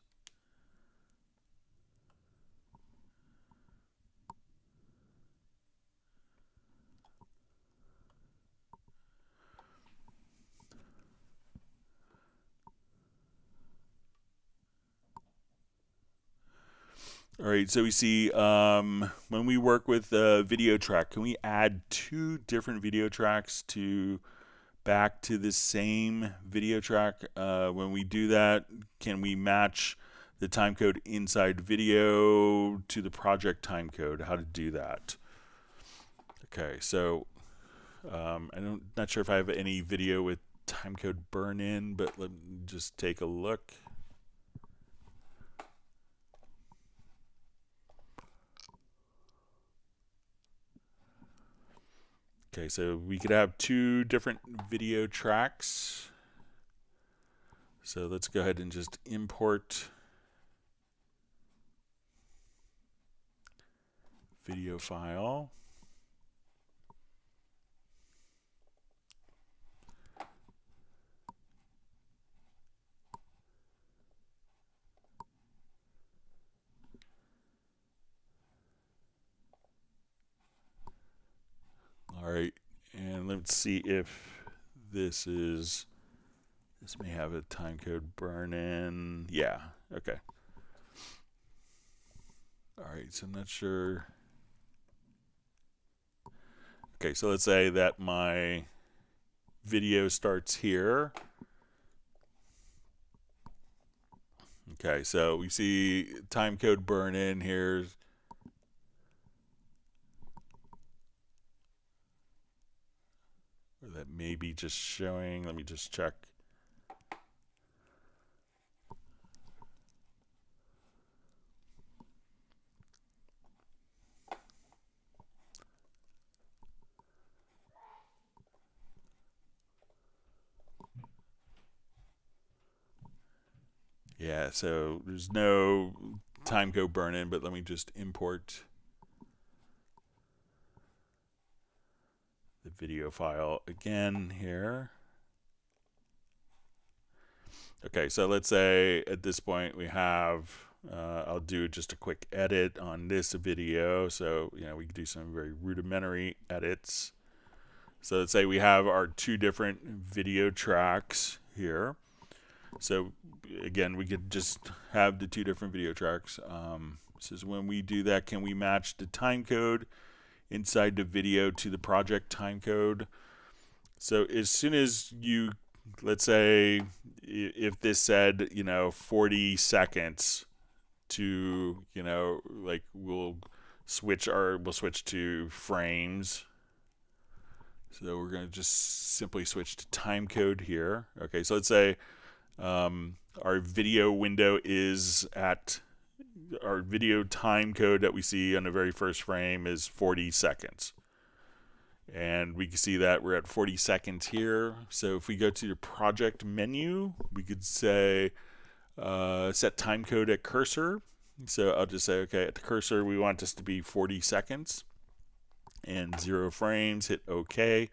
A: All right, so we see when we work with a video track, can we add two different video tracks back to the same video track? When we do that, can we match the timecode inside video to the project timecode? How to do that? Okay, so I'm not sure if I have any video with timecode burn in, but let me just take a look. Okay, so we could have two different video tracks. So let's go ahead and just import video file. All right, and let's see if this may have a timecode burn in. Yeah, okay. All right, so I'm not sure. Okay, so let's say that my video starts here. Okay, so we see timecode burn in here. Or that may be just showing. Let me just check. Yeah, so there's no timecode burn in, but let me just import the video file again here. Okay, so let's say at this point we have, I'll do just a quick edit on this video. So, we can do some very rudimentary edits. So let's say we have our two different video tracks here. So again, we could just have the two different video tracks. Says when we do that, can we match the timecode inside the video to the project timecode? So as soon as you, let's say if this said 40 seconds to like we'll switch to frames. So we're going to just simply switch to timecode here. Okay, so let's say our video window is at our video time code that we see on the very first frame is 40 seconds. And we can see that we're at 40 seconds here. So if we go to the project menu, we could say set time code at cursor. So I'll just say, okay, at the cursor, we want this to be 40 seconds and 0 frames, hit OK.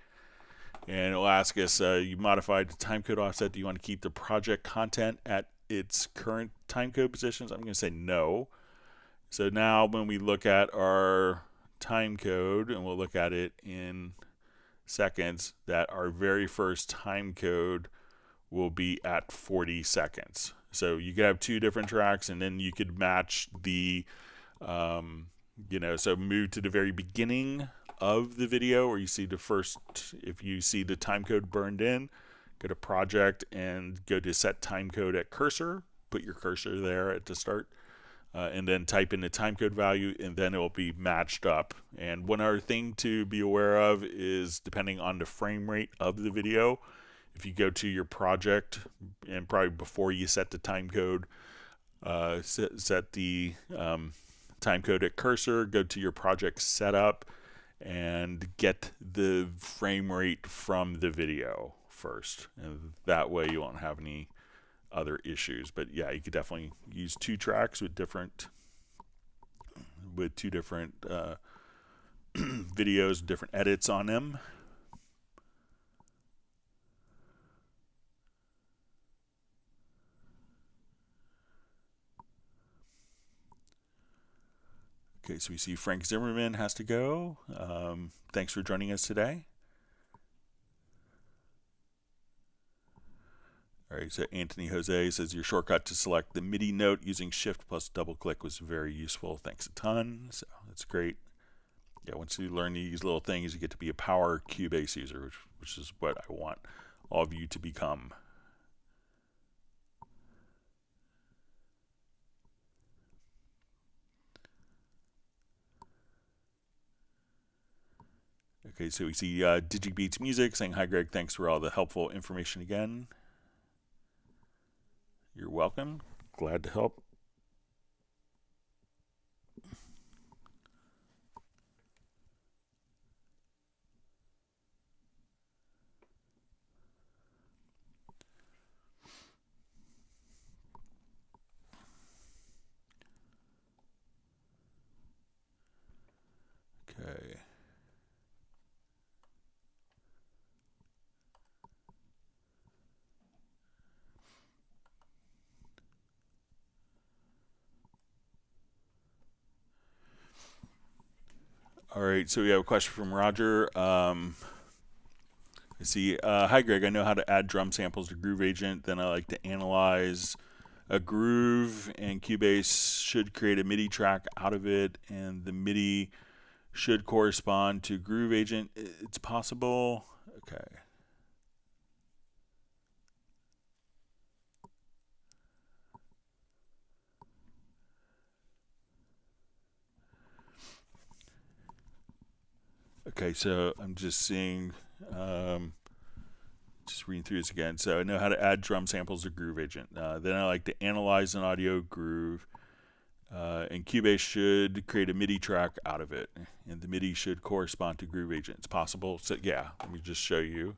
A: And it'll ask us, you modified the timecode offset. Do you want to keep the project content at its current timecode positions? I'm going to say no. So now when we look at our time code, and we'll look at it in seconds, that our very first time code will be at 40 seconds. So you could have two different tracks, and then you could match the, so move to the very beginning of the video where you see the first, if you see the time code burned in, go to project and go to set time code at cursor, put your cursor there at the start, and then type in the time code value, and then it will be matched up. And one other thing to be aware of is, depending on the frame rate of the video, if you go to your project, and probably before you set the time code, set the time code at cursor, go to your project setup, and get the frame rate from the video first. And that way you won't have any other issues. But yeah, you could definitely use two tracks with two different videos, different edits on them. Okay, so we see Frank Zimmerman has to go. Thanks for joining us today. All right, so Anthony Jose says your shortcut to select the MIDI note using Shift plus double click was very useful. Thanks a ton. So that's great. Yeah, once you learn these little things, you get to be a power Cubase user, which is what I want all of you to become. Okay, so we see DigiBeats Music saying, hi Greg, thanks for all the helpful information again. You're welcome. Glad to help. Okay. All right, so we have a question from Roger. I see, hi Greg, I know how to add drum samples to Groove Agent, then I like to analyze a groove, and Cubase should create a MIDI track out of it, and the MIDI should correspond to Groove Agent. It's possible. Okay. Okay, so I'm just seeing, just reading through this again. So I know how to add drum samples to Groove Agent. Then I like to analyze an audio groove, and Cubase should create a MIDI track out of it, and the MIDI should correspond to Groove Agent. It's possible. So yeah, let me just show you.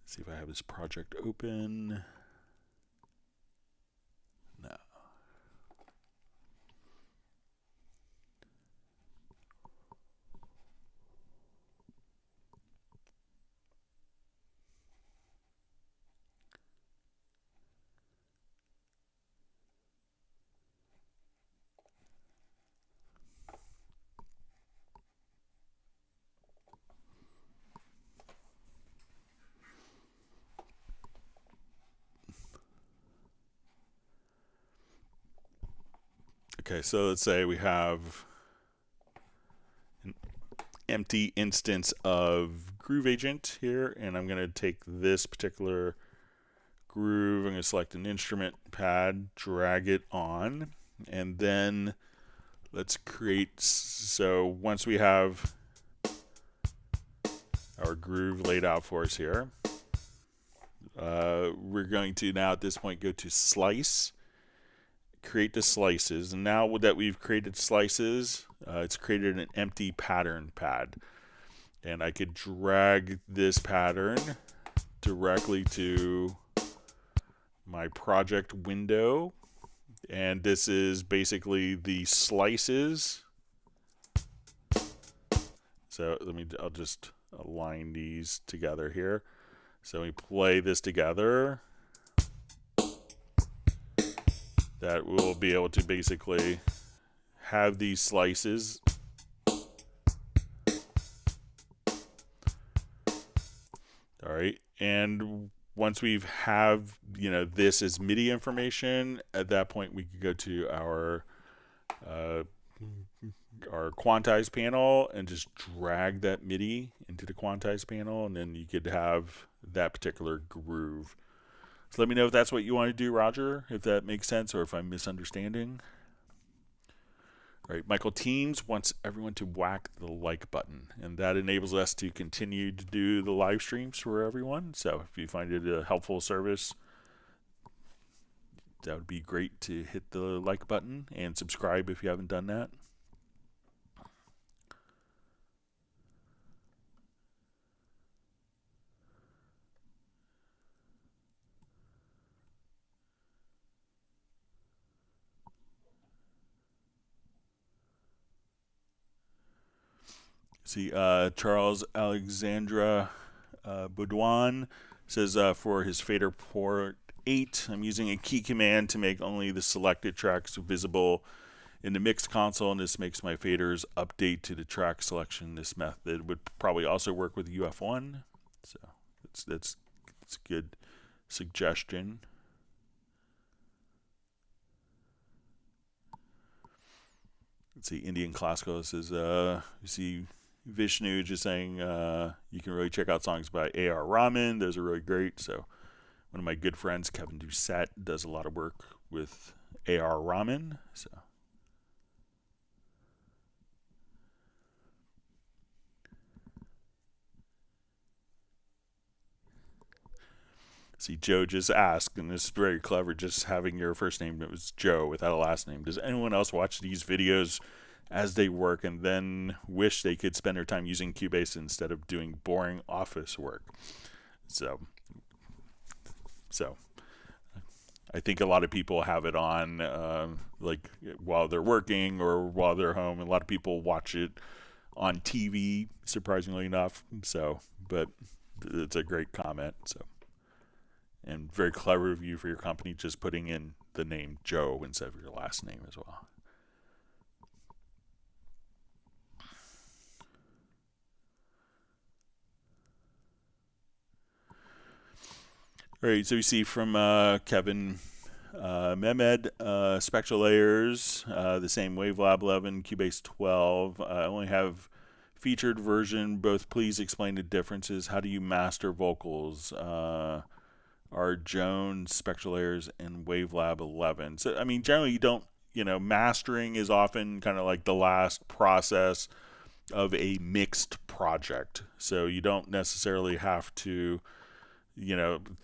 A: See if I have this project open. No. Okay, so let's say we have an empty instance of Groove Agent here, and I'm going to take this particular groove, I'm going to select an instrument pad, drag it on, and then let's create, so once we have our groove laid out for us here, we're going to now at this point go to Slice, create the slices, and now that we've created slices, it's created an empty pattern pad, and I could drag this pattern directly to my project window, and this is basically the slices. So I'll just align these together here. So we play this together. That we'll be able to basically have these slices. All right, and once we've have this as MIDI information, at that point we could go to our Quantize panel and just drag that MIDI into the Quantize panel, and then you could have that particular groove. So let me know if that's what you want to do, Roger, if that makes sense or if I'm misunderstanding. All right, Michael Teams wants everyone to whack the like button, and that enables us to continue to do the live streams for everyone. So if you find it a helpful service, that would be great to hit the like button and subscribe if you haven't done that. See, Charles Alexandra Baudouin says for his fader port 8, I'm using a key command to make only the selected tracks visible in the mix console, and this makes my faders update to the track selection. This method would probably also work with UF1, so that's a good suggestion. Let's see, Indian Classical says, you see Vishnu just saying you can really check out songs by A.R. Rahman. Those are really great. So one of my good friends, Kevin Doucette, does a lot of work with A.R. Rahman. So see, Joe just asked, and this is very clever, just having your first name, it was Joe without a last name. Does anyone else watch these videos as they work and then wish they could spend their time using Cubase instead of doing boring office work? So I think a lot of people have it on like while they're working or while they're home. A lot of people watch it on TV, surprisingly enough. So, but it's a great comment. So, and very clever of you for your company just putting in the name Joe instead of your last name as well. All right, so we see from Kevin Mehmed, Spectral layers, the same Wavelab 11, Cubase 12. I only have featured version. Both, please explain the differences. How do you master vocals? Are Jones, Spectral layers, and Wavelab 11. So, I mean, generally you don't, mastering is often kind of like the last process of a mixed project. So you don't necessarily have to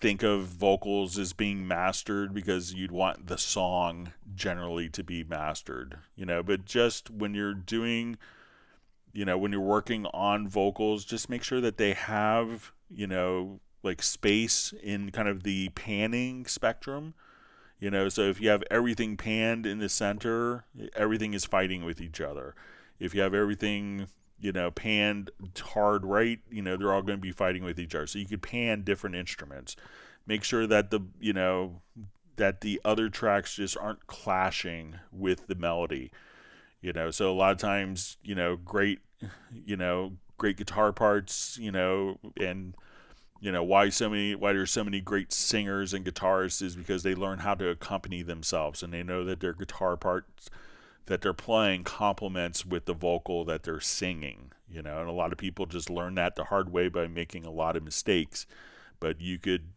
A: think of vocals as being mastered because you'd want the song generally to be mastered, but just when you're doing, when you're working on vocals, just make sure that they have, like space in kind of the panning spectrum, so if you have everything panned in the center, everything is fighting with each other. If you have everything panned hard right, they're all going to be fighting with each other. So you could pan different instruments. Make sure that the other tracks just aren't clashing with the melody. So a lot of times, great guitar parts, and why there's so many great singers and guitarists is because they learn how to accompany themselves, and they know that their guitar parts that they're playing complements with the vocal that they're singing, and a lot of people just learn that the hard way by making a lot of mistakes. But you could,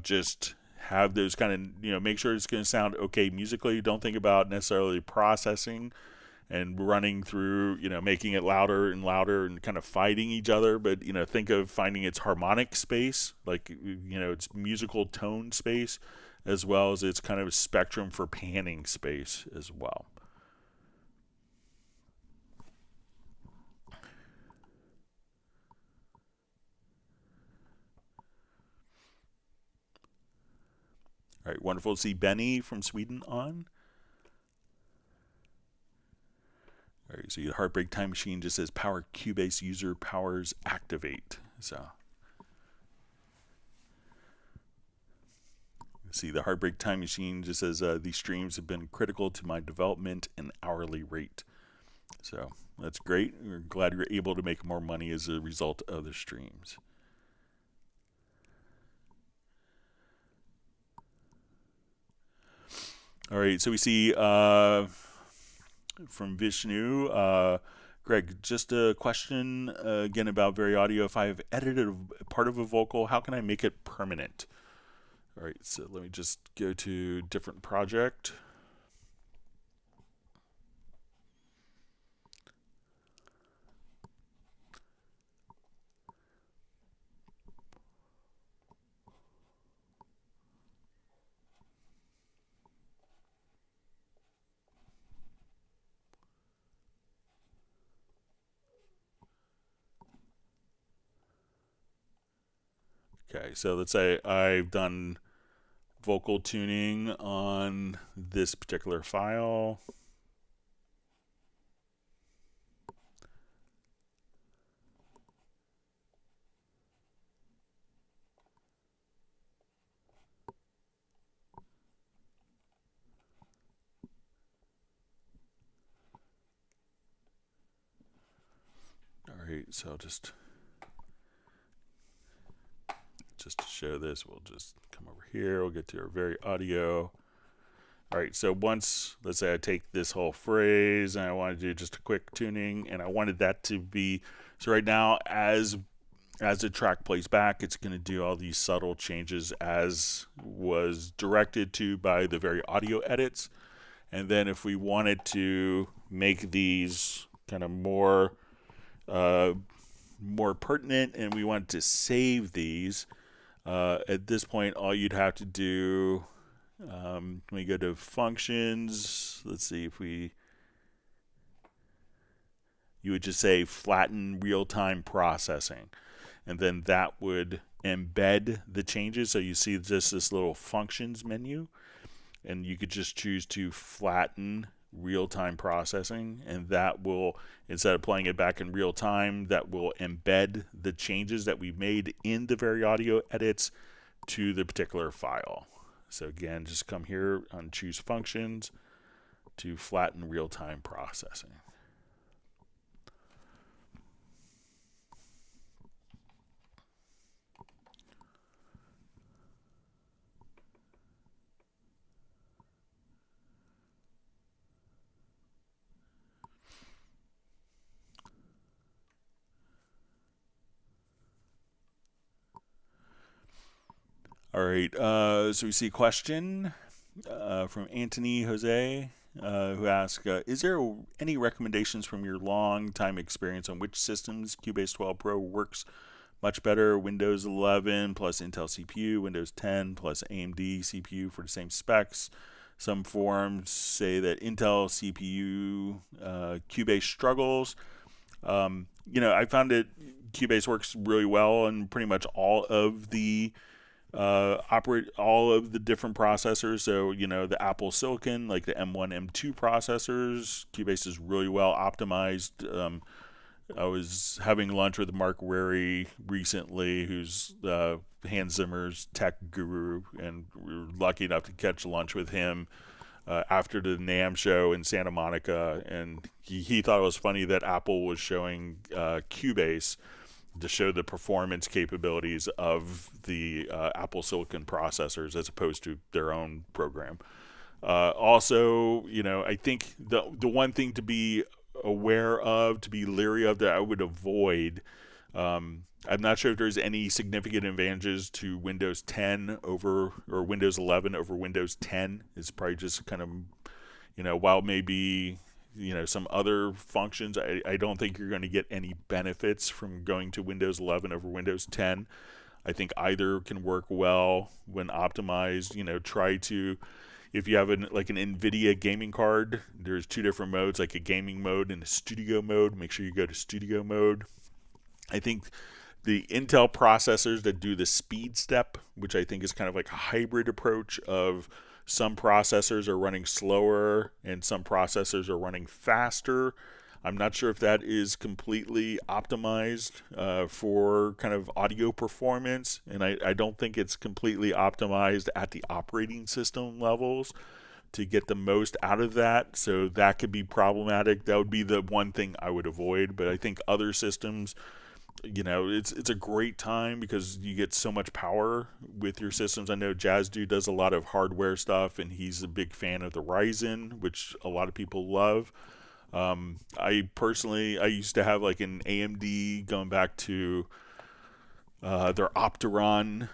A: just have those kind of, make sure it's going to sound okay musically. Don't think about necessarily processing and running through, making it louder and louder and kind of fighting each other. But, think of finding its harmonic space, like, its musical tone space, as well as its kind of spectrum for panning space as well. All right, wonderful to see Benny from Sweden on. All right, so the Heartbreak Time Machine just says power Cubase user powers activate. So see, the Heartbreak Time Machine just says these streams have been critical to my development and hourly rate. So that's great. We're glad you're able to make more money as a result of the streams. All right, so we see from Vishnu, Greg, just a question again about VariAudio. If I have edited a part of a vocal, how can I make it permanent? All right, so let me just go to different project. Okay, so let's say I've done vocal tuning on this particular file. All right, so just to show this, we'll just come over here. We'll get to our VariAudio. All right, so once, let's say I take this whole phrase and I want to do just a quick tuning, and I wanted that to be, so right now as the track plays back, it's going to do all these subtle changes as was directed to by the VariAudio edits. And then if we wanted to make these kind of more pertinent and we want to save these, at this point, all you'd have to do, when we go to functions, let's see if you would just say flatten real-time processing. And then that would embed the changes. So you see just this little functions menu, and you could just choose to flatten real-time processing, and that will, instead of playing it back in real time, that will embed the changes that we made in the VariAudio edits to the particular file. So again, just come here and choose functions to flatten real-time processing. All right, so we see a question from Anthony Jose, who asks, is there any recommendations from your long time experience on which systems Cubase 12 Pro works much better? Windows 11 plus Intel CPU, Windows 10 plus AMD CPU for the same specs. Some forums say that Intel CPU Cubase struggles. I found that Cubase works really well on pretty much all of the operate all of the different processors. So the Apple Silicon, like the M1 M2 processors, Cubase is really well optimized. I was having lunch with Mark Wary recently, who's Hans Zimmer's tech guru, and we were lucky enough to catch lunch with him after the NAMM show in Santa Monica, and he thought it was funny that Apple was showing Cubase to show the performance capabilities of the Apple Silicon processors as opposed to their own program. Also, I think the one thing to be aware of, to be leery of, that I would avoid, I'm not sure if there's any significant advantages to Windows 10 over, or Windows 11 over Windows 10. It's probably just kind of, while maybe some other functions, I don't think you're going to get any benefits from going to Windows 11 over Windows 10. I think either can work well when optimized. Try to, if you have like an NVIDIA gaming card, there's two different modes, like a gaming mode and a studio mode. Make sure you go to studio mode. I think the Intel processors that do the speed step, which I think is kind of like a hybrid approach of some processors are running slower and some processors are running faster. I'm not sure if that is completely optimized for kind of audio performance, and I don't think it's completely optimized at the operating system levels to get the most out of that. So that could be problematic. That would be the one thing I would avoid. But I think other systems, it's a great time because you get so much power with your systems. I know Jazz Dude does a lot of hardware stuff, and he's a big fan of the Ryzen, which a lot of people love. I used to have like an AMD going back to their Opteron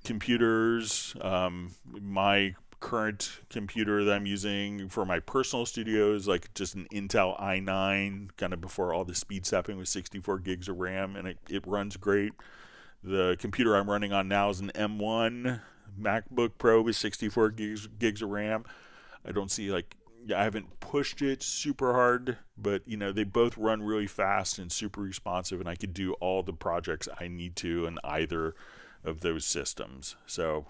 A: computers. My current computer that I'm using for my personal studio is like just an Intel i9, kind of before all the speed stepping with 64 gigs of RAM, and it runs great. The computer I'm running on now is an M1 MacBook Pro with 64 gigs of RAM. I don't see I haven't pushed it super hard, but they both run really fast and super responsive, and I could do all the projects I need to in either of those systems. So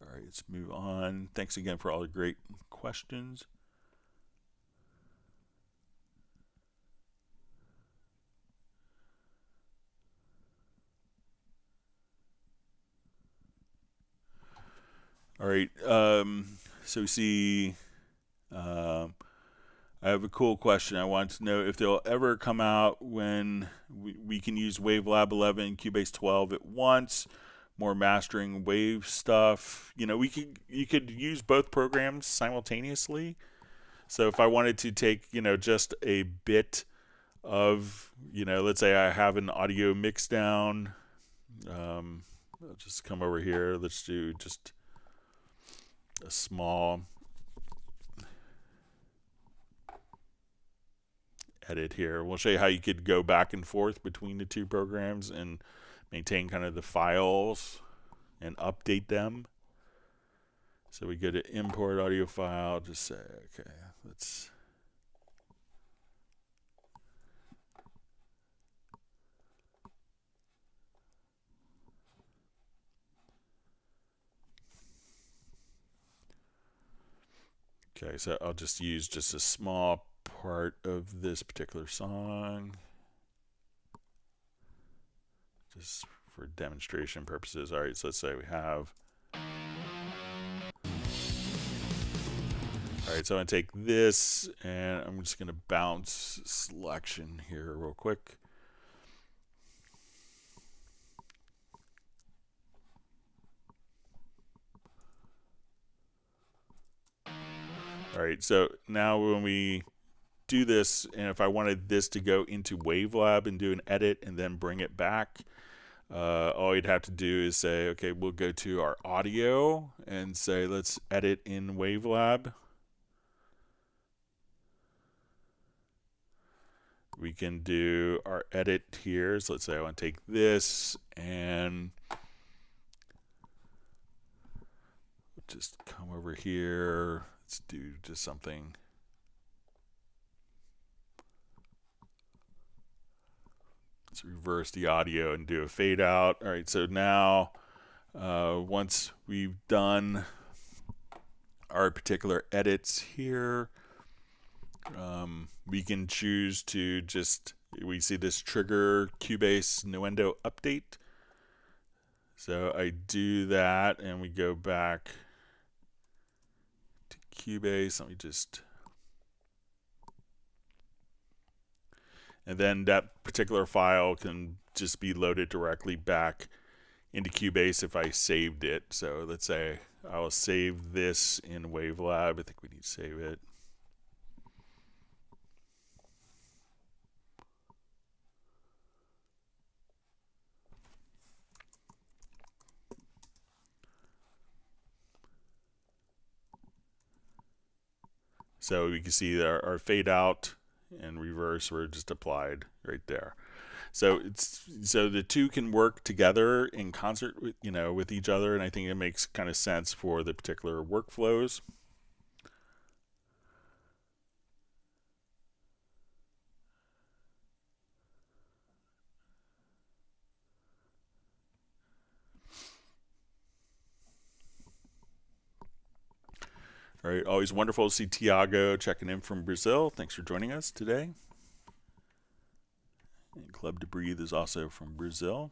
A: all right, let's move on. Thanks again for all the great questions. All right, so we see, I have a cool question. I want to know if they'll ever come out when we can use Wavelab 11, Cubase 12 at once, more mastering wave stuff. You could use both programs simultaneously. So if I wanted to take, just a bit of, let's say I have an audio mix down, I'll just come over here. Let's do just a small edit here. We'll show you how you could go back and forth between the two programs and maintain kind of the files and update them. So we go to import audio file, just say, okay, let's okay, so I'll just use just a small part of this particular song, just for demonstration purposes. All right, so let's say we have. All right, so I'm going to take this, and I'm just going to bounce selection here real quick. All right, so now when we do this, and if I wanted this to go into Wavelab and do an edit and then bring it back, all you'd have to do is say, okay, we'll go to our audio and say, let's edit in Wavelab. We can do our edit here. So let's say I want to take this and just come over here. Let's do just something. Let's reverse the audio and do a fade out. All right, so now once we've done our particular edits here, we can choose to we see this trigger Cubase Nuendo update. So I do that and we go back to Cubase. Let me and then that particular file can just be loaded directly back into Cubase if I saved it. So let's say I will save this in Wavelab. I think we need to save it. So we can see our fade out and reverse were just applied right there. So the two can work together in concert with, with each other, and I think it makes kind of sense for the particular workflows. All right, always wonderful to see Tiago checking in from Brazil. Thanks for joining us today. And Club to Breathe is also from Brazil.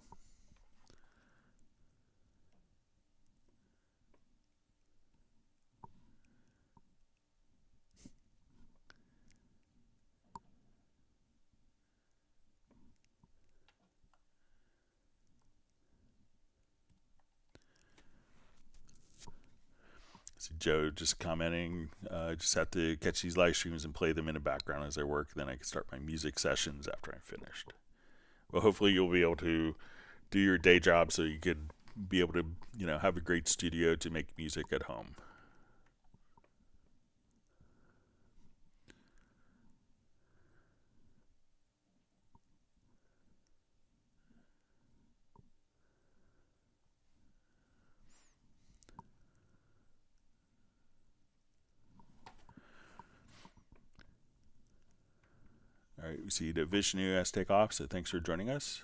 A: See Joe just commenting, just have to catch these live streams and play them in the background as I work. Then I can start my music sessions after I'm finished. Well, hopefully you'll be able to do your day job so you could be able to, have a great studio to make music at home. All right, we see that Vishnu has to take off, so thanks for joining us.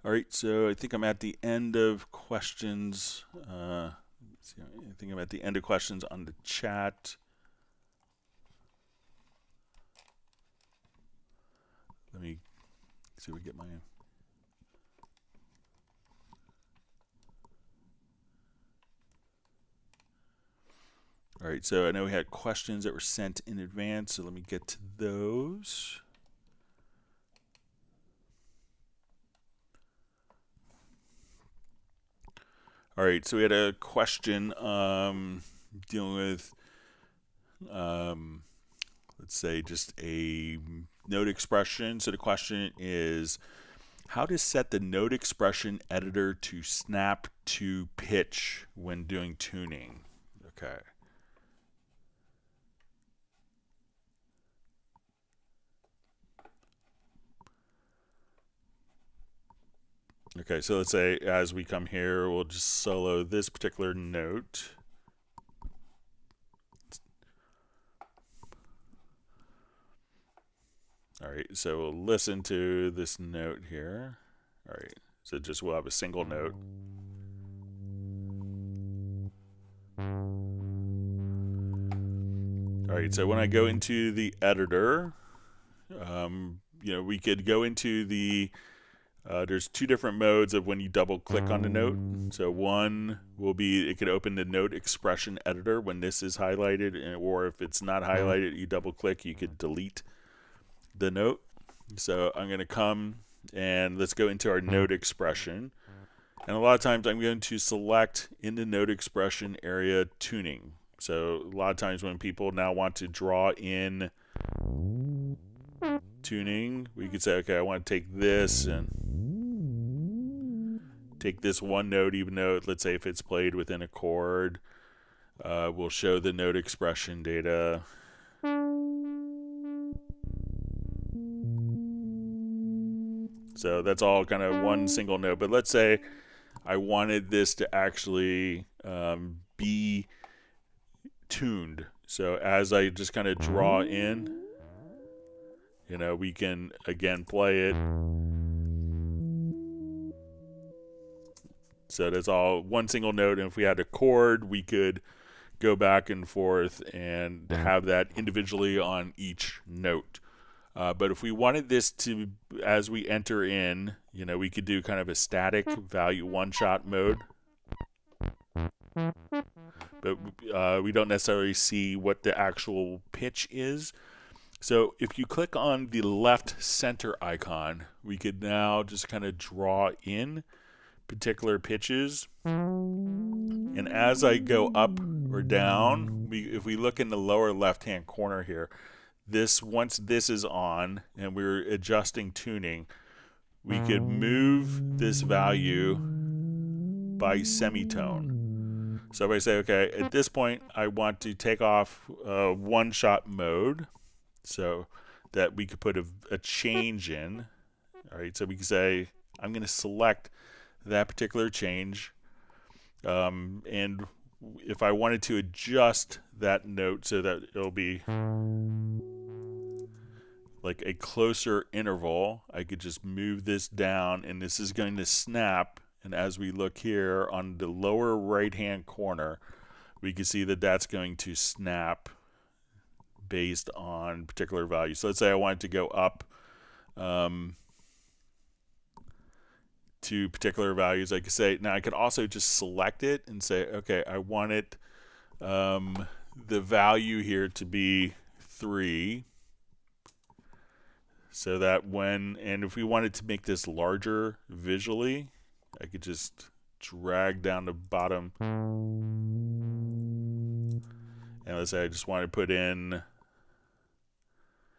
A: All right, so I think I'm at the end of questions. I think I'm at the end of questions on the chat. Let me see if we get my... All right, so I know we had questions that were sent in advance, so let me get to those. All right, so we had a question dealing with, let's say, just a note expression. So the question is, how to set the note expression editor to snap to pitch when doing tuning. Okay. Okay, so let's say as we come here, we'll just solo this particular note. All right, so we'll listen to this note here. All right, so just we'll have a single note. All right, so when I go into the editor, we could go into the there's two different modes of when you double click on the note. So one will be, it could open the note expression editor when this is highlighted, or if it's not highlighted, you double click, you could delete the note. So I'm going to come and let's go into our note expression. And a lot of times I'm going to select in the note expression area tuning. So a lot of times when people now want to draw in tuning, we could say, okay, I want to take this and take this one note, even though, let's say if it's played within a chord, we'll show the note expression data. So that's all kind of one single note. But let's say I wanted this to actually be tuned. So as I just kind of draw in, we can again play it. So that's all one single note, and if we had a chord, we could go back and forth and have that individually on each note. But if we wanted this to, as we enter in, we could do kind of a static value one-shot mode. But we don't necessarily see what the actual pitch is. So if you click on the left center icon, we could now just kind of draw in particular pitches. And as I go up or down, if we look in the lower left-hand corner here, once this is on and we're adjusting tuning, we could move this value by semitone. So if I say, okay, at this point, I want to take off one-shot mode, so that we could put a change in. All right, so we can say, I'm going to select that particular change. And if I wanted to adjust that note so that it'll be like a closer interval, I could just move this down, and this is going to snap And as we look here on the lower right-hand corner, we can see that that's going to snap based on particular values. So let's say I wanted to go up to particular values. I could say, now I could also just select it and say, okay, I want it, the value here to be 3. So that and if we wanted to make this larger visually, I could just drag down the bottom. And let's say I just want to put in,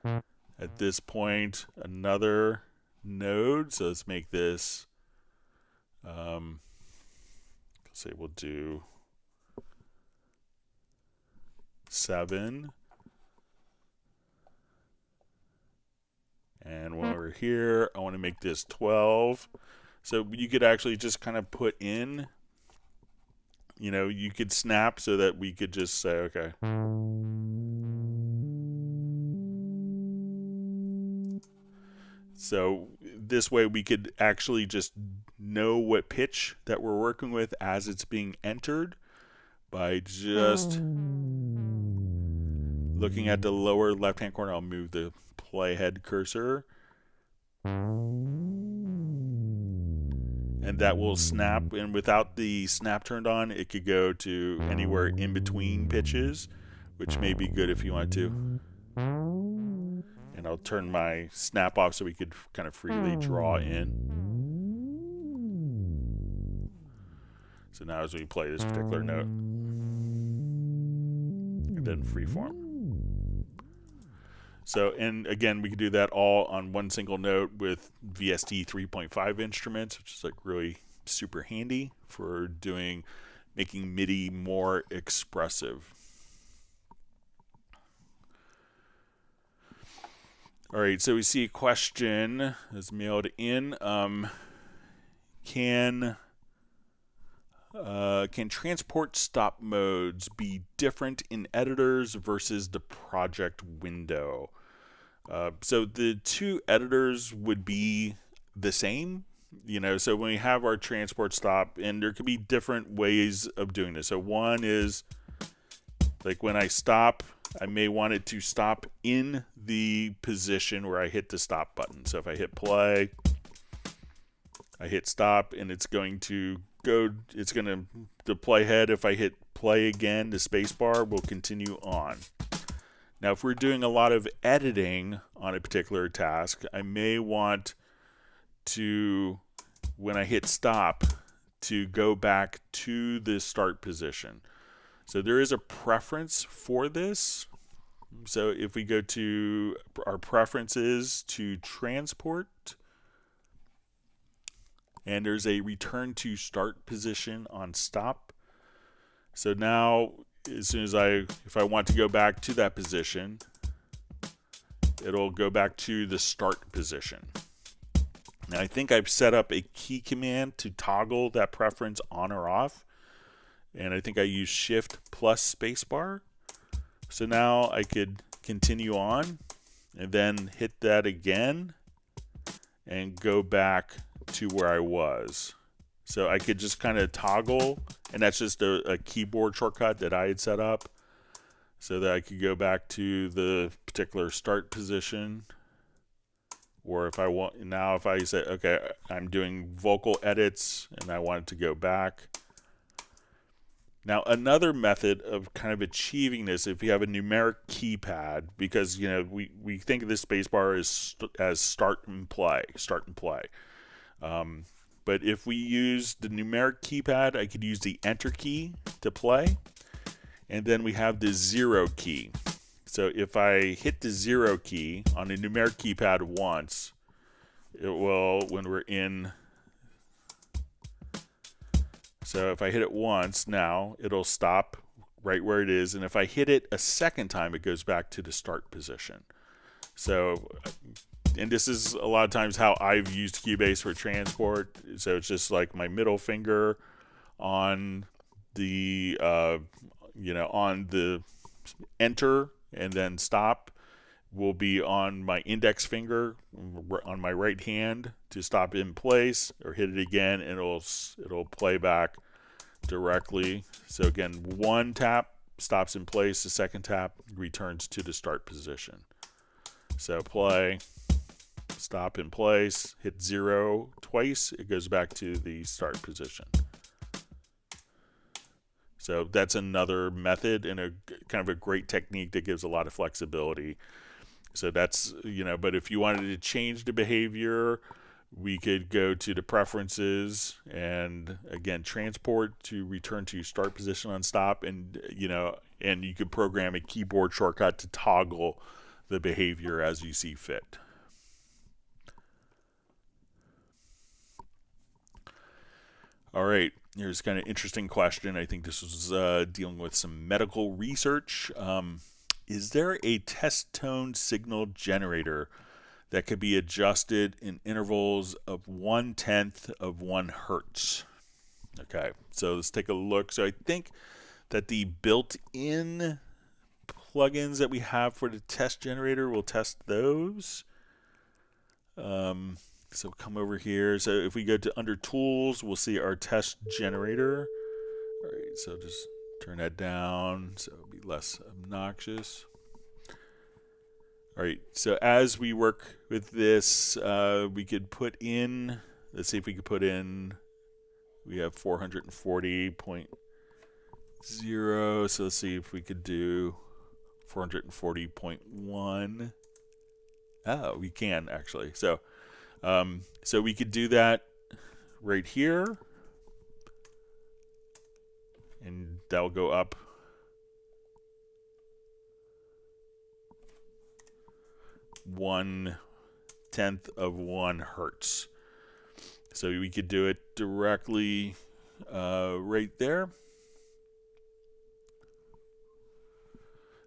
A: at this point, another node. So let's make this, let's say we'll do 7. And when we're here, I want to make this 12. So you could actually just kind of put in, you could snap so that we could just say, okay. So this way we could actually just know what pitch that we're working with as it's being entered by just looking at the lower left-hand corner. I'll move the playhead cursor. And that will snap, and without the snap turned on, it could go to anywhere in between pitches, which may be good if you want to. And I'll turn my snap off so we could kind of freely draw in. So now as we play this particular note, and then freeform. So, and again, we can do that all on one single note with VST 3.5 instruments, which is like really super handy for making MIDI more expressive. All right, so we see a question that's mailed in. Can transport stop modes be different in editors versus the project window? So the two editors would be the same, so when we have our transport stop, and there could be different ways of doing this. So one is like when I stop, I may want it to stop in the position where I hit the stop button. So if I hit play, I hit stop, and it's going to the playhead, if I hit play again, the space bar will continue on. Now, if we're doing a lot of editing on a particular task, I may want to, when I hit stop, to go back to the start position. So there is a preference for this. So if we go to our preferences to transport, and there's a return to start position on stop. So now, as soon as if I want to go back to that position, it'll go back to the start position. Now I think I've set up a key command to toggle that preference on or off. And I think I use Shift plus spacebar. So now I could continue on and then hit that again and go back to where I was. So I could just kind of toggle, and that's just a keyboard shortcut that I had set up so that I could go back to the particular start position. Or if I want, now if I say, okay, I'm doing vocal edits and I want it to go back. Now, another method of kind of achieving this, if you have a numeric keypad, because we think of this spacebar as start and play. But if we use the numeric keypad, I could use the enter key to play, and then we have the 0 key. So if I hit the 0 key on the numeric keypad once, it will, when we're in. So if I hit it once now, it'll stop right where it is. And if I hit it a second time, it goes back to the start position. So, and this is a lot of times how I've used Cubase for transport. So it's just like my middle finger on the, on the enter and then stop. will be on my index finger on my right hand to stop in place, or hit it again and it'll play back directly. So again, one tap stops in place, the second tap returns to the start position. So play, stop in place, hit 0 twice, it goes back to the start position. So that's another method and a kind of a great technique that gives a lot of flexibility. So that's, but if you wanted to change the behavior, we could go to the preferences and again, transport to return to start position on stop, and you could program a keyboard shortcut to toggle the behavior as you see fit. All right, here's kind of interesting question. I think this was dealing with some medical research. Is there a test tone signal generator that could be adjusted in intervals of 1/10 of 1 hertz? Okay, so let's take a look. So I think that the built-in plugins that we have for the test generator will test those. So come over here. So if we go to under tools, we'll see our test generator. All right, so just turn that down so it'll be less obnoxious. All right, so as we work with this, we could put in, let's see if we could put in, we have 440.0, so let's see if we could do 440.1. Oh, we can actually. So we could do that right here, and that'll go up 1/10 of 1 hertz. So we could do it directly right there.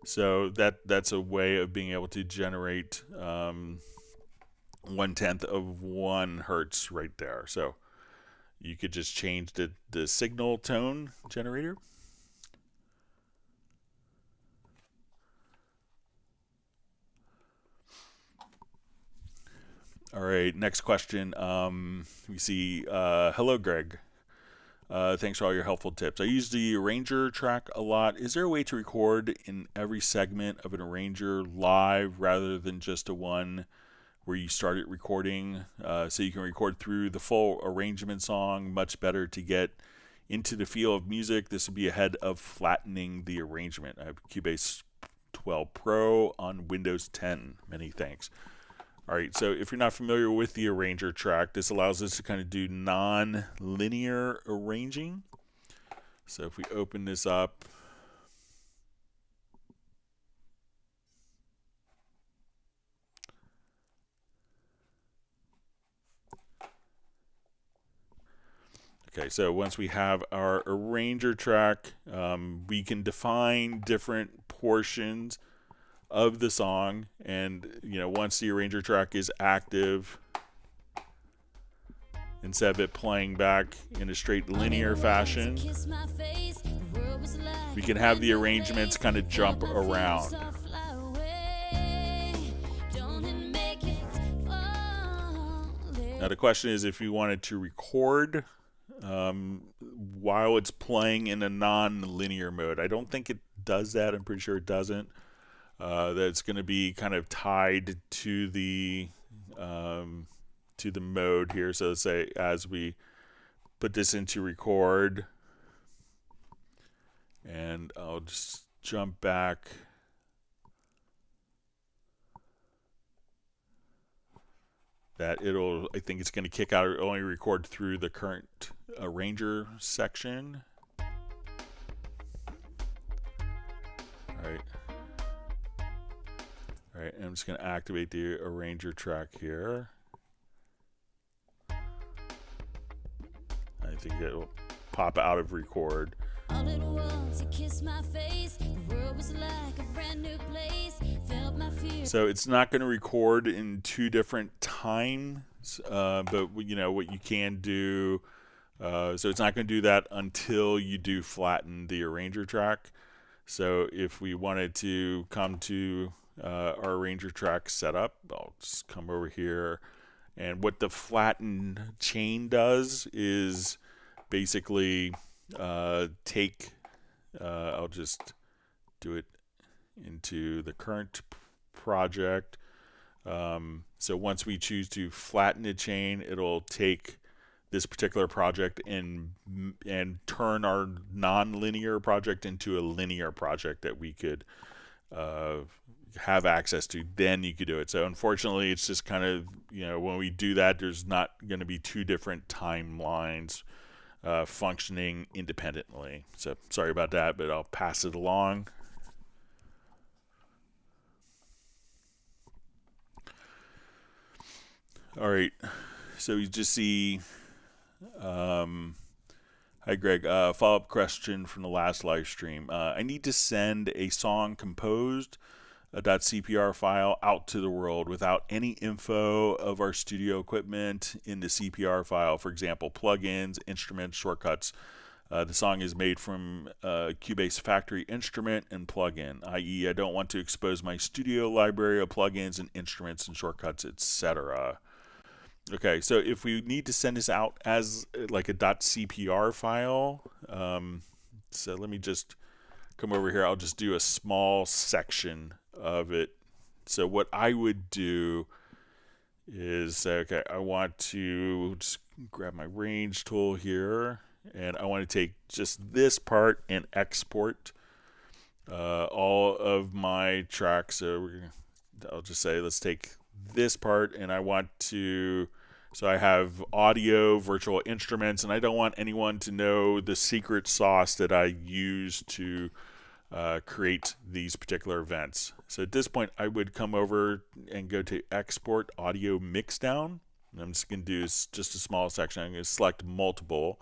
A: So that's a way of being able to generate 1/10 of 1 hertz right there. So you could just change the signal tone generator. All right, next question. We see, hello, Greg. Thanks for all your helpful tips. I use the arranger track a lot. Is there a way to record in every segment of an arranger live rather than just a one where you started recording, so you can record through the full arrangement song? Much better to get into the feel of music. This will be ahead of flattening the arrangement. I have Cubase 12 Pro on Windows 10. Many thanks. All right, so if you're not familiar with the arranger track, this allows us to kind of do non-linear arranging. So if we open this up, okay, so once we have our arranger track, we can define different portions of the song, and once the arranger track is active, instead of it playing back in a straight linear fashion, we can have the arrangements kind of jump around. Now the question is if you wanted to record while it's playing in a non-linear mode. I don't think it does that. I'm pretty sure it doesn't. That's going to be kind of tied to the mode here. So let's say as we put this into record, and I'll just jump back. That I think it's going to kick out or only record through the current arranger section. All right. All right, I'm just going to activate the arranger track here. I think it will pop out of record. All at once, you kissed my face. The world was like a brand new place. Felt my fear. So it's not going to record in two different times, but what you can do, so it's not going to do that until you do flatten the arranger track. So if we wanted to come to our arranger track set up. I'll just come over here, and what the flatten chain does is basically take, I'll just do it into the current project. So once we choose to flatten a chain, it'll take this particular project and turn our non-linear project into a linear project that we could have access to. Then you could do it. So unfortunately, it's just kind of, when we do that, there's not going to be two different timelines functioning independently. So sorry about that, but I'll pass it along. All right, so you just see, hi Greg, follow-up question from the last live stream. I need to send a song composed, a .cpr file out to the world without any info of our studio equipment in the CPR file, for example, plugins, instruments, shortcuts. The song is made from Cubase factory instrument and plugin, i.e. I don't want to expose my studio library of plugins and instruments and shortcuts, etc. Okay, so if we need to send this out as like a .cpr file, so let me just come over here. I'll just do a small section of it. So what I would do is say, okay, I want to just grab my range tool here, and I want to take just this part and export all of my tracks. So I'll just say, let's take this part, and I want to, so I have audio, virtual instruments, and I don't want anyone to know the secret sauce that I use to create these particular events. So at this point, I would come over and go to export audio mixdown. And I'm just going to do just a small section. I'm going to select multiple.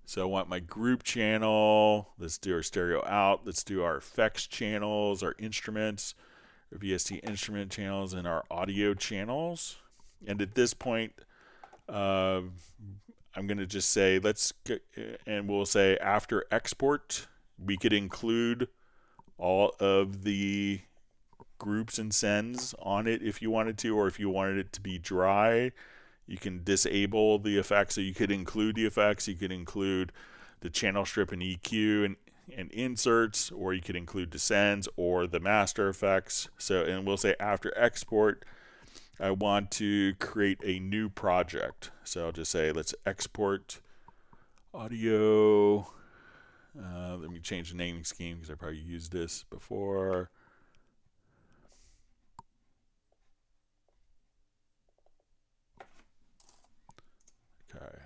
A: So I want my group channel. Let's do our stereo out. Let's do our effects channels, our instruments, our VST instrument channels, and our audio channels. And at this point, I'm going to just say, let's get, and we'll say after export, we could include all of the groups and sends on it if you wanted to, or if you wanted it to be dry, you can disable the effects. So you could include the effects, you could include the channel strip and EQ and inserts, or you could include the sends or the master effects. So, and we'll say after export, I want to create a new project. So I'll just say, let's export audio. Let me change the naming scheme because I probably used this before. Okay.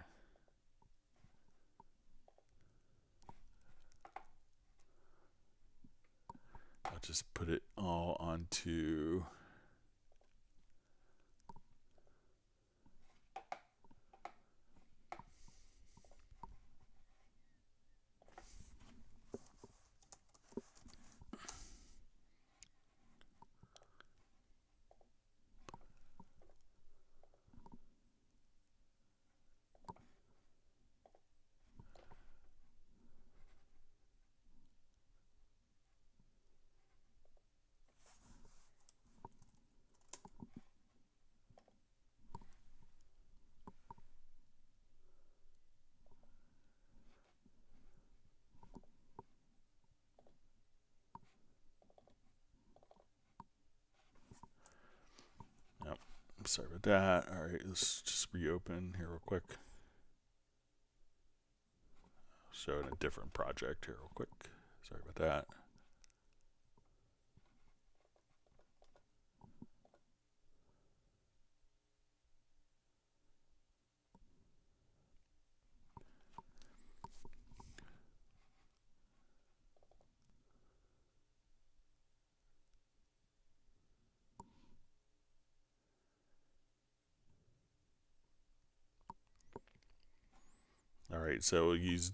A: I'll just put it all onto sorry about that. All right, let's just reopen here real quick. Show in a different project here real quick. Sorry about that. All right, so we'll use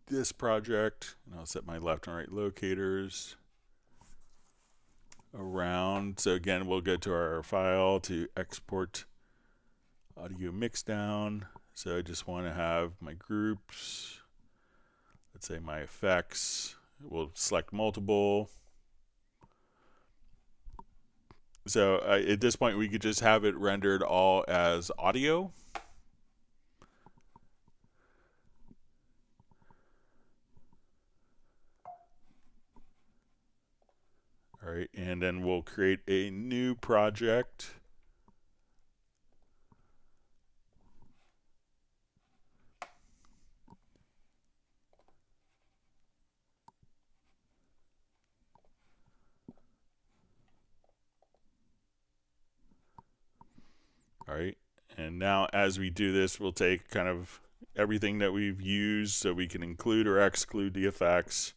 A: this project, and I'll set my left and right locators around. So again, we'll go to our file to export audio mixdown. So I just want to have my groups, let's say my effects. We'll select multiple. So at this point, we could just have it rendered all as audio. All right, and then we'll create a new project. All right, and now as we do this, we'll take kind of everything that we've used so we can include or exclude the effects.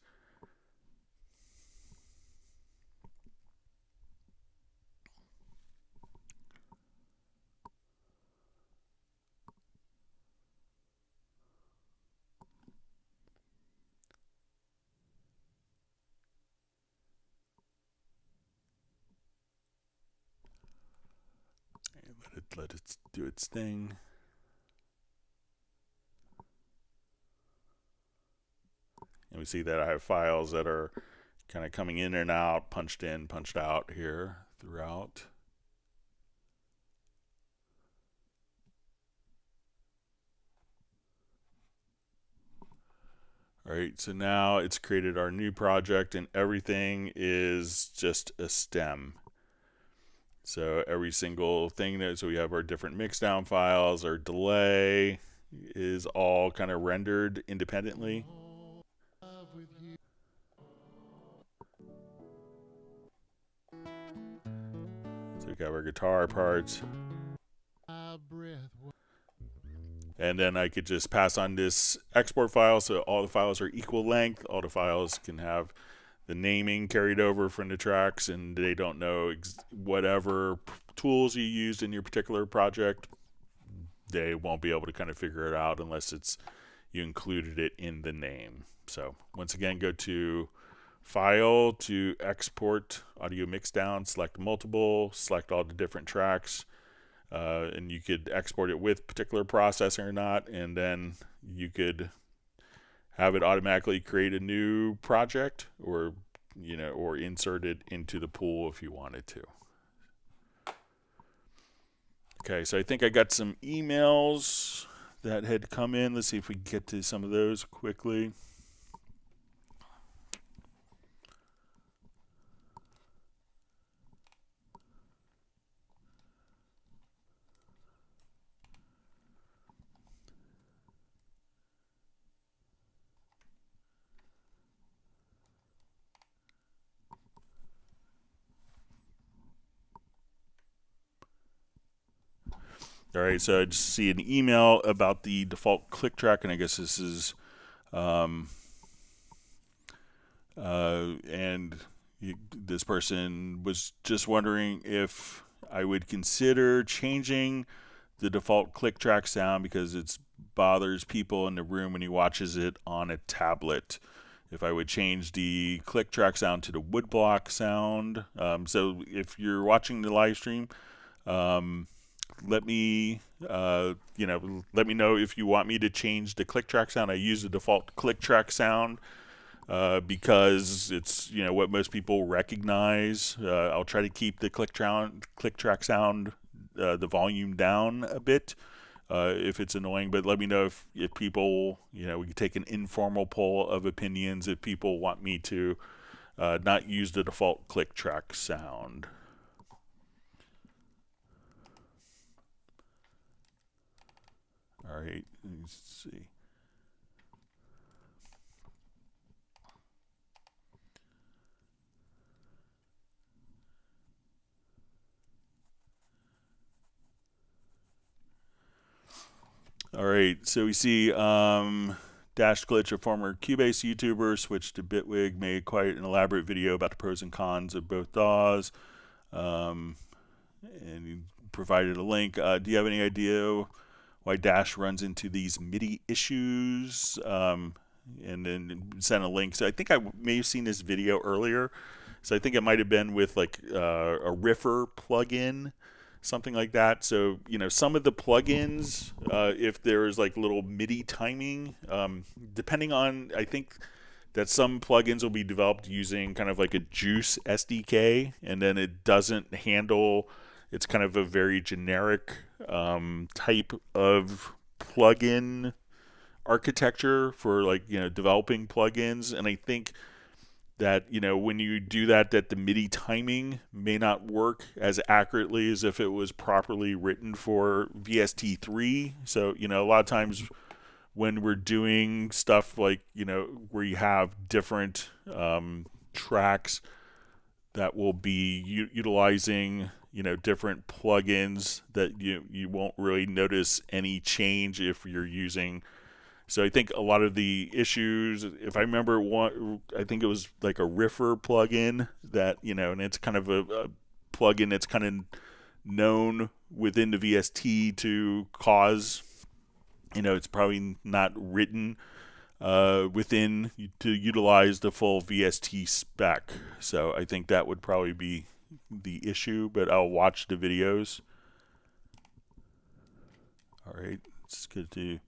A: Let it do its thing. And we see that I have files that are kind of coming in and out, punched in, punched out here throughout. All right, so now it's created our new project and everything is just a stem. So every single thing that, so we have our different mixdown files, our delay is all kind of rendered independently. So we got our guitar parts. And then I could just pass on this export file so all the files are equal length. All the files can have the naming carried over from the tracks, and they don't know whatever tools you used in your particular project. They won't be able to kind of figure it out unless it's you included it in the name. So once again, go to File to export audio mixdown, select multiple, select all the different tracks, and you could export it with particular processing or not, and then you could have it automatically create a new project, or or insert it into the pool if you wanted to. Okay, so I think I got some emails that had come in. Let's see if we can get to some of those quickly. All right, so I just see an email about the default click track, and I guess this is, this person was just wondering if I would consider changing the default click track sound because it bothers people in the room when he watches it on a tablet. If I would change the click track sound to the woodblock sound. So if you're watching the live stream, let me let me know if you want me to change the click track sound. I use the default click track sound because it's what most people recognize. I'll try to keep the click track sound the volume down a bit if it's annoying, but let me know if people, we can take an informal poll of opinions if people want me to not use the default click track sound. All right, let's see. All right, so we see Dash Glitch, a former Cubase YouTuber, switched to Bitwig, made quite an elaborate video about the pros and cons of both DAWs, and he provided a link. Do you have any idea why Dash runs into these MIDI issues? And then sent a link. So I think I may have seen this video earlier. So I think it might have been with like a Riffer plugin, something like that. So some of the plugins, if there is like little MIDI timing, depending on, I think that some plugins will be developed using kind of like a Juice SDK, and then it doesn't handle, it's kind of a very generic type of plugin architecture for like, developing plugins. And I think that, when you do that, that the MIDI timing may not work as accurately as if it was properly written for VST3. So, a lot of times when we're doing stuff like, where you have different tracks that will be utilizing, different plugins, that you won't really notice any change if you're using. So I think a lot of the issues, if I remember one, I think it was like a Riffer plugin that, and it's kind of a plugin that's kind of known within the VST to cause, it's probably not written within to utilize the full VST spec. So I think that would probably be the issue, but I'll watch the videos. All right, it's good to...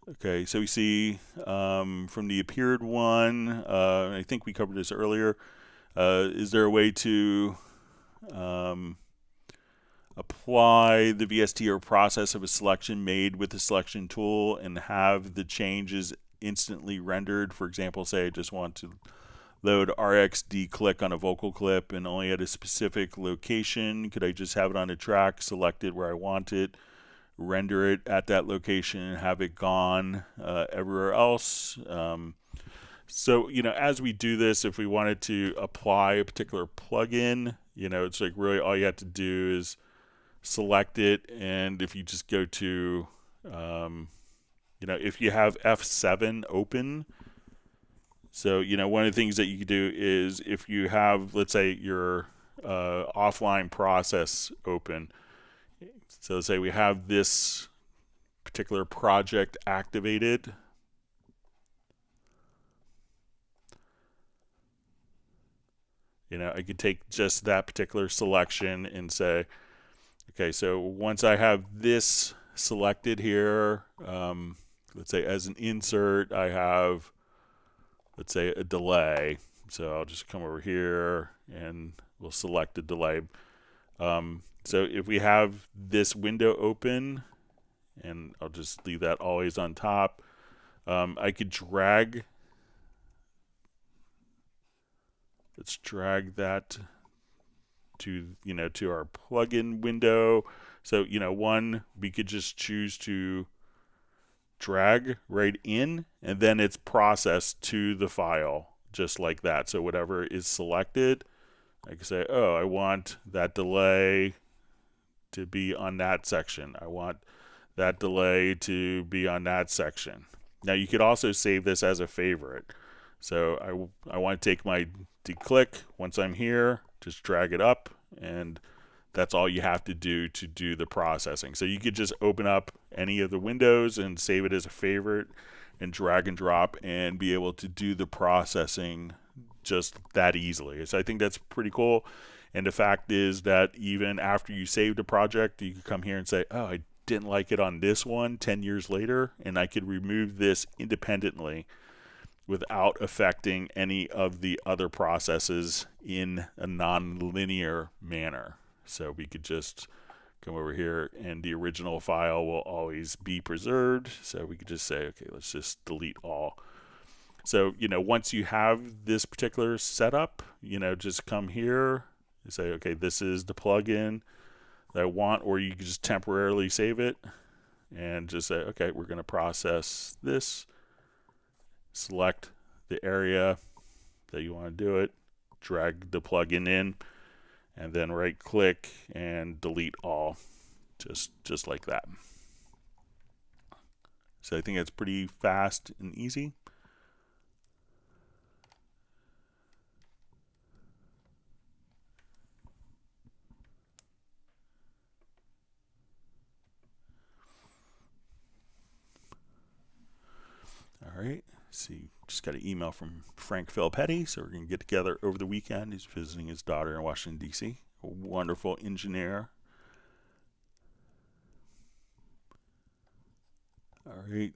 A: Okay, so we see from the appeared one, I think we covered this earlier, is there a way to apply the VST or process of a selection made with the selection tool and have the changes instantly rendered? For example, say I just want to load RxD click on a vocal clip and only at a specific location. Could I just have it on a track, select it where I want it, render it at that location, and have it gone everywhere else? So, as we do this, if we wanted to apply a particular plugin, it's like really all you have to do is select it. And if you just go to, if you have F7 open, so, one of the things that you can do is if you have, let's say, your offline process open. So say we have this particular project activated. I could take just that particular selection and say, okay, so once I have this selected here, let's say as an insert, I have, let's say, a delay. So I'll just come over here and we'll select a delay. So if we have this window open, and I'll just leave that always on top, I could drag, let's drag that to, to our plugin window. So, one, we could just choose to drag right in, and then it's processed to the file just like that. So whatever is selected, I can say, oh, I want that delay to be on that section. I want that delay to be on that section. Now you could also save this as a favorite. So I want to take my declick. Once I'm here, just drag it up, and that's all you have to do the processing. So you could just open up any of the windows and save it as a favorite and drag and drop and be able to do the processing just that easily. So I think that's pretty cool. And the fact is that even after you saved a project, you could come here and say, oh, I didn't like it on this one 10 years later, and I could remove this independently without affecting any of the other processes in a non-linear manner. So we could just come over here, and the original file will always be preserved. So we could just say, okay, let's just delete all. So, once you have this particular setup, just come here and say, okay, this is the plugin that I want, or you can just temporarily save it and just say, okay, we're going to process this. Select the area that you want to do it, drag the plugin in, and then right click and delete all, just like that. So I think it's pretty fast and easy. All right, see, just got an email from Frank Philippetti, so we're going to get together over the weekend. He's visiting his daughter in Washington, D.C., a wonderful engineer. All right,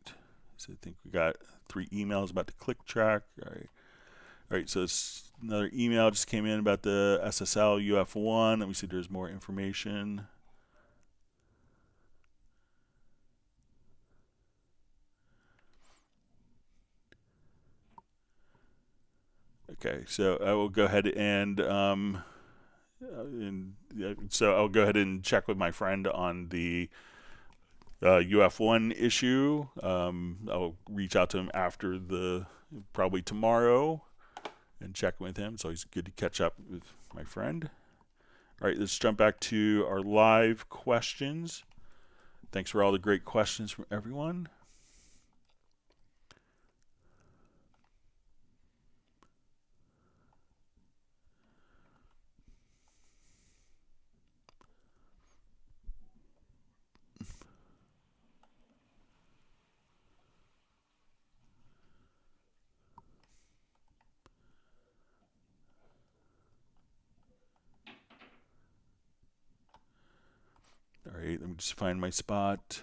A: so I think we got 3 emails about the click track. All right, so it's another email just came in about the SSL UF1. Let me see if there's more information. Okay, so I will go ahead and so I'll go ahead and check with my friend on the UF1 issue. I'll reach out to him after probably tomorrow and check with him. It's always good to catch up with my friend. All right, let's jump back to our live questions. Thanks for all the great questions from everyone. All right, let me just find my spot.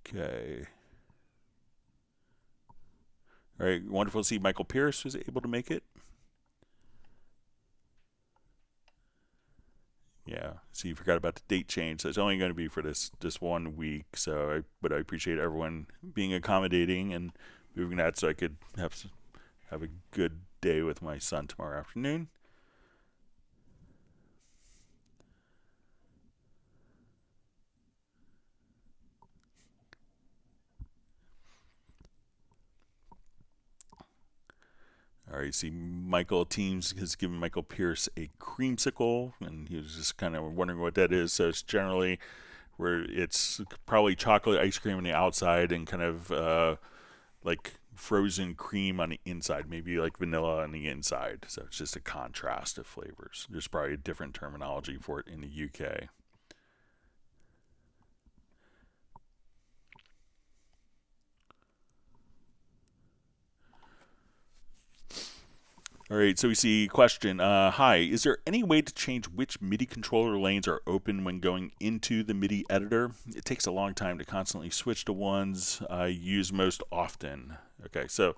A: Okay. All right, wonderful to see Michael Pierce was able to make it. Yeah, see, you forgot about the date change. So it's only going to be for this 1 week. But I appreciate everyone being accommodating and moving that so I could have a good day with my son tomorrow afternoon. All right, see, Michael Teams has given Michael Pierce a creamsicle, and he was just kind of wondering what that is. So it's generally where it's probably chocolate ice cream on the outside and kind of like frozen cream on the inside, maybe like vanilla on the inside. So it's just a contrast of flavors. There's probably a different terminology for it in the UK. All right, so we see question. Hi, is there any way to change which MIDI controller lanes are open when going into the MIDI editor? It takes a long time to constantly switch to ones I use most often. Okay, so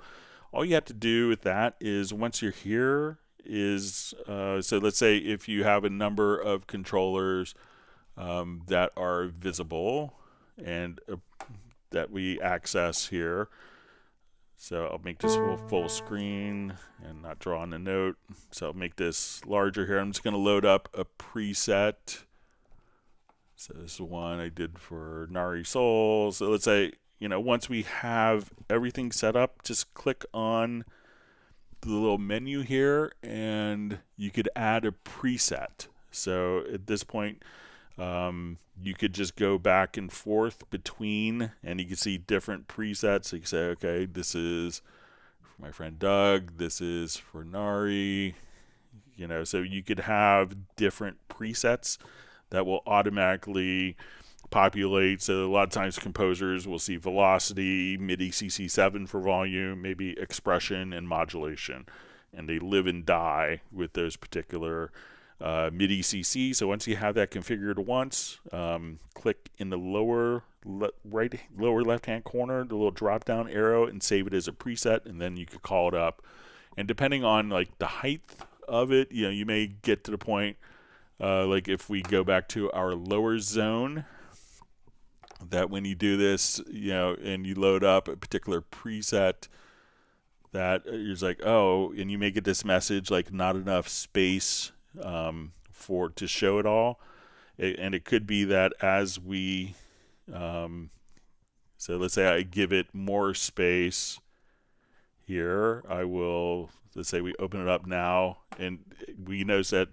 A: all you have to do with that is once you're here is, so let's say if you have a number of controllers that are visible and that we access here. So I'll make this full screen and not draw on the note. So I'll make this larger here. I'm just going to load up a preset. So this is one I did for Nari Soul. So let's say, once we have everything set up, just click on the little menu here and you could add a preset. So at this point, you could just go back and forth between, and you can see different presets. So you can say, okay, this is for my friend Doug, this is for Nari, so you could have different presets that will automatically populate. So a lot of times composers will see velocity, MIDI CC7 for volume, maybe expression and modulation, and they live and die with those particular MIDI CC. So once you have that configured once, click in the lower left hand corner, the little drop down arrow, and save it as a preset, and then you could call it up. And depending on like the height of it, you may get to the point like if we go back to our lower zone, that when you do this, and you load up a particular preset, that you're like, oh, and you may get this message like not enough space to show it all, and it could be that as we so let's say I give it more space here, let's say we open it up now, and we notice that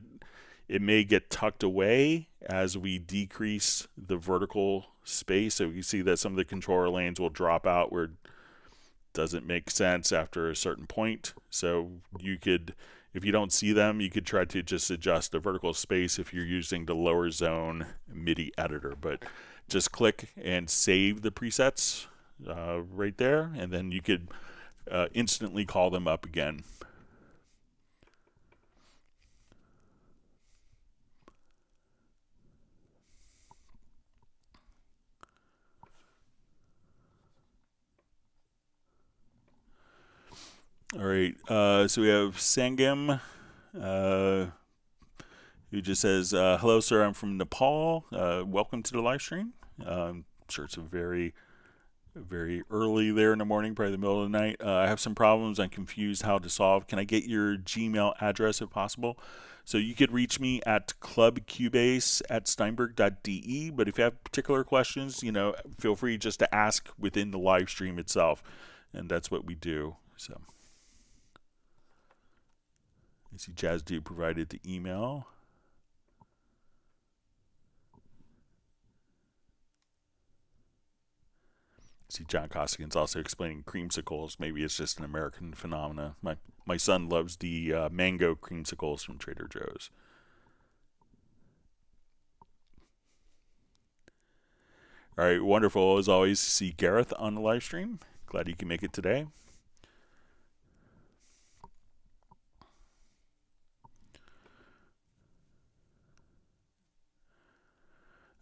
A: it may get tucked away as we decrease the vertical space. So you see that some of the controller lanes will drop out where it doesn't make sense after a certain point. So you could, If you don't see them, you could try to just adjust the vertical space if you're using the lower zone MIDI editor. But just click and save the presets right there, and then you could instantly call them up again. All right, so we have Sangam, who just says, hello, sir, I'm from Nepal. Welcome to the live stream. I'm sure it's a very early there in the morning, probably the middle of the night. I have some problems I'm confused how to solve. Can I get your Gmail address if possible? So you could reach me at clubcubase@steinberg.de, but if you have particular questions, feel free just to ask within the live stream itself, and that's what we do. So I see Jazz Dude provided the email. See, John Costigan's also explaining creamsicles. Maybe it's just an American phenomena. My son loves the mango creamsicles from Trader Joe's. All right, wonderful as always to see Gareth on the live stream. Glad you can make it today.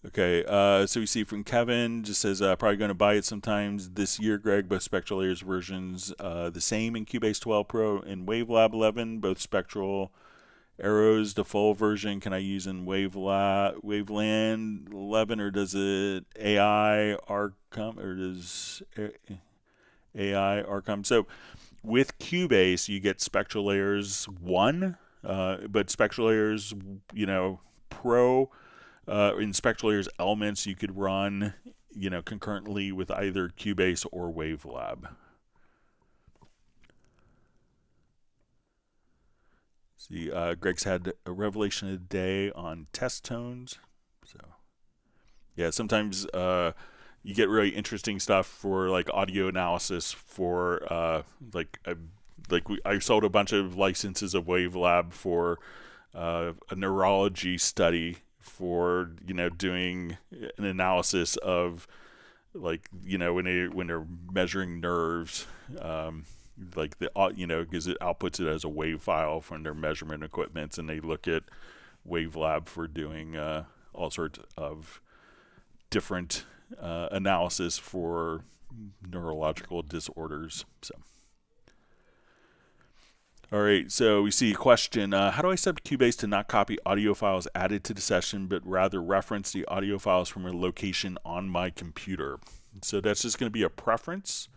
A: Okay, so we see from Kevin, just says, probably going to buy it sometimes this year, Greg. Both Spectral Layers versions the same in Cubase 12 Pro and Wavelab 11, both Spectral arrows. The full version can I use in Waveland 11, or does it AI Arcom, or does AI Arcom? So with Cubase, you get Spectral Layers 1, but Spectral Layers, Pro, in Spectral Layers Elements, you could run, concurrently with either Cubase or Wavelab. See, Greg's had a revelation of the day on test tones. So, yeah, sometimes you get really interesting stuff for like audio analysis for I sold a bunch of licenses of Wavelab for a neurology study for doing an analysis of when they're measuring nerves, because it outputs it as a wave file from their measurement equipment, and they look at Wavelab for doing all sorts of different analysis for neurological disorders. So. All right, so we see a question. How do I set up Cubase to not copy audio files added to the session, but rather reference the audio files from a location on my computer? So that's just going to be a preference.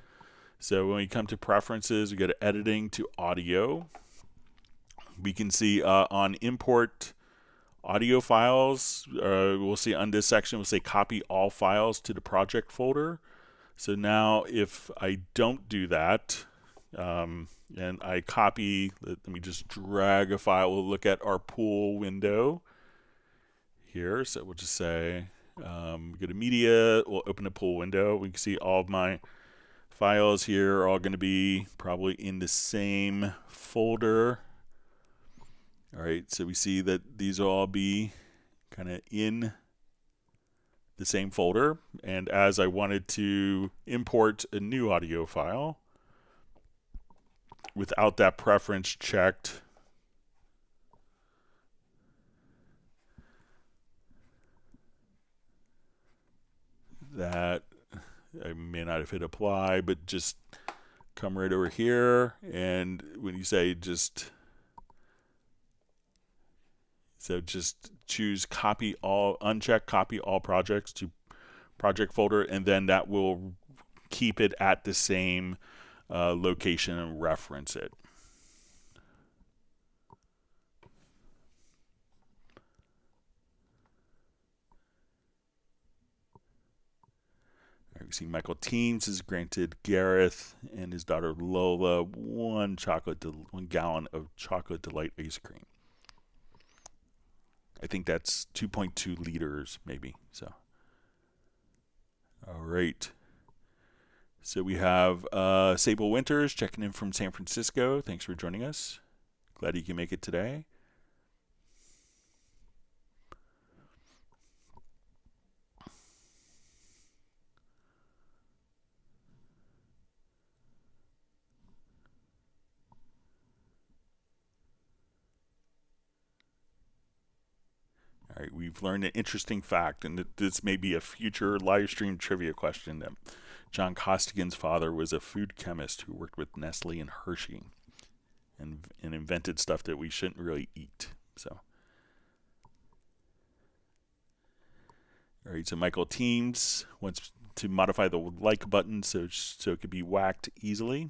A: So when we come to preferences, we go to editing to audio. We can see on import audio files, we'll see on this section, we'll say copy all files to the project folder. So now if I don't do that, and I copy, let me just drag a file. We'll look at our pool window here. So we'll just say, go to media, we'll open a pool window. We can see all of my files here are all going to be probably in the same folder. All right, so we see that these will all be kind of in the same folder. And as I wanted to import a new audio file, without that preference checked, that I may not have hit apply, but just come right over here, and when you say just choose copy all, uncheck copy all projects to project folder, and then that will keep it at the same location and reference it. We see Michael Teams has granted Gareth and his daughter Lola one gallon of chocolate delight ice cream. I think that's 2.2 liters, maybe. So, all right. So we have Sable Winters checking in from San Francisco. Thanks for joining us. Glad you can make it today. All right, we've learned an interesting fact, and this may be a future live stream trivia question. That John Costigan's father was a food chemist who worked with Nestle and Hershey, and invented stuff that we shouldn't really eat. So, all right. So Michael Teams wants to modify the like button so it could be whacked easily.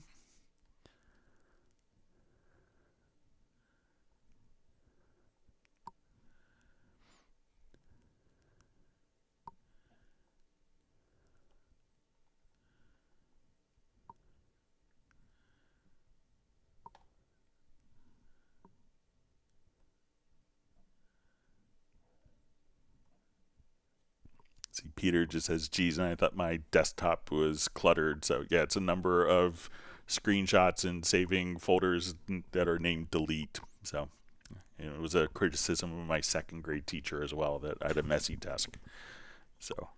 A: See, Peter just says, geez, and I thought my desktop was cluttered. So, yeah, it's a number of screenshots and saving folders that are named delete. So, it was a criticism of my second grade teacher as well, that I had a messy desk. So,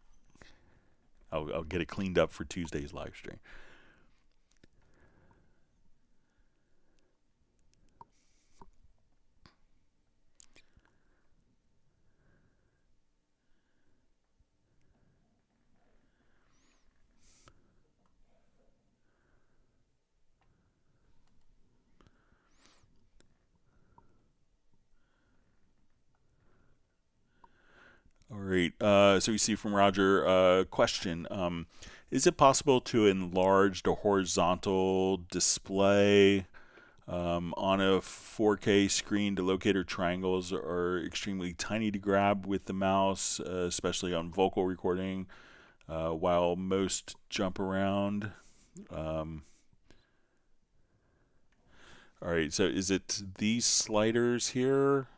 A: I'll get it cleaned up for Tuesday's live stream. All right. So we see from Roger question: is it possible to enlarge the horizontal display on a 4K screen? The locator triangles are extremely tiny to grab with the mouse, especially on vocal recording, while most jump around. All right. So is it these sliders here?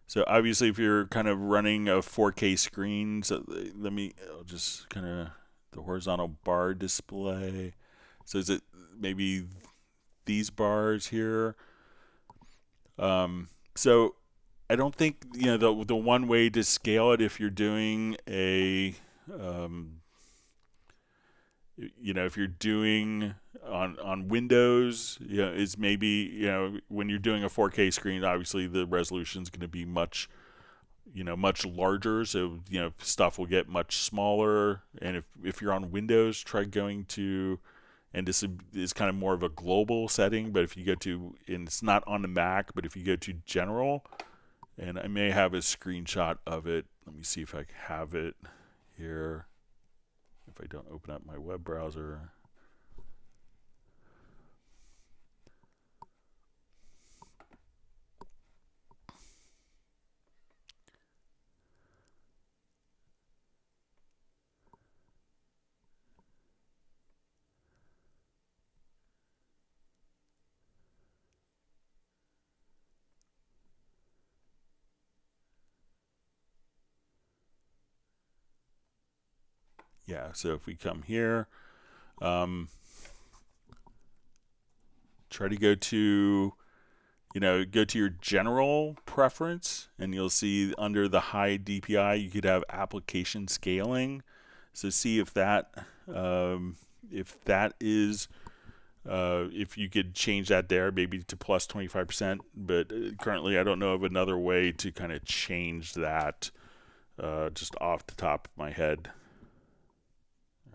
A: So obviously, if you're kind of running a 4K screen, so I'll just kind of the horizontal bar display. So is it maybe these bars here? So I don't think, the one way to scale it, if you're doing a if you're doing on Windows, is maybe, when you're doing a 4K screen, obviously the resolution is going to be much larger. So, stuff will get much smaller. And if you're on Windows, try going to, and this is kind of more of a global setting, but if you go to, and it's not on the Mac, but if you go to General, and I may have a screenshot of it. Let me see if I have it here. If I don't open up my web browser. Yeah, so if we come here, try to go to your general preference, and you'll see under the high DPI you could have application scaling. So see if that is if you could change that there, maybe to plus 25%. But currently I don't know of another way to kind of change that just off the top of my head.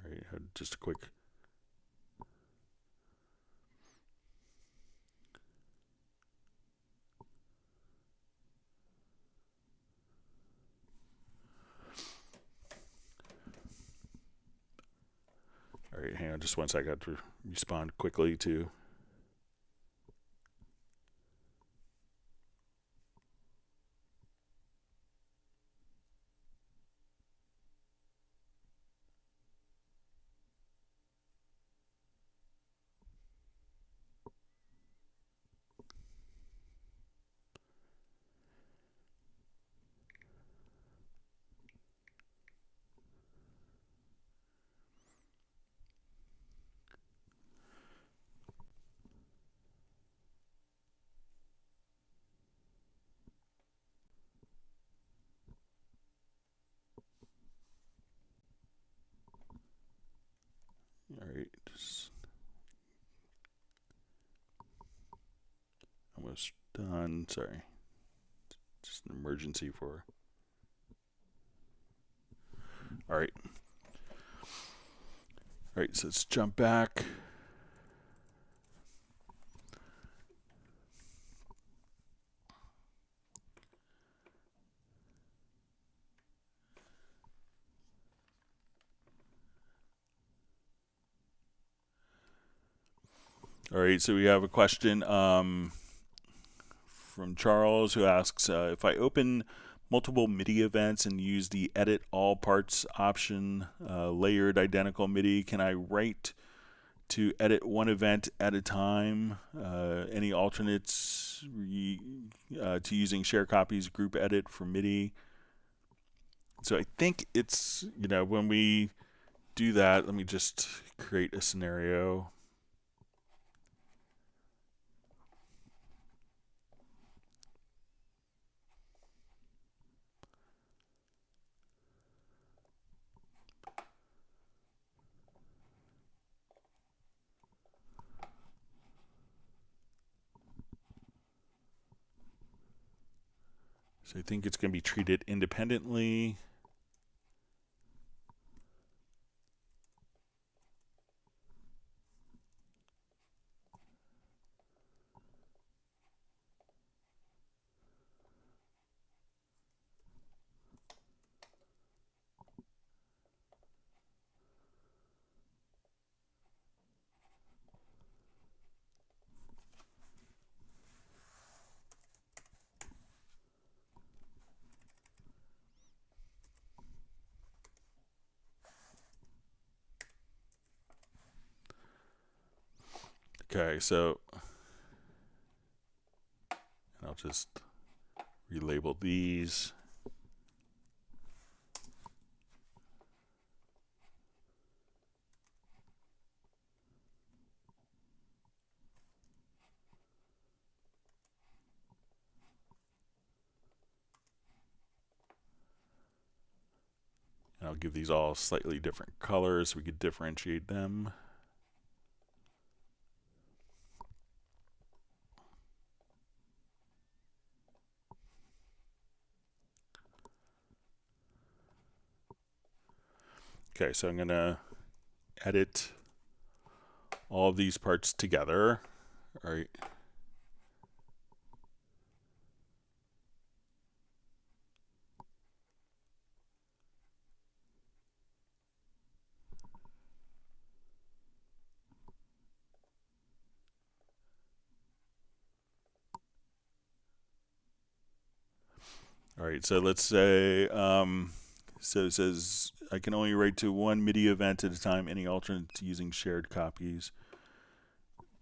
A: All right, just a quick. All right, hang on just one second. I have to respond quickly to. done. Sorry, just an emergency for. All right. All right, so let's jump back. All right, so we have a question from Charles who asks, if I open multiple MIDI events and use the edit all parts option, layered identical MIDI, can I write to edit one event at a time? Any alternates to using share copies, group edit for MIDI? So I think it's, when we do that, let me just create a scenario. So I think it's going to be treated independently. Okay, so I'll just relabel these. And I'll give these all slightly different colors so we could differentiate them. Okay, so I'm going to edit all of these parts together. All right. All right, so let's say, so it says I can only write to one MIDI event at a time, any alternates using shared copies.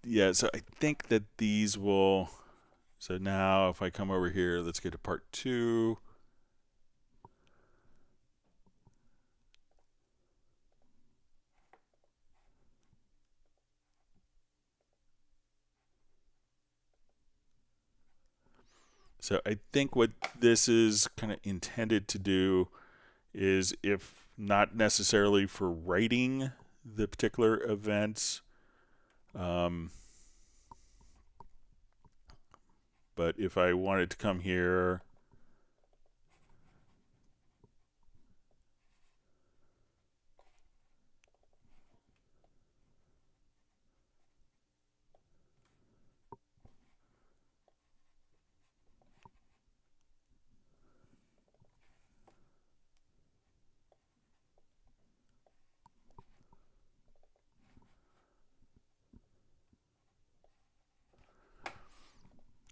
A: Yeah, so I think that these will, so now if I come over here, let's get to part 2. So I think what this is kind of intended to do is, if not necessarily for writing the particular events, but if I wanted to come here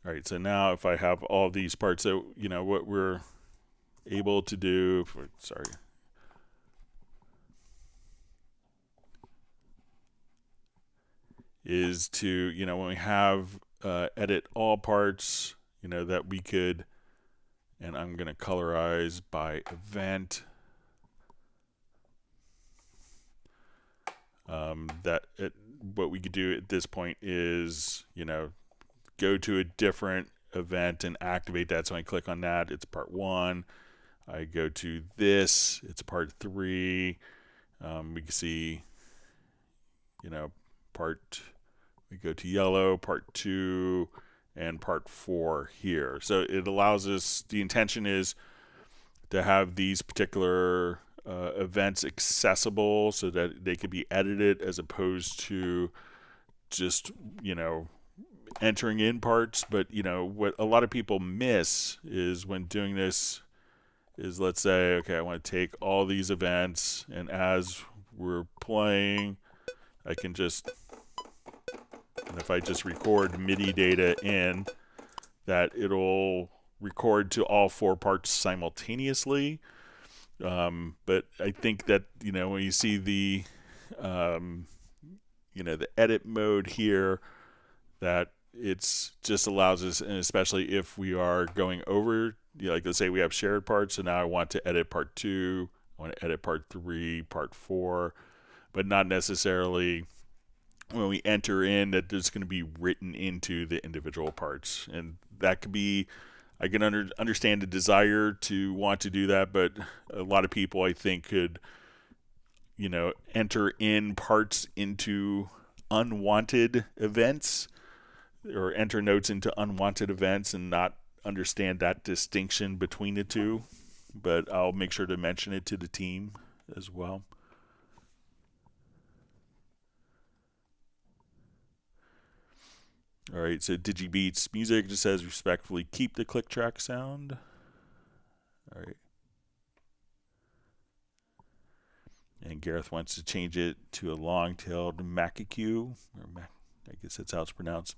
A: all right, so now if I have all these parts, so what we're able to do, is to, when we have edit all parts, that we could, and I'm going to colorize by event, what we could do at this point is, go to a different event and activate that. So I click on that, it's part 1. I go to this, it's part 3. We can see, we go to yellow, part 2, and part 4 here. So it allows us, the intention is to have these particular events accessible so that they could be edited, as opposed to just, entering in parts. But, what a lot of people miss is when doing this is, let's say, okay, I want to take all these events, and as we're playing, I can just, and if I just record MIDI data in, that it'll record to all 4 parts simultaneously. But I think that, when you see the, the edit mode here, that it's just allows us, and especially if we are going over, like let's say we have shared parts, so now I want to edit part 2, I want to edit part 3, part 4, but not necessarily when we enter in that there's going to be written into the individual parts. And that could be, I can understand the desire to want to do that, but a lot of people, I think, could, enter in parts into unwanted events, or enter notes into unwanted events, and not understand that distinction between the two. But I'll make sure to mention it to the team as well. All right, so DigiBeats Music just says, respectfully keep the click track sound. All right. And Gareth wants to change it to a long-tailed macaque, or I guess that's how it's pronounced.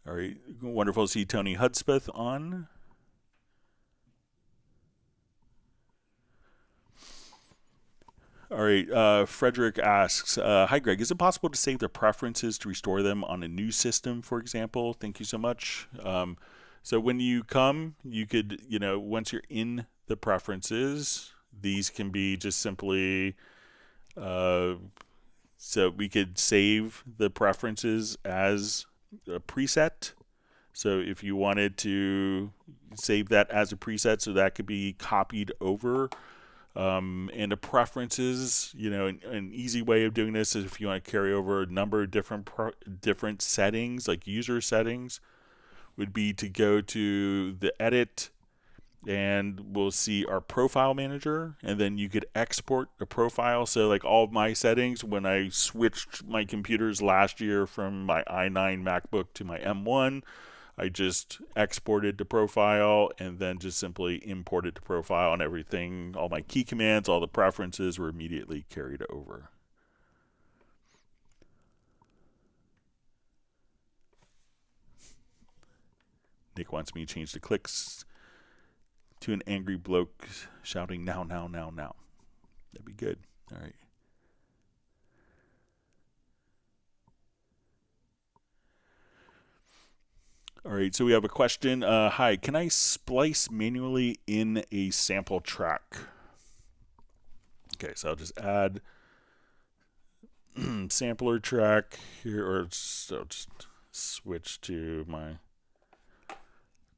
A: All right, wonderful to see Tony Hudspeth on. All right, Frederick asks, hi Greg, is it possible to save the preferences to restore them on a new system, for example? Thank you so much. So when you come, you could, once you're in the preferences, these can be just simply, so we could save the preferences as a preset. So if you wanted to save that as a preset, so that could be copied over. And the preferences, an easy way of doing this is if you want to carry over a number of different settings, like user settings, would be to go to the edit, and we'll see our profile manager, and then you could export a profile. So like all of my settings, when I switched my computers last year from my i9 MacBook to my M1, I just exported the profile and then just simply imported the profile, and everything, all my key commands, all the preferences were immediately carried over. Nick wants me to change the clicks to an angry bloke shouting, now, now, now, now. That'd be good. All right. All right, so we have a question. Hi, can I splice manually in a sample track? Okay, so I'll just add sampler track here, or so I'll just switch to my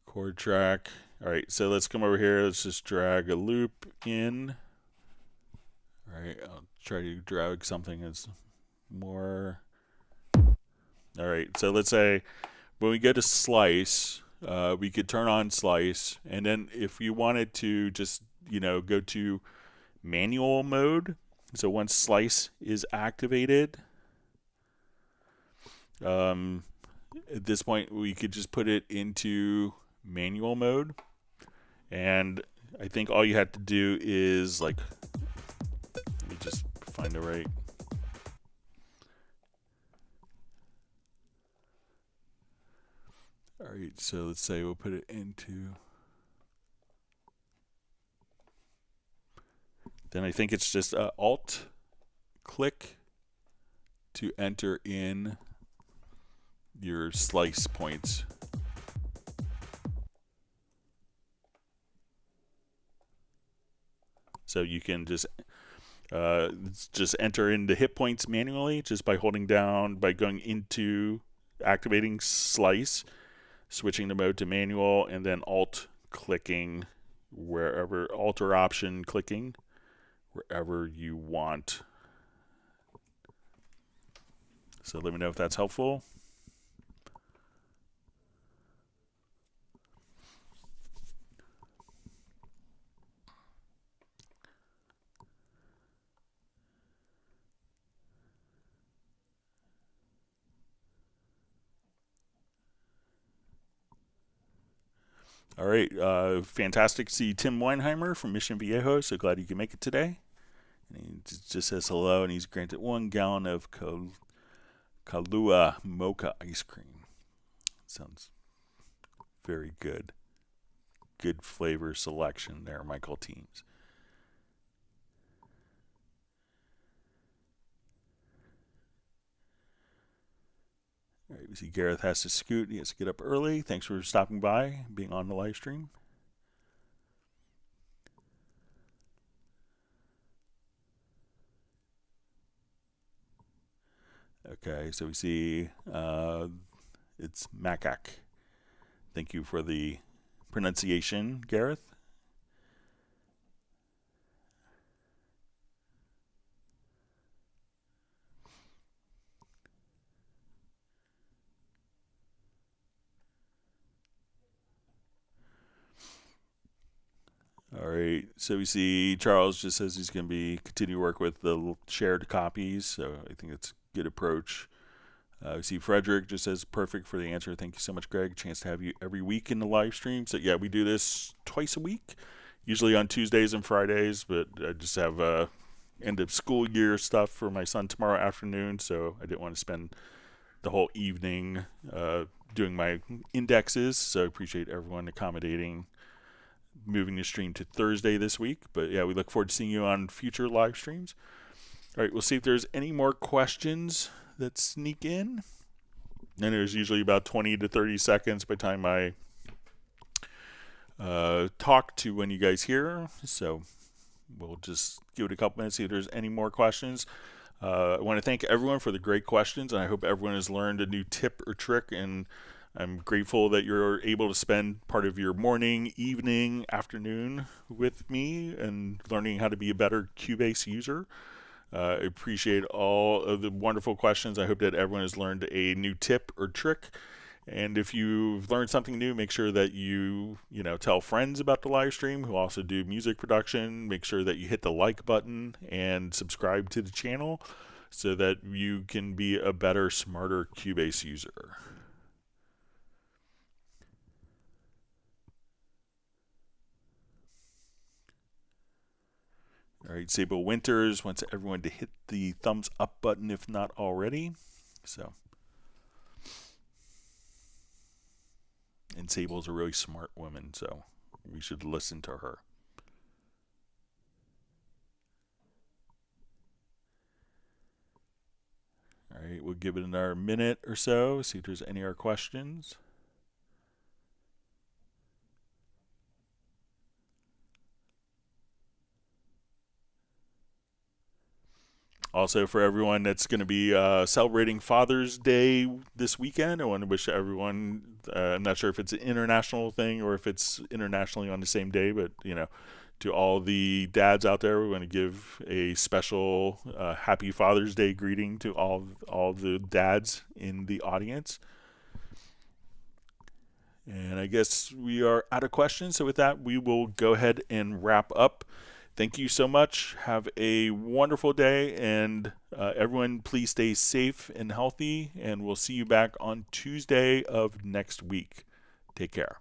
A: chord track. All right, so let's come over here. Let's just drag a loop in. All right, I'll try to drag something that's more. All right, so let's say when we go to slice, we could turn on slice, and then if you wanted to just, go to manual mode, so once slice is activated, at this point we could just put it into manual mode, and I think all you have to do is let me just find the right. All right, so let's say we'll put it into. Then I think it's just Alt click to enter in your slice points. So you can just enter in the hit points manually just by holding down, by going into activating slice, switching the mode to manual, and then alt clicking wherever, alt or option clicking wherever you want. So let me know if that's helpful. All right, fantastic to see Tim Weinheimer from Mission Viejo. So glad you can make it today. And he just says hello, and he's granted 1 gallon of Kahlua mocha ice cream. Sounds very good. Good flavor selection there, Michael Teams. All right, we see Gareth has to scoot. He has to get up early. Thanks for stopping by, being on the live stream. Okay, so we see it's Macaque. Thank you for the pronunciation, Gareth. All right, so we see Charles just says he's going to be continue to work with the shared copies, so I think it's a good approach. We see Frederick just says perfect for the answer. Thank you so much, Greg. Chance to have you every week in the live stream. So yeah, we do this twice a week, usually on Tuesdays and Fridays, but I just have end of school year stuff for my son tomorrow afternoon, so I didn't want to spend the whole evening doing my indexes, so I appreciate everyone accommodating moving the stream to Thursday this week. But yeah, we look forward to seeing you on future live streams. All right, we'll see if there's any more questions that sneak in. And there's usually about 20 to 30 seconds by the time I talk to when you guys hear. So we'll just give it a couple minutes, see if there's any more questions. I want to thank everyone for the great questions, and I hope everyone has learned a new tip or trick, and I'm grateful that you're able to spend part of your morning, evening, afternoon with me and learning how to be a better Cubase user. I appreciate all of the wonderful questions. I hope that everyone has learned a new tip or trick. And if you've learned something new, make sure that you tell friends about the live stream who also do music production. Make sure that you hit the like button and subscribe to the channel so that you can be a better, smarter Cubase user. All right, Sable Winters wants everyone to hit the thumbs up button if not already. And Sable's a really smart woman, so we should listen to her. All right, we'll give it another minute or so, see if there's any other questions. Also, for everyone that's going to be celebrating Father's Day this weekend, I want to wish everyone, I'm not sure if it's an international thing or if it's internationally on the same day, but, to all the dads out there, we want to give a special happy Father's Day greeting to all the dads in the audience. And I guess we are out of questions. So with that, we will go ahead and wrap up. Thank you so much. Have a wonderful day, and everyone please stay safe and healthy, and we'll see you back on Tuesday of next week. Take care.